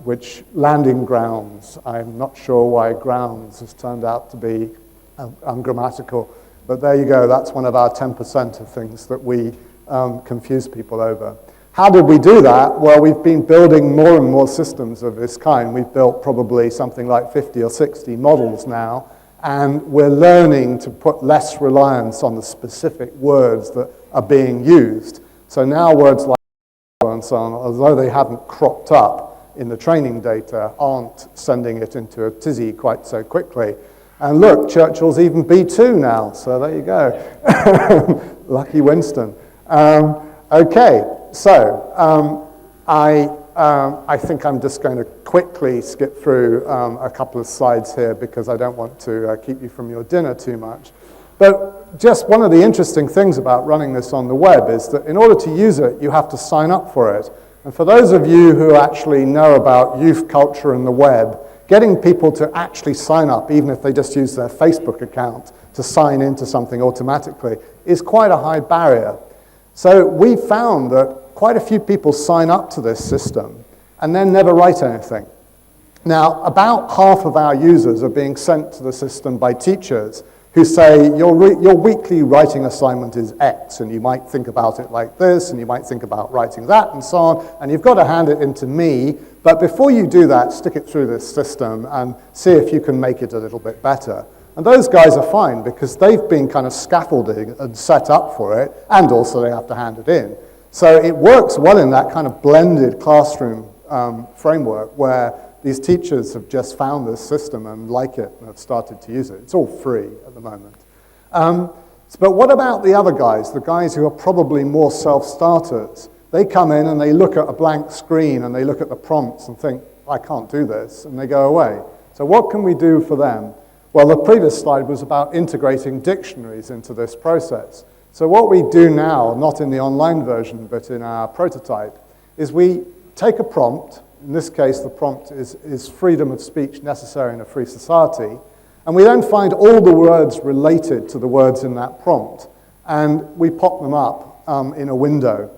which landing grounds. I'm not sure why grounds has turned out to be ungrammatical, but there you go. That's one of our 10% of things that we confuse people over. How did we do that? Well, we've been building more and more systems of this kind. We've built probably something like 50 or 60 models now, and we're learning to put less reliance on the specific words that are being used. So now words like and so on, although they haven't cropped up in the training data, aren't sending it into a tizzy quite so quickly. And look, Churchill's even B2 now, so there you go. Lucky Winston. Okay, so I I think I'm just going to quickly skip through a couple of slides here because I don't want to keep you from your dinner too much. But just one of the interesting things about running this on the web is that in order to use it, you have to sign up for it. And for those of you who actually know about youth culture and the web, getting people to actually sign up, even if they just use their Facebook account to sign into something automatically, is quite a high barrier. So we found that quite a few people sign up to this system and then never write anything. Now, about half of our users are being sent to the system by teachers who say, your weekly writing assignment is X, and you might think about it like this, and you might think about writing that, and so on, and you've got to hand it in to me, but before you do that, stick it through this system and see if you can make it a little bit better. And those guys are fine because they've been kind of scaffolding and set up for it, and also they have to hand it in. So it works well in that kind of blended classroom framework where these teachers have just found this system and like it and have started to use it. It's all free at the moment. But what about the other guys, the guys who are probably more self-starters? They come in and they look at a blank screen and they look at the prompts and think, I can't do this, and they go away. So what can we do for them? Well, the previous slide was about integrating dictionaries into this process. So what we do now, not in the online version, but in our prototype, is we take a prompt. In this case, the prompt is freedom of speech necessary in a free society. And we then find all the words related to the words in that prompt. And we pop them up in a window.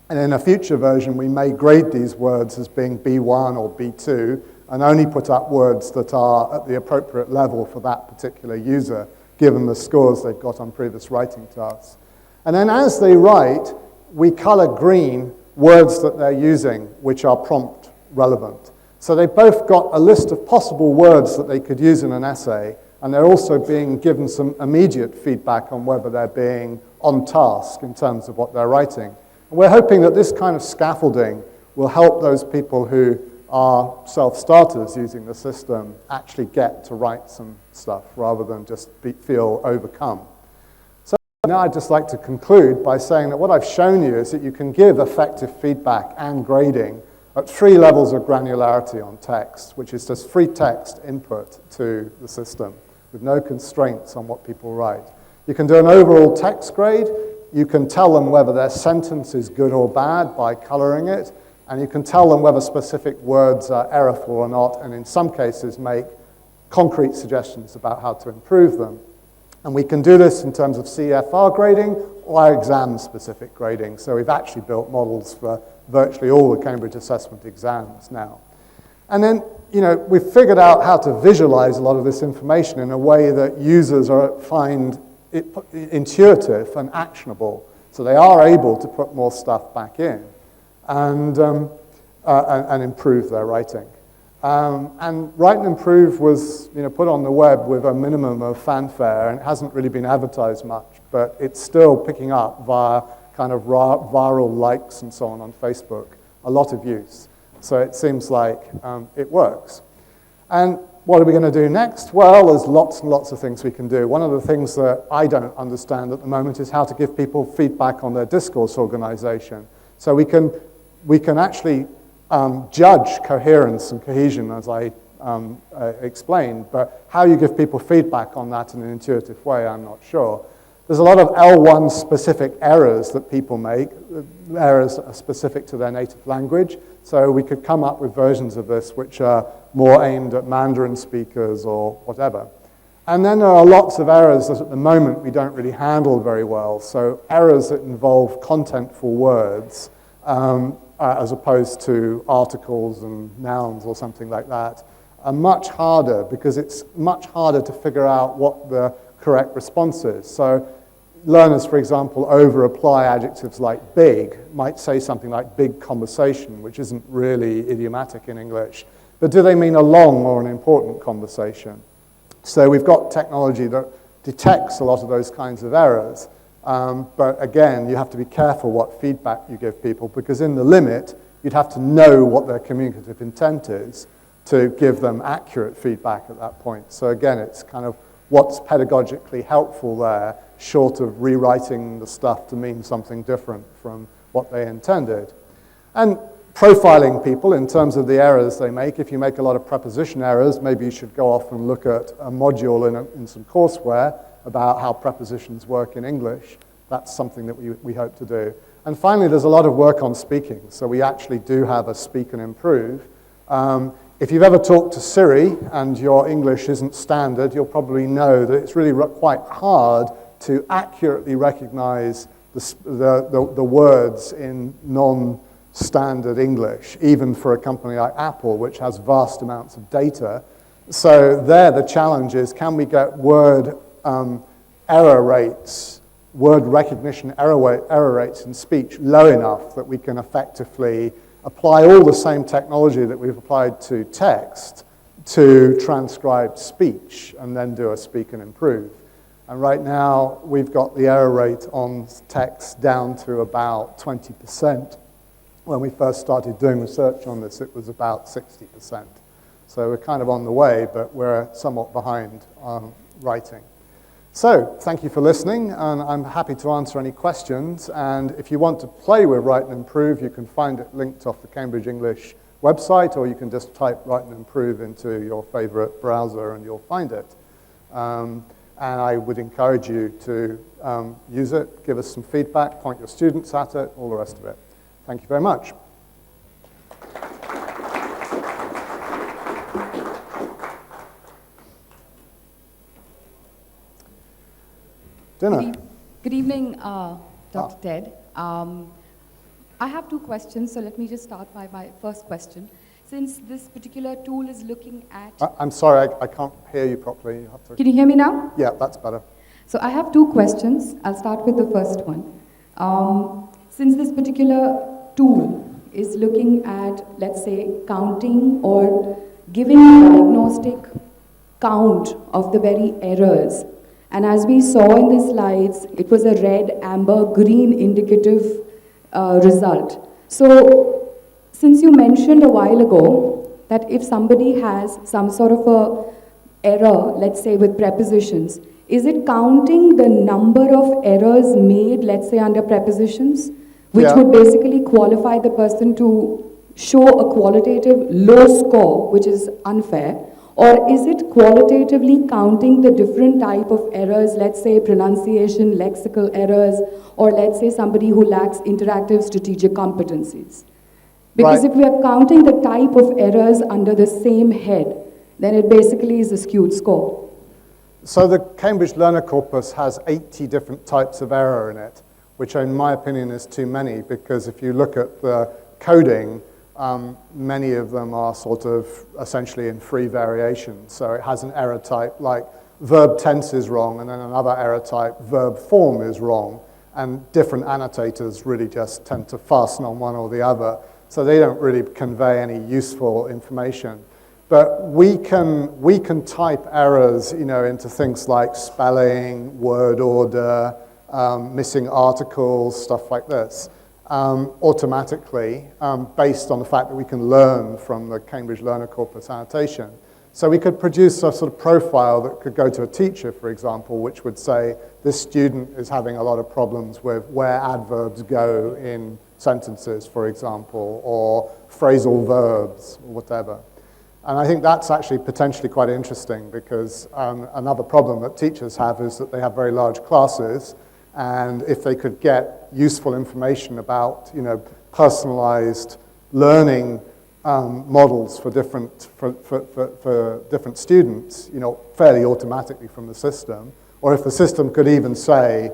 And in a future version, we may grade these words as being B1 or B2 and only put up words that are at the appropriate level for that particular user, given the scores they've got on previous writing tasks. And then as they write, we color green words that they're using, which are prompt relevant. So they've both got a list of possible words that they could use in an essay, and they're also being given some immediate feedback on whether they're being on task in terms of what they're writing. And we're hoping that this kind of scaffolding will help those people who are self-starters using the system actually get to write some stuff rather than just feel overcome. So now I'd just like to conclude by saying that what I've shown you is that you can give effective feedback and grading at 3 levels of granularity on text, which is just free text input to the system with no constraints on what people write. You can do an overall text grade. You can tell them whether their sentence is good or bad by coloring it. And you can tell them whether specific words are errorful or not, and in some cases make concrete suggestions about how to improve them. And we can do this in terms of CFR grading or exam-specific grading. So we've actually built models for virtually all the Cambridge assessment exams now. And then, we've figured out how to visualize a lot of this information in a way that users find it intuitive and actionable. So they are able to put more stuff back in and improve their writing. And Write and Improve was put on the web with a minimum of fanfare, and it hasn't really been advertised much, but it's still picking up via kind of viral likes and so on Facebook, a lot of use. So it seems like it works. And what are we going to do next? Well, there's lots and lots of things we can do. One of the things that I don't understand at the moment is how to give people feedback on their discourse organization. So we can actually judge coherence and cohesion, as I explained, but how you give people feedback on that in an intuitive way, I'm not sure. There's a lot of L1 specific errors that people make, errors are specific to their native language, so we could come up with versions of this which are more aimed at Mandarin speakers or whatever. And then there are lots of errors that at the moment we don't really handle very well, so errors that involve contentful words, as opposed to articles and nouns or something like that, are much harder because it's much harder to figure out what the correct response is. So learners, for example, over-apply adjectives like big, might say something like big conversation, which isn't really idiomatic in English. But do they mean a long or an important conversation? So we've got technology that detects a lot of those kinds of errors. But again, you have to be careful what feedback you give people, because in the limit, you'd have to know what their communicative intent is to give them accurate feedback at that point. So again, it's kind of what's pedagogically helpful there, short of rewriting the stuff to mean something different from what they intended. And profiling people in terms of the errors they make. If you make a lot of preposition errors, maybe you should go off and look at a module in some courseware about how prepositions work in English. That's something that we hope to do. And finally, there's a lot of work on speaking. So we actually do have a Speak and Improve. If you've ever talked to Siri and your English isn't standard, you'll probably know that it's really quite hard to accurately recognize the words in non-standard English, even for a company like Apple, which has vast amounts of data. So there, the challenge is, can we get word error rates, word recognition error rates in speech low enough that we can effectively apply all the same technology that we've applied to text to transcribed speech and then do a Speak and Improve. And right now, we've got the error rate on text down to about 20%. When we first started doing research on this, it was about 60%. So we're kind of on the way, but we're somewhat behind on writing. So, thank you for listening, and I'm happy to answer any questions. And if you want to play with Write and Improve, you can find it linked off the Cambridge English website, or you can just type Write and Improve into your favorite browser and you'll find it. And I would encourage you to use it, give us some feedback, point your students at it, all the rest of it. Thank you very much. Dinner. Good evening, Dr. Ted. I have two questions, so let me just start by my first question. Since this particular tool is looking at... I'm sorry, I can't hear you properly. You have to... Can you hear me now? Yeah, that's better. So I have two questions. I'll start with the first one. Since this particular tool is looking at, let's say, counting or giving a diagnostic count of the very errors, and as we saw in the slides, it was a red, amber, green indicative result. So, since you mentioned a while ago that if somebody has some sort of a error, let's say with prepositions, is it counting the number of errors made, let's say under prepositions, which would basically qualify the person to show a qualitative low score, which is unfair? Or is it qualitatively counting the different type of errors, let's say pronunciation, lexical errors, or let's say somebody who lacks interactive strategic competencies? Because if we are counting the type of errors under the same head, then it basically is a skewed score. So the Cambridge Learner Corpus has 80 different types of error in it, which in my opinion is too many, because if you look at the coding, many of them are sort of essentially in free variation. So it has an error type like verb tense is wrong, and then another error type, verb form is wrong. And different annotators really just tend to fasten on one or the other. So they don't really convey any useful information. But we can type errors, into things like spelling, word order, missing articles, stuff like this. Automatically, based on the fact that we can learn from the Cambridge Learner Corpus annotation. So we could produce a sort of profile that could go to a teacher, for example, which would say, this student is having a lot of problems with where adverbs go in sentences, for example, or phrasal verbs, or whatever. And I think that's actually potentially quite interesting, because another problem that teachers have is that they have very large classes, and if they could get useful information about, personalized learning models for different students, fairly automatically from the system, or if the system could even say,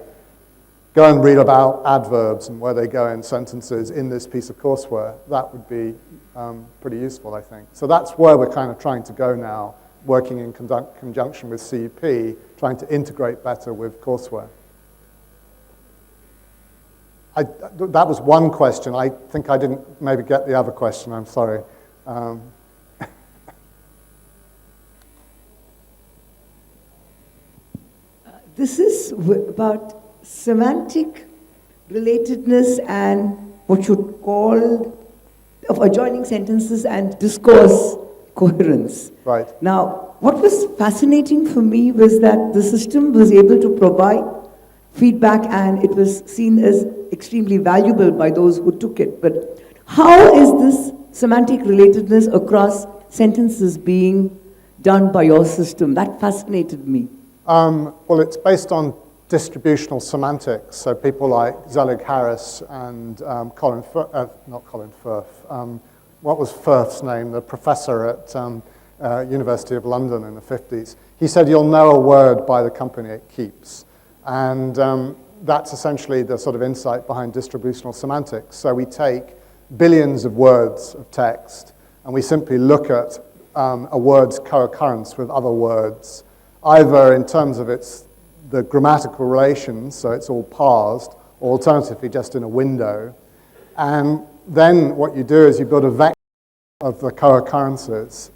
go and read about adverbs and where they go in sentences in this piece of courseware, that would be pretty useful, I think. So that's where we're kind of trying to go now, working in conjunction with CEP, trying to integrate better with courseware. That was one question. I think I didn't maybe get the other question. I'm sorry. This is about semantic relatedness and what you'd call of adjoining sentences and discourse coherence. Right. Now, what was fascinating for me was that the system was able to provide feedback, and it was seen as extremely valuable by those who took it. But How is this semantic relatedness across sentences being done by your system? That fascinated me. Well, it's based on distributional semantics. So people like Zelig Harris and not Colin Firth. What was Firth's name? The professor at University of London in the 50s. He said, you'll know a word by the company it keeps. And that's essentially the sort of insight behind distributional semantics. So we take billions of words of text, and we simply look at a word's co-occurrence with other words, either in terms of the grammatical relations, so it's all parsed, or alternatively just in a window. And then what you do is you build a vector of the co-occurrences,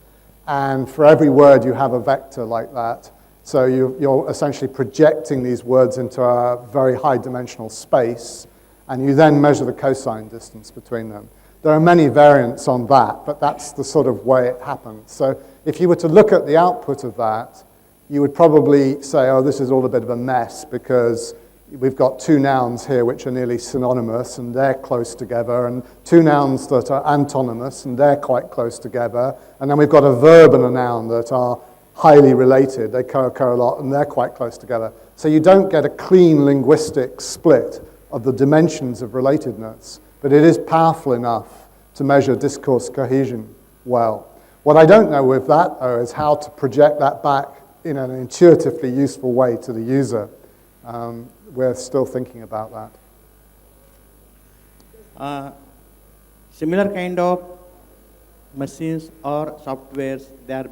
and for every word you have a vector like that. So you're essentially projecting these words into a very high-dimensional space, and you then measure the cosine distance between them. There are many variants on that, but that's the sort of way it happens. So if you were to look at the output of that, you would probably say, oh, this is all a bit of a mess because we've got two nouns here which are nearly synonymous and they're close together, and two nouns that are antonymous and they're quite close together, and then we've got a verb and a noun that are highly related. They co-occur a lot and they're quite close together. So you don't get a clean linguistic split of the dimensions of relatedness, but it is powerful enough to measure discourse cohesion well. What I don't know with that, though, is how to project that back in an intuitively useful way to the user. We're still thinking about that. Similar kind of machines or softwares, they are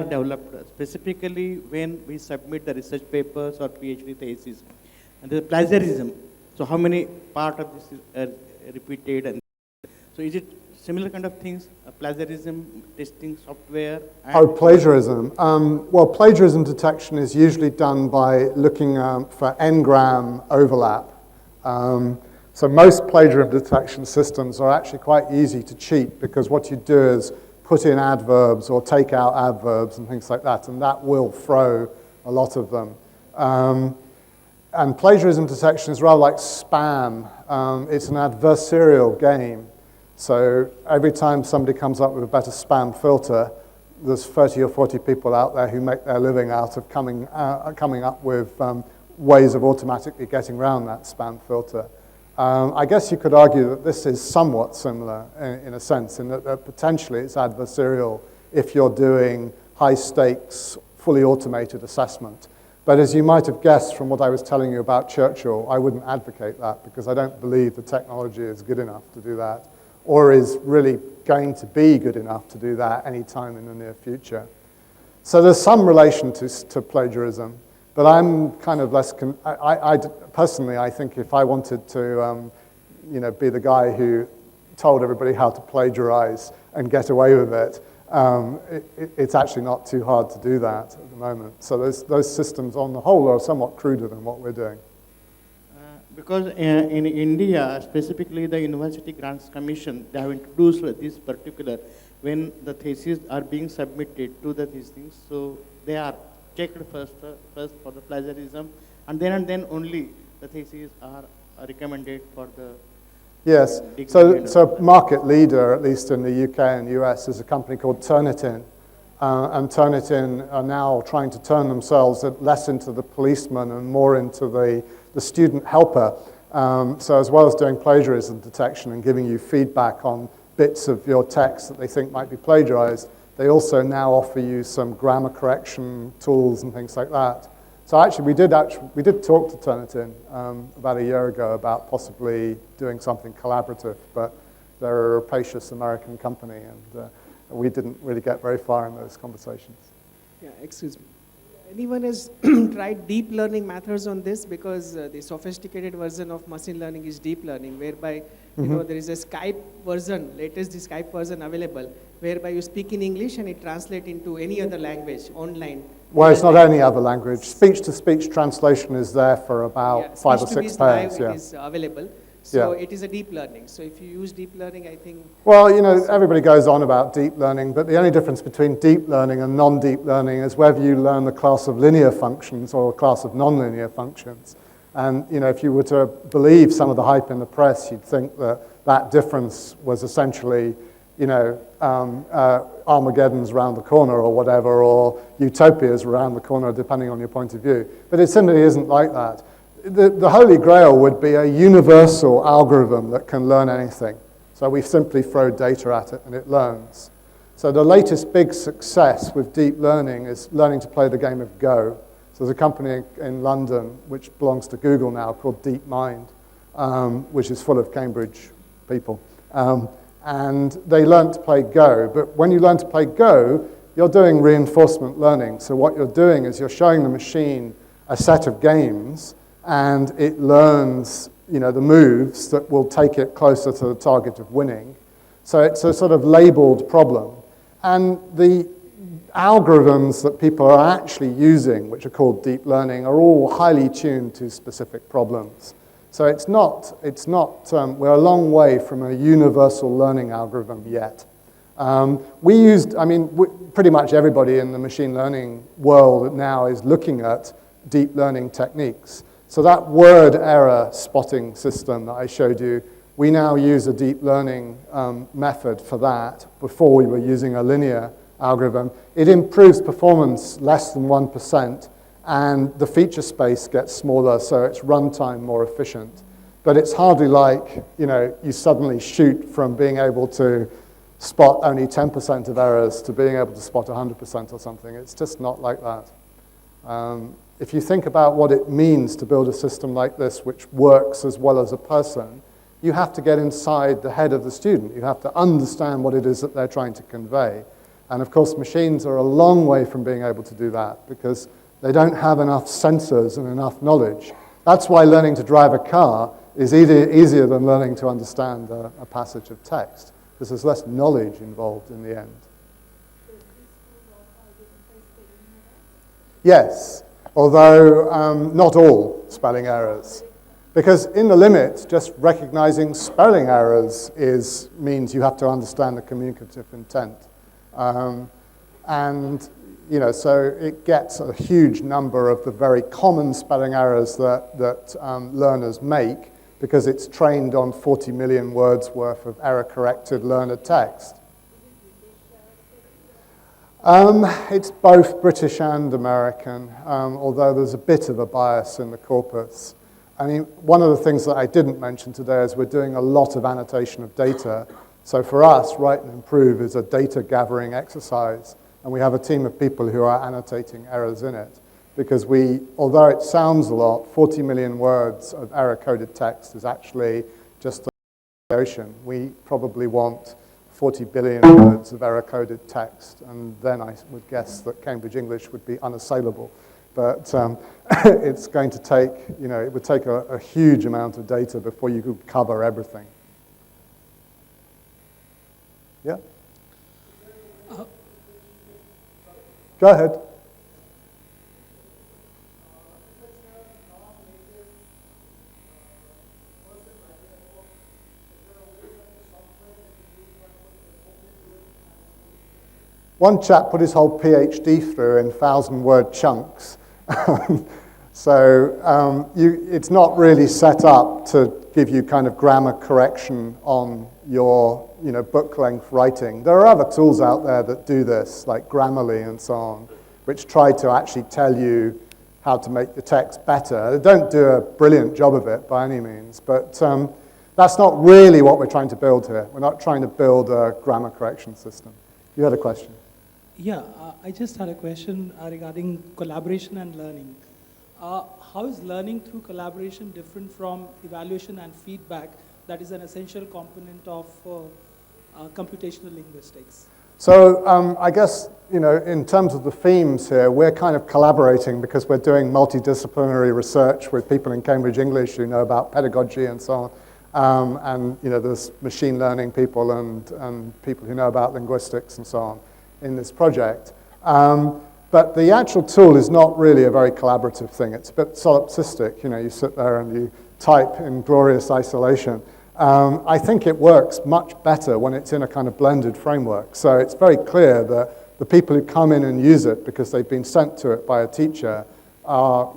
developed specifically when we submit the research papers or PhD thesis. And the plagiarism, so how many part of this is repeated? And so is it similar kind of things, plagiarism, testing software? Oh, plagiarism. Well, plagiarism detection is usually done by looking for n-gram overlap. So most plagiarism detection systems are actually quite easy to cheat because what you do is put in adverbs or take out adverbs and things like that, and that will throw a lot of them. And plagiarism detection is rather like spam. It's an adversarial game. So every time somebody comes up with a better spam filter, there's 30 or 40 people out there who make their living out of coming up with ways of automatically getting around that spam filter. I guess you could argue that this is somewhat similar in a sense, in that potentially it's adversarial if you're doing high-stakes, fully automated assessment. But as you might have guessed from what I was telling you about Churchill, I wouldn't advocate that because I don't believe the technology is good enough to do that, or is really going to be good enough to do that any time in the near future. So there's some relation to plagiarism, but I'm kind of less, personally, I think if I wanted to be the guy who told everybody how to plagiarize and get away with it, it's actually not too hard to do that at the moment. So those systems on the whole are somewhat cruder than what we're doing. Because in India, specifically the University Grants Commission, they have introduced this particular, when the theses are being submitted to the these things, so they are checked first for the plagiarism, and then only the theses are recommended for the Yes, so market leader, at least in the UK and US, is a company called Turnitin. And Turnitin are now trying to turn themselves less into the policeman and more into the student helper. So as well as doing plagiarism detection and giving you feedback on bits of your text that they think might be plagiarized, they also now offer you some grammar correction tools and things like that. So actually, we did talk to Turnitin about a year ago about possibly doing something collaborative, but they're a rapacious American company, and we didn't really get very far in those conversations. Yeah, excuse me. Anyone has tried deep learning methods on this? Because the sophisticated version of machine learning is deep learning, whereby there is a Skype version, latest Skype version available, whereby you speak in English and it translates into any other language online. Well, it's not any other language. Speech-to-speech translation is there for about 5 or 6 pairs. It is available. So it is a deep learning. So if you use deep learning, I think... Well, everybody goes on about deep learning, but the only difference between deep learning and non-deep learning is whether you learn the class of linear functions or a class of non-linear functions. And, if you were to believe some of the hype in the press, you'd think that that difference was essentially, Armageddon's around the corner or whatever, or Utopia's around the corner, depending on your point of view. But it simply isn't like that. The Holy Grail would be a universal algorithm that can learn anything. So we simply throw data at it and it learns. So the latest big success with deep learning is learning to play the game of Go. So there's a company in London, which belongs to Google now, called DeepMind, which is full of Cambridge people. And they learn to play Go. But when you learn to play Go, you're doing reinforcement learning. So what you're doing is you're showing the machine a set of games, and it learns the moves that will take it closer to the target of winning. So it's a sort of labeled problem. And the algorithms that people are actually using, which are called deep learning, are all highly tuned to specific problems. So we're a long way from a universal learning algorithm yet. Pretty much everybody in the machine learning world now is looking at deep learning techniques. So that word error spotting system that I showed you, we now use a deep learning method for that. Before we were using a linear algorithm. It improves performance less than 1%, and the feature space gets smaller, so it's runtime more efficient. But it's hardly like, you suddenly shoot from being able to spot only 10% of errors to being able to spot 100% or something. It's just not like that. If you think about what it means to build a system like this, which works as well as a person, you have to get inside the head of the student. You have to understand what it is that they're trying to convey. And of course, machines are a long way from being able to do that because they don't have enough sensors and enough knowledge. That's why learning to drive a car is easier than learning to understand a passage of text, because there's less knowledge involved in the end. Yes, although not all spelling errors. Because in the limit, just recognizing spelling errors means you have to understand the communicative intent. So it gets a huge number of the very common spelling errors that learners make because it's trained on 40 million words worth of error-corrected learner text. It's both British and American, although there's a bit of a bias in the corpus. One of the things that I didn't mention today is we're doing a lot of annotation of data. So for us, Write and Improve is a data gathering exercise, and we have a team of people who are annotating errors in it. Because although it sounds a lot, 40 million words of error-coded text is actually just the ocean. We probably want 40 billion words of error-coded text, and then I would guess that Cambridge English would be unassailable. But it's going to take, it would take a huge amount of data before you could cover everything. Yeah? Go ahead. One chap put his whole PhD through in 1,000-word chunks. It's not really set up to give you kind of grammar correction on your book-length writing. There are other tools out there that do this, like Grammarly and so on, which try to actually tell you how to make the text better. They don't do a brilliant job of it by any means, but that's not really what we're trying to build here. We're not trying to build a grammar correction system. You had a question? Yeah, I just had a question regarding collaboration and learning. How is learning through collaboration different from evaluation and feedback that is an essential component of computational linguistics? So I guess, in terms of the themes here, we're kind of collaborating because we're doing multidisciplinary research with people in Cambridge English who know about pedagogy and so on. There's machine learning people and people who know about linguistics and so on in this project. But the actual tool is not really a very collaborative thing. It's a bit solipsistic. You sit there and you type in glorious isolation. I think it works much better when it's in a kind of blended framework. So it's very clear that the people who come in and use it because they've been sent to it by a teacher are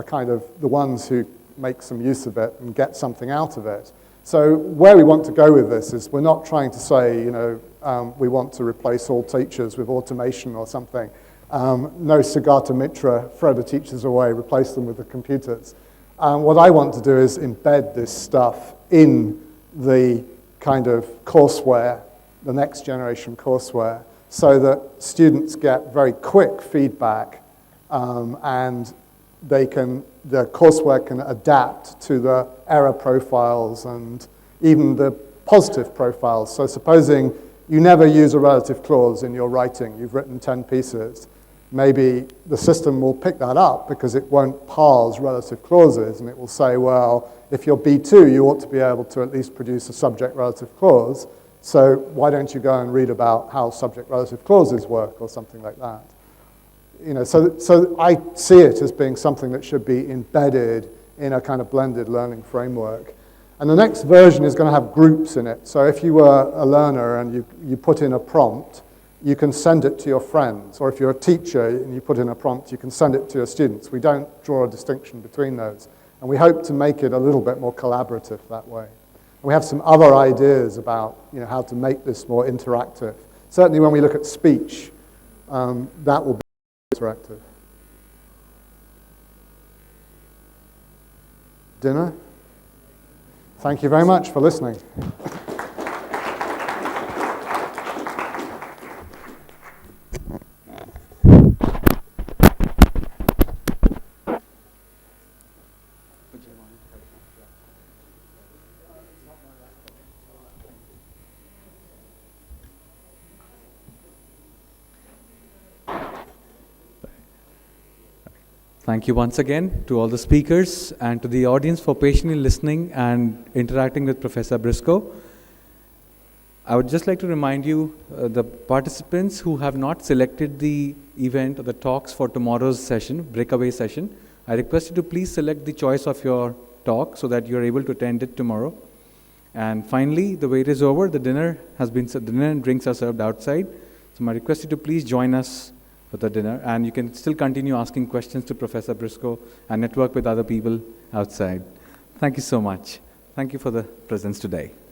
kind of the ones who make some use of it and get something out of it. So where we want to go with this is we're not trying to say, we want to replace all teachers with automation or something. No Sugata Mitra, throw the teachers away, replace them with the computers. What I want to do is embed this stuff in the kind of courseware, the next generation courseware, so that students get very quick feedback and the courseware can adapt to the error profiles and even the positive profiles. So supposing you never use a relative clause in your writing, you've written 10 pieces, maybe the system will pick that up because it won't parse relative clauses, and it will say, well, if you're B2, you ought to be able to at least produce a subject-relative clause, so why don't you go and read about how subject-relative clauses work or something like that. So I see it as being something that should be embedded in a kind of blended learning framework. And the next version is going to have groups in it. So if you were a learner and you put in a prompt, you can send it to your friends. Or if you're a teacher and you put in a prompt, you can send it to your students. We don't draw a distinction between those. And we hope to make it a little bit more collaborative that way. And we have some other ideas about how to make this more interactive. Certainly when we look at speech, that will be interactive. Dinner? Thank you very much for listening. Thank you once again to all the speakers and to the audience for patiently listening and interacting with Professor Briscoe. I would just like to remind you, the participants who have not selected the event or the talks for tomorrow's session, breakaway session, I request you to please select the choice of your talk so that you're able to attend it tomorrow. And finally, the wait is over. The dinner and drinks are served outside. So my request is to please join us for the dinner, and you can still continue asking questions to Professor Briscoe and network with other people outside. Thank you so much. Thank you for the presence today.